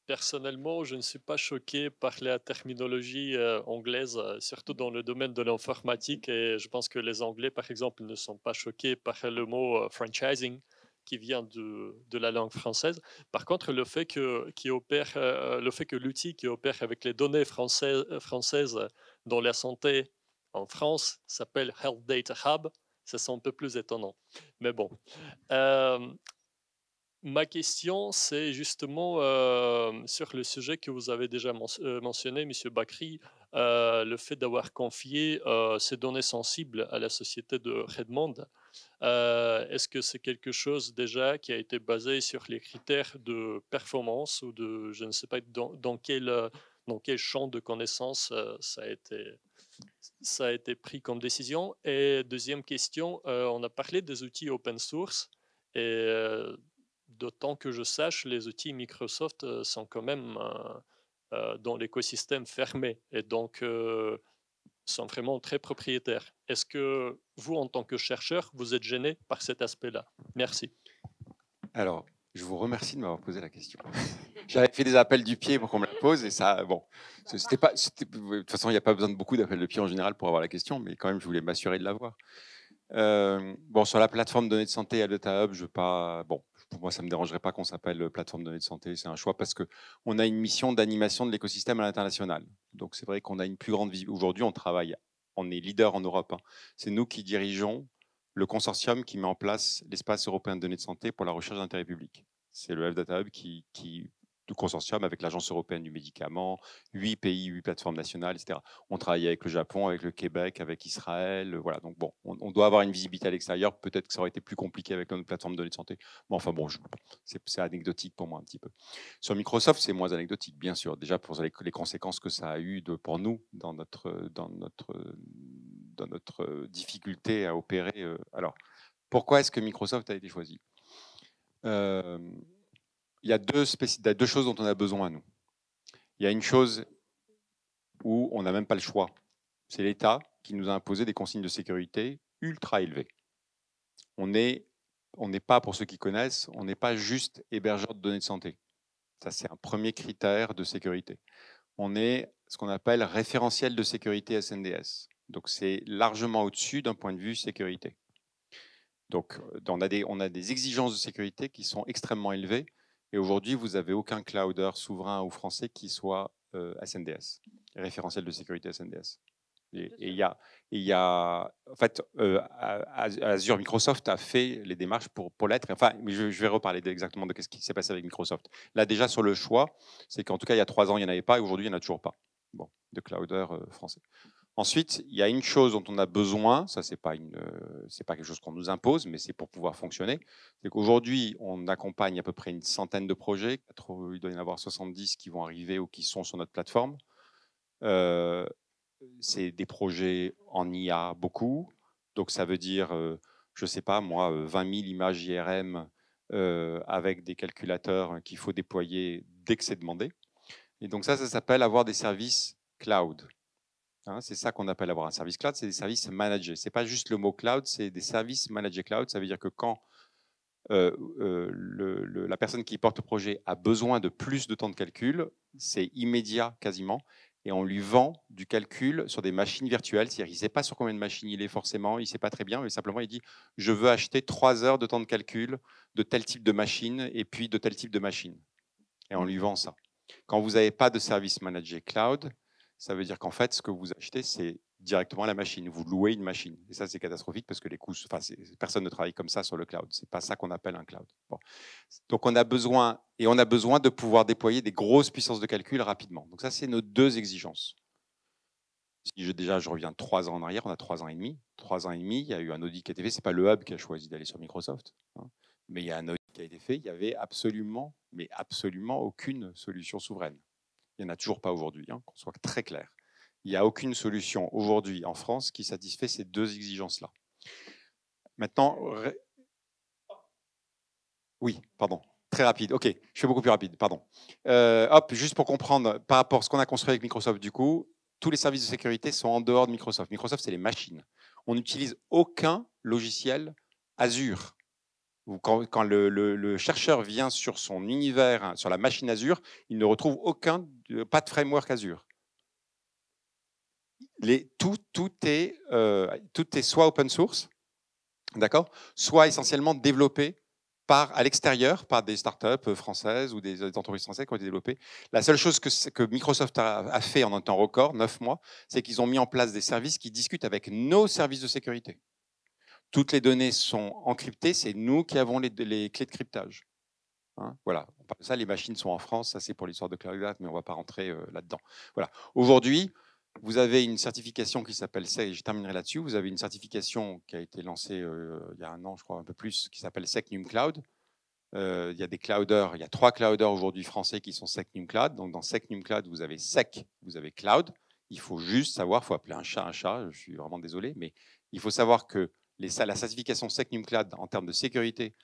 Personnellement, je ne suis pas choqué par la terminologie anglaise, surtout dans le domaine de l'informatique. Et je pense que les Anglais, par exemple, ne sont pas choqués par le mot franchising qui vient de la langue française. Par contre, le fait que l'outil qui opère avec les données françaises dans la santé en France s'appelle Health Data Hub, ça c'est un peu plus étonnant. Mais bon. Ma question, c'est justement sur le sujet que vous avez déjà mentionné, M. Bakri, le fait d'avoir confié ces données sensibles à la société de Redmond. Est-ce que c'est quelque chose déjà qui a été basé sur les critères de performance ou de, je ne sais pas, dans quel champ de connaissances ça a été pris comme décision? Et deuxième question, on a parlé des outils open source et d'autant que je sache, les outils Microsoft sont quand même dans l'écosystème fermé. Et donc, sont vraiment très propriétaires. Est-ce que vous, en tant que chercheur, vous êtes gêné par cet aspect-là? Merci. Alors, je vous remercie de m'avoir posé la question. J'avais fait des appels du pied pour qu'on me la pose et ça, bon, de toute façon, il n'y a pas besoin de beaucoup d'appels de pied en général pour avoir la question, mais quand même, je voulais m'assurer de l'avoir. Bon, sur la plateforme de données de santé Data Hub, pour moi, ça ne me dérangerait pas qu'on s'appelle plateforme de données de santé. C'est un choix parce qu'on a une mission d'animation de l'écosystème à l'international. Donc, c'est vrai qu'on a une plus grande visibilité. Aujourd'hui, on est leader en Europe. Hein. C'est nous qui dirigeons le consortium qui met en place l'espace européen de données de santé pour la recherche d'intérêt public. C'est le Data Hub du consortium avec l'Agence européenne du médicament, 8 pays, 8 plateformes nationales, etc. On travaille avec le Japon, avec le Québec, avec Israël. Voilà. Donc bon, on doit avoir une visibilité à l'extérieur. Peut-être que ça aurait été plus compliqué avec notre plateforme de données de santé. Mais enfin bon, c'est anecdotique pour moi un petit peu. Sur Microsoft, c'est moins anecdotique, bien sûr. Déjà pour les conséquences que ça a eu pour nous dans notre difficulté à opérer. Alors, pourquoi est-ce que Microsoft a été choisi? Il y a deux choses dont on a besoin, nous. Il y a une chose où on n'a même pas le choix. C'est l'État qui nous a imposé des consignes de sécurité ultra élevées. On n'est pas, pour ceux qui connaissent, on n'est pas juste hébergeur de données de santé. Ça, c'est un premier critère de sécurité. On est ce qu'on appelle référentiel de sécurité SNDS. Donc, c'est largement au-dessus d'un point de vue sécurité. Donc, on a des exigences de sécurité qui sont extrêmement élevées. Et aujourd'hui, vous n'avez aucun clouder souverain ou français qui soit SNDS, référentiel de sécurité SNDS. Et il y a, en fait, Azure, Microsoft a fait les démarches pour l'être. Enfin, je vais reparler exactement de ce qui s'est passé avec Microsoft. Là, déjà sur le choix, c'est qu'en tout cas, il y a 3 ans, il n'y en avait pas, et aujourd'hui, il n'y en a toujours pas. Bon, de clouder français. Ensuite, il y a une chose dont on a besoin, ça c'est pas quelque chose qu'on nous impose, mais c'est pour pouvoir fonctionner. C'est qu'aujourd'hui, on accompagne à peu près une centaine de projets. Il doit y en avoir 70 qui vont arriver ou qui sont sur notre plateforme. C'est des projets en IA beaucoup. Donc ça veut dire, je sais pas moi, 20 000 images IRM avec des calculateurs qu'il faut déployer dès que c'est demandé. Et donc ça s'appelle avoir des services cloud. Hein, c'est ça qu'on appelle avoir un service cloud, c'est des services managés. Ce n'est pas juste le mot cloud, c'est des services managés cloud. Ça veut dire que quand la personne qui porte le projet a besoin de plus de temps de calcul, c'est immédiat quasiment, et on lui vend du calcul sur des machines virtuelles. C'est-à-dire qu'il ne sait pas sur combien de machines il est forcément, il ne sait pas très bien, mais simplement il dit « je veux acheter 3 heures de temps de calcul de tel type de machine et puis de tel type de machine ». Et on lui vend ça. Quand vous n'avez pas de service managé cloud, ça veut dire qu'en fait, ce que vous achetez, c'est directement la machine. Vous louez une machine. Et ça, c'est catastrophique parce que les coûts, personne ne travaille comme ça sur le cloud. Ce n'est pas ça qu'on appelle un cloud. Bon. Donc, on a besoin de pouvoir déployer des grosses puissances de calcul rapidement. Donc, ça, c'est nos 2 exigences. Si je reviens 3 ans en arrière, on a 3 ans et demi. 3 ans et demi, il y a eu un audit qui a été fait. Ce n'est pas le hub qui a choisi d'aller sur Microsoft, hein, mais il y a un audit qui a été fait. Il n'y avait absolument aucune solution souveraine. Il n'y en a toujours pas aujourd'hui, hein, qu'on soit très clair. Il n'y a aucune solution aujourd'hui en France qui satisfait ces 2 exigences-là. Maintenant, oui, pardon, très rapide. Ok, je fais beaucoup plus rapide, pardon. Juste pour comprendre, par rapport à ce qu'on a construit avec Microsoft, du coup, tous les services de sécurité sont en dehors de Microsoft. Microsoft, c'est les machines. On n'utilise aucun logiciel Azure. Quand le chercheur vient sur son univers, sur la machine Azure, il ne retrouve pas de framework Azure. Tout est soit open source, d'accord, soit essentiellement développé à l'extérieur par des startups françaises ou des entreprises françaises qui ont été développées. La seule chose que Microsoft a fait en un temps record, 9 mois, c'est qu'ils ont mis en place des services qui discutent avec nos services de sécurité. Toutes les données sont encryptées, c'est nous qui avons les clés de cryptage. Hein, voilà. Ça, les machines sont en France, ça c'est pour l'histoire de CloudGuard, mais on ne va pas rentrer là-dedans. Voilà. Aujourd'hui, vous avez une certification qui s'appelle SEC, je terminerai là-dessus, vous avez une certification qui a été lancée il y a 1 an, je crois, un peu plus, qui s'appelle SecNum Cloud. Il y a des clouders, il y a 3 clouders aujourd'hui français qui sont SecNum Cloud. Donc dans SecNum Cloud, vous avez Sec, vous avez Cloud. Il faut juste savoir, il faut appeler un chat, je suis vraiment désolé, mais il faut savoir que la certification SecNum Cloud en termes de sécurité,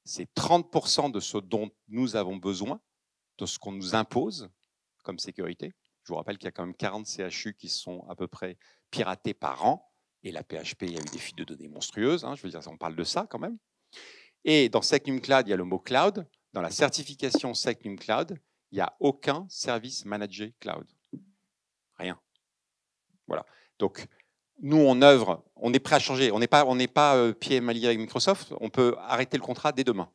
c'est 30% de ce dont nous avons besoin, de ce qu'on nous impose comme sécurité. Je vous rappelle qu'il y a quand même 40 CHU qui sont à peu près piratés par an. Et la PHP, il y a eu des fuites de données monstrueuses. Je veux dire, on parle de ça quand même. Et dans Secnum Cloud, il y a le mot cloud. Dans la certification Secnum Cloud, il n'y a aucun service managé cloud. Rien. Voilà. Donc, nous, on œuvre, on est prêt à changer. On n'est pas pied et main liés avec Microsoft. On peut arrêter le contrat dès demain.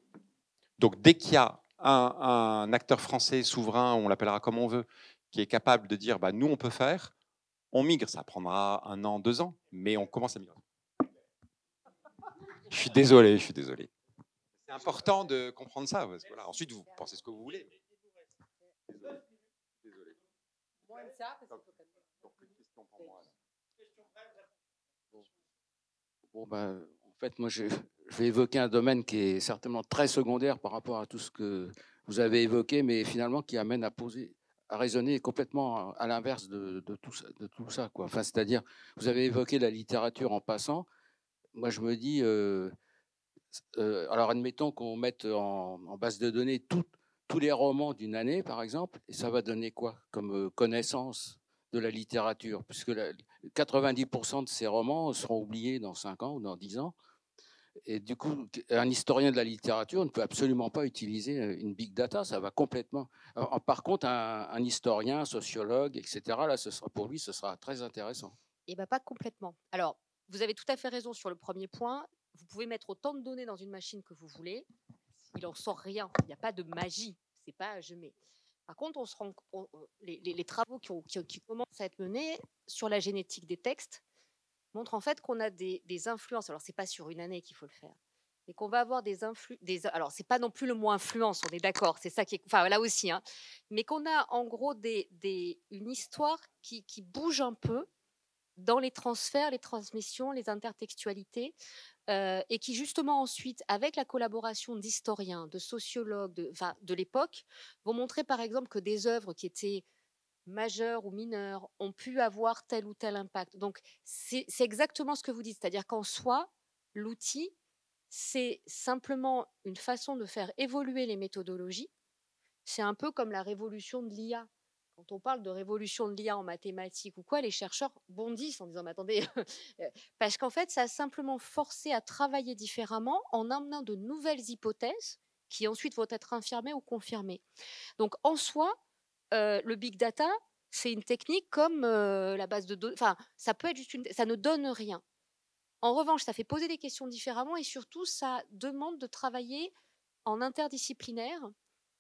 Donc, dès qu'il y a un acteur français souverain, on l'appellera comme on veut, qui est capable de dire, nous, on peut faire, on migre. Ça prendra 1 an, 2 ans, mais on commence à migrer. Je suis désolé. C'est important de comprendre ça. Parce que, voilà. Ensuite, vous pensez ce que vous voulez. Désolé. Moins de ça, parce que... Donc, une question pour moi. En fait, moi, je vais évoquer un domaine qui est certainement très secondaire par rapport à tout ce que vous avez évoqué, mais finalement qui amène à raisonner complètement à l'inverse de tout ça, quoi. Enfin, c'est-à-dire, vous avez évoqué la littérature en passant. Moi, je me dis, alors admettons qu'on mette en base de données tous les romans d'une année, par exemple, et ça va donner quoi comme connaissance de la littérature, puisque 90% de ces romans seront oubliés dans 5 ans ou dans 10 ans. Et du coup, un historien de la littérature ne peut absolument pas utiliser une big data, ça va complètement... Par contre, un historien, un sociologue, etc., là, pour lui, ce sera très intéressant. Eh bien, pas complètement. Alors, vous avez tout à fait raison sur le premier point. Vous pouvez mettre autant de données dans une machine que vous voulez. Il n'en sort rien. Il n'y a pas de magie. C'est pas je mets. Par contre, les travaux qui commencent à être menés sur la génétique des textes montrent en fait qu'on a des influences. Alors, ce n'est pas sur une année qu'il faut le faire, mais qu'on va avoir des influences. Alors, ce n'est pas non plus le mot influence, on est d'accord, c'est ça qui est. Enfin, là aussi, mais qu'on a en gros une histoire qui bouge un peu dans les transferts, les transmissions, les intertextualités, et qui justement ensuite, avec la collaboration d'historiens, de sociologues, de l'époque, vont montrer par exemple que des œuvres qui étaient majeures ou mineures ont pu avoir tel ou tel impact. Donc c'est exactement ce que vous dites, c'est-à-dire qu'en soi, l'outil, c'est simplement une façon de faire évoluer les méthodologies. C'est un peu comme la révolution de l'IA. Quand on parle de révolution de l'IA en mathématiques ou quoi, les chercheurs bondissent en disant « mais attendez », parce qu'en fait, ça a simplement forcé à travailler différemment en amenant de nouvelles hypothèses qui ensuite vont être infirmées ou confirmées. Donc en soi, le big data, c'est une technique comme la base de données. Enfin, ça peut être juste ça ne donne rien. En revanche, ça fait poser des questions différemment et surtout, ça demande de travailler en interdisciplinaire.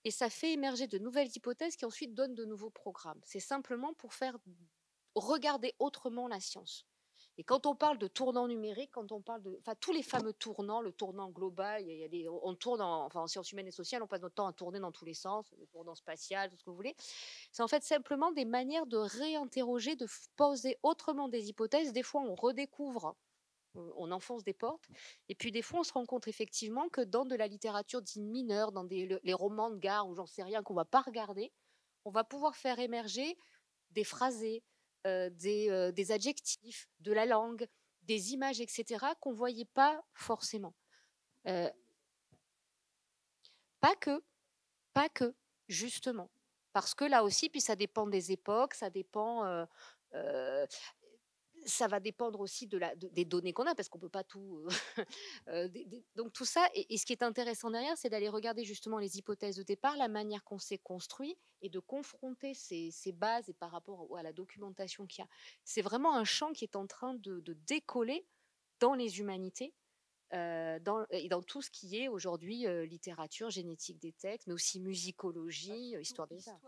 Et ça fait émerger de nouvelles hypothèses qui ensuite donnent de nouveaux programmes. C'est simplement pour faire regarder autrement la science. Et quand on parle de tournant numérique, quand on parle de, tous les fameux tournants, le tournant global, on tourne en sciences humaines et sociales, on passe notre temps à tourner dans tous les sens, le tournant spatial, tout ce que vous voulez. C'est en fait simplement des manières de réinterroger, de poser autrement des hypothèses. Des fois, on redécouvre, on enfonce des portes. Et puis des fois, on se rend compte effectivement que dans de la littérature dite mineure, dans les romans de gare ou j'en sais rien, qu'on ne va pas regarder, on va pouvoir faire émerger des phrasés, des adjectifs, de la langue, des images, etc., qu'on ne voyait pas forcément. Pas que, justement. Parce que là aussi, puis ça dépend des époques, ça dépend... ça va dépendre aussi des données qu'on a, parce qu'on ne peut pas tout... donc tout ça, et ce qui est intéressant derrière, c'est d'aller regarder justement les hypothèses de départ, la manière qu'on s'est construit, et de confronter ces bases et par rapport à la documentation qu'il y a. C'est vraiment un champ qui est en train de décoller dans les humanités, et dans tout ce qui est aujourd'hui littérature, génétique des textes, mais aussi musicologie, histoire des arts.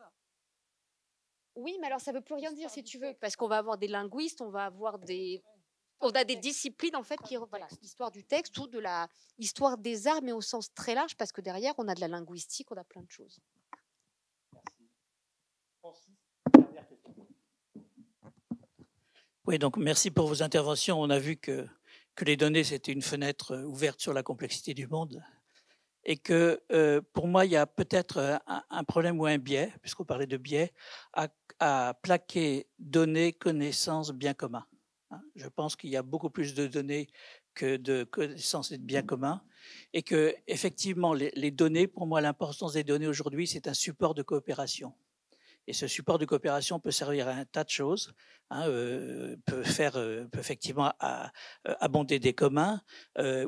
Oui, mais alors ça ne veut plus rien dire si tu veux, parce qu'on va avoir des linguistes, on a des disciplines en fait qui, voilà, l'histoire du texte ou de la histoire des arts, mais au sens très large, parce que derrière on a de la linguistique, on a plein de choses. Oui, donc merci pour vos interventions. On a vu que les données c'était une fenêtre ouverte sur la complexité du monde. Et que pour moi, il y a peut-être un problème ou un biais, puisqu'on parlait de biais, à plaquer données, connaissances, biens communs. Je pense qu'il y a beaucoup plus de données que de connaissances et de biens communs, et que effectivement, les données, pour moi, l'importance des données aujourd'hui, c'est un support de coopération. Et ce support de coopération peut servir à un tas de choses, hein, peut effectivement abonder des communs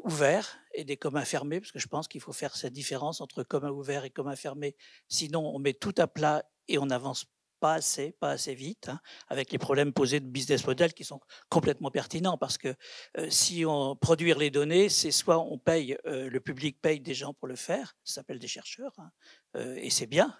ouverts et des communs fermés, parce que je pense qu'il faut faire cette différence entre communs ouverts et communs fermés. Sinon, on met tout à plat et on n'avance pas assez vite, hein, avec les problèmes posés de business model qui sont complètement pertinents, parce que si on produire les données, c'est soit on paye, le public paye des gens pour le faire, ça s'appelle des chercheurs, hein, et c'est bien,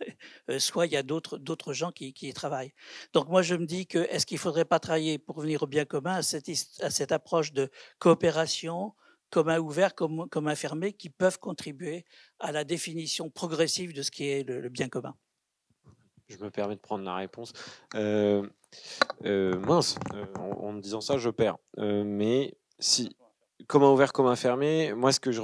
soit il y a d'autres gens qui y travaillent. Donc moi je me dis que est-ce qu'il ne faudrait pas travailler pour venir au bien commun à cette approche de coopération, commun ouvert, commun fermé, qui peuvent contribuer à la définition progressive de ce qui est le bien commun. Je me permets de prendre la réponse. En me disant ça, je perds. Mais si, commun ouvert, commun fermé, moi, ce que je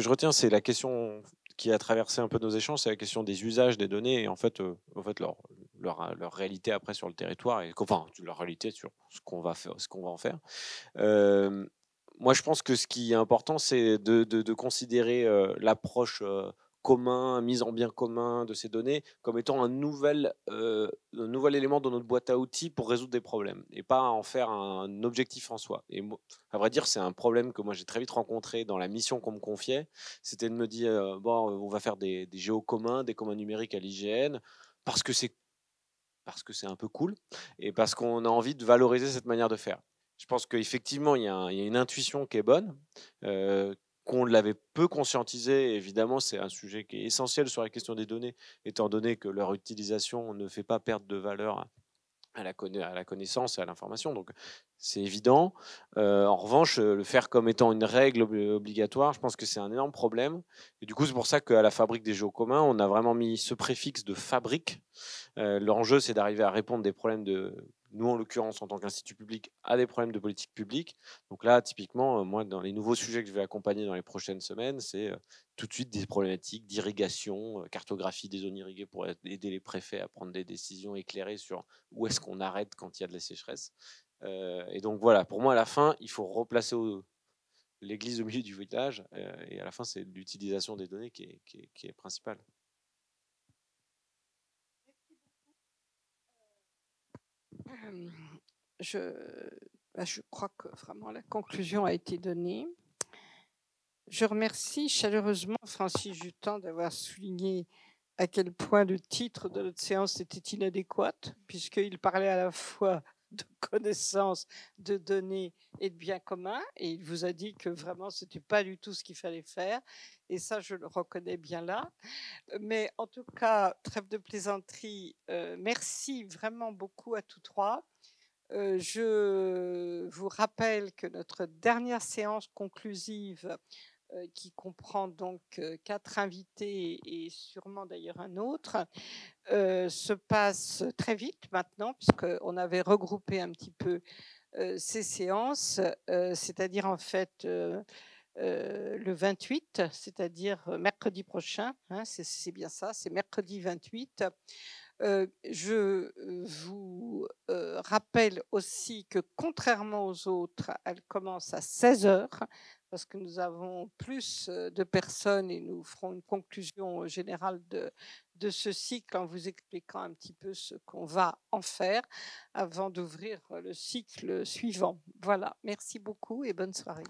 retiens, c'est la question qui a traversé un peu nos échanges, c'est la question des usages des données et en fait leur réalité après sur le territoire, et enfin, leur réalité sur ce qu'on va en faire. Moi, je pense que ce qui est important, c'est de considérer l'approche commun, mise en bien commun de ces données, comme étant un nouvel élément dans notre boîte à outils pour résoudre des problèmes, et pas en faire un objectif en soi. Et à vrai dire, c'est un problème que moi j'ai très vite rencontré dans la mission qu'on me confiait. C'était de me dire, bon, on va faire des géos communs, des communs numériques à l'IGN, parce que c'est un peu cool, et parce qu'on a envie de valoriser cette manière de faire. Je pense qu'effectivement, il y a une intuition qui est bonne, qu'on l'avait peu conscientisé. Évidemment, c'est un sujet qui est essentiel sur la question des données, étant donné que leur utilisation ne fait pas perdre de valeur à la connaissance et à l'information. Donc, c'est évident. En revanche, le faire comme étant une règle obligatoire, je pense que c'est un énorme problème. Et du coup, c'est pour ça qu'à la fabrique des géos communs, on a vraiment mis ce préfixe de fabrique. L'enjeu, c'est d'arriver à répondre des problèmes nous, en l'occurrence, en tant qu'institut public, à des problèmes de politique publique. Donc là, typiquement, moi, dans les nouveaux sujets que je vais accompagner dans les prochaines semaines, c'est tout de suite des problématiques d'irrigation, cartographie des zones irriguées pour aider les préfets à prendre des décisions éclairées sur où est-ce qu'on arrête quand il y a de la sécheresse. Et donc voilà, pour moi, à la fin, il faut replacer l'église au milieu du village, et à la fin, c'est l'utilisation des données qui est principale. Je crois que vraiment la conclusion a été donnée. Je remercie chaleureusement Francis Jutan d'avoir souligné à quel point le titre de notre séance était inadéquat, puisqu'il parlait à la fois de connaissances, de données et de biens communs, et il vous a dit que vraiment ce n'était pas du tout ce qu'il fallait faire, et ça je le reconnais bien là. Mais en tout cas, trêve de plaisanterie, merci vraiment beaucoup à tous trois. Je vous rappelle que notre dernière séance conclusive, qui comprend donc 4 invités et sûrement d'ailleurs un autre, se passe très vite maintenant, puisqu'on avait regroupé un petit peu ces séances, c'est-à-dire en fait le 28, c'est-à-dire mercredi prochain, hein, c'est bien ça, c'est mercredi 28. Je vous rappelle aussi que contrairement aux autres, elle commence à 16h, parce que nous avons plus de personnes et nous ferons une conclusion générale de ce cycle en vous expliquant un petit peu ce qu'on va en faire avant d'ouvrir le cycle suivant. Voilà, merci beaucoup et bonne soirée.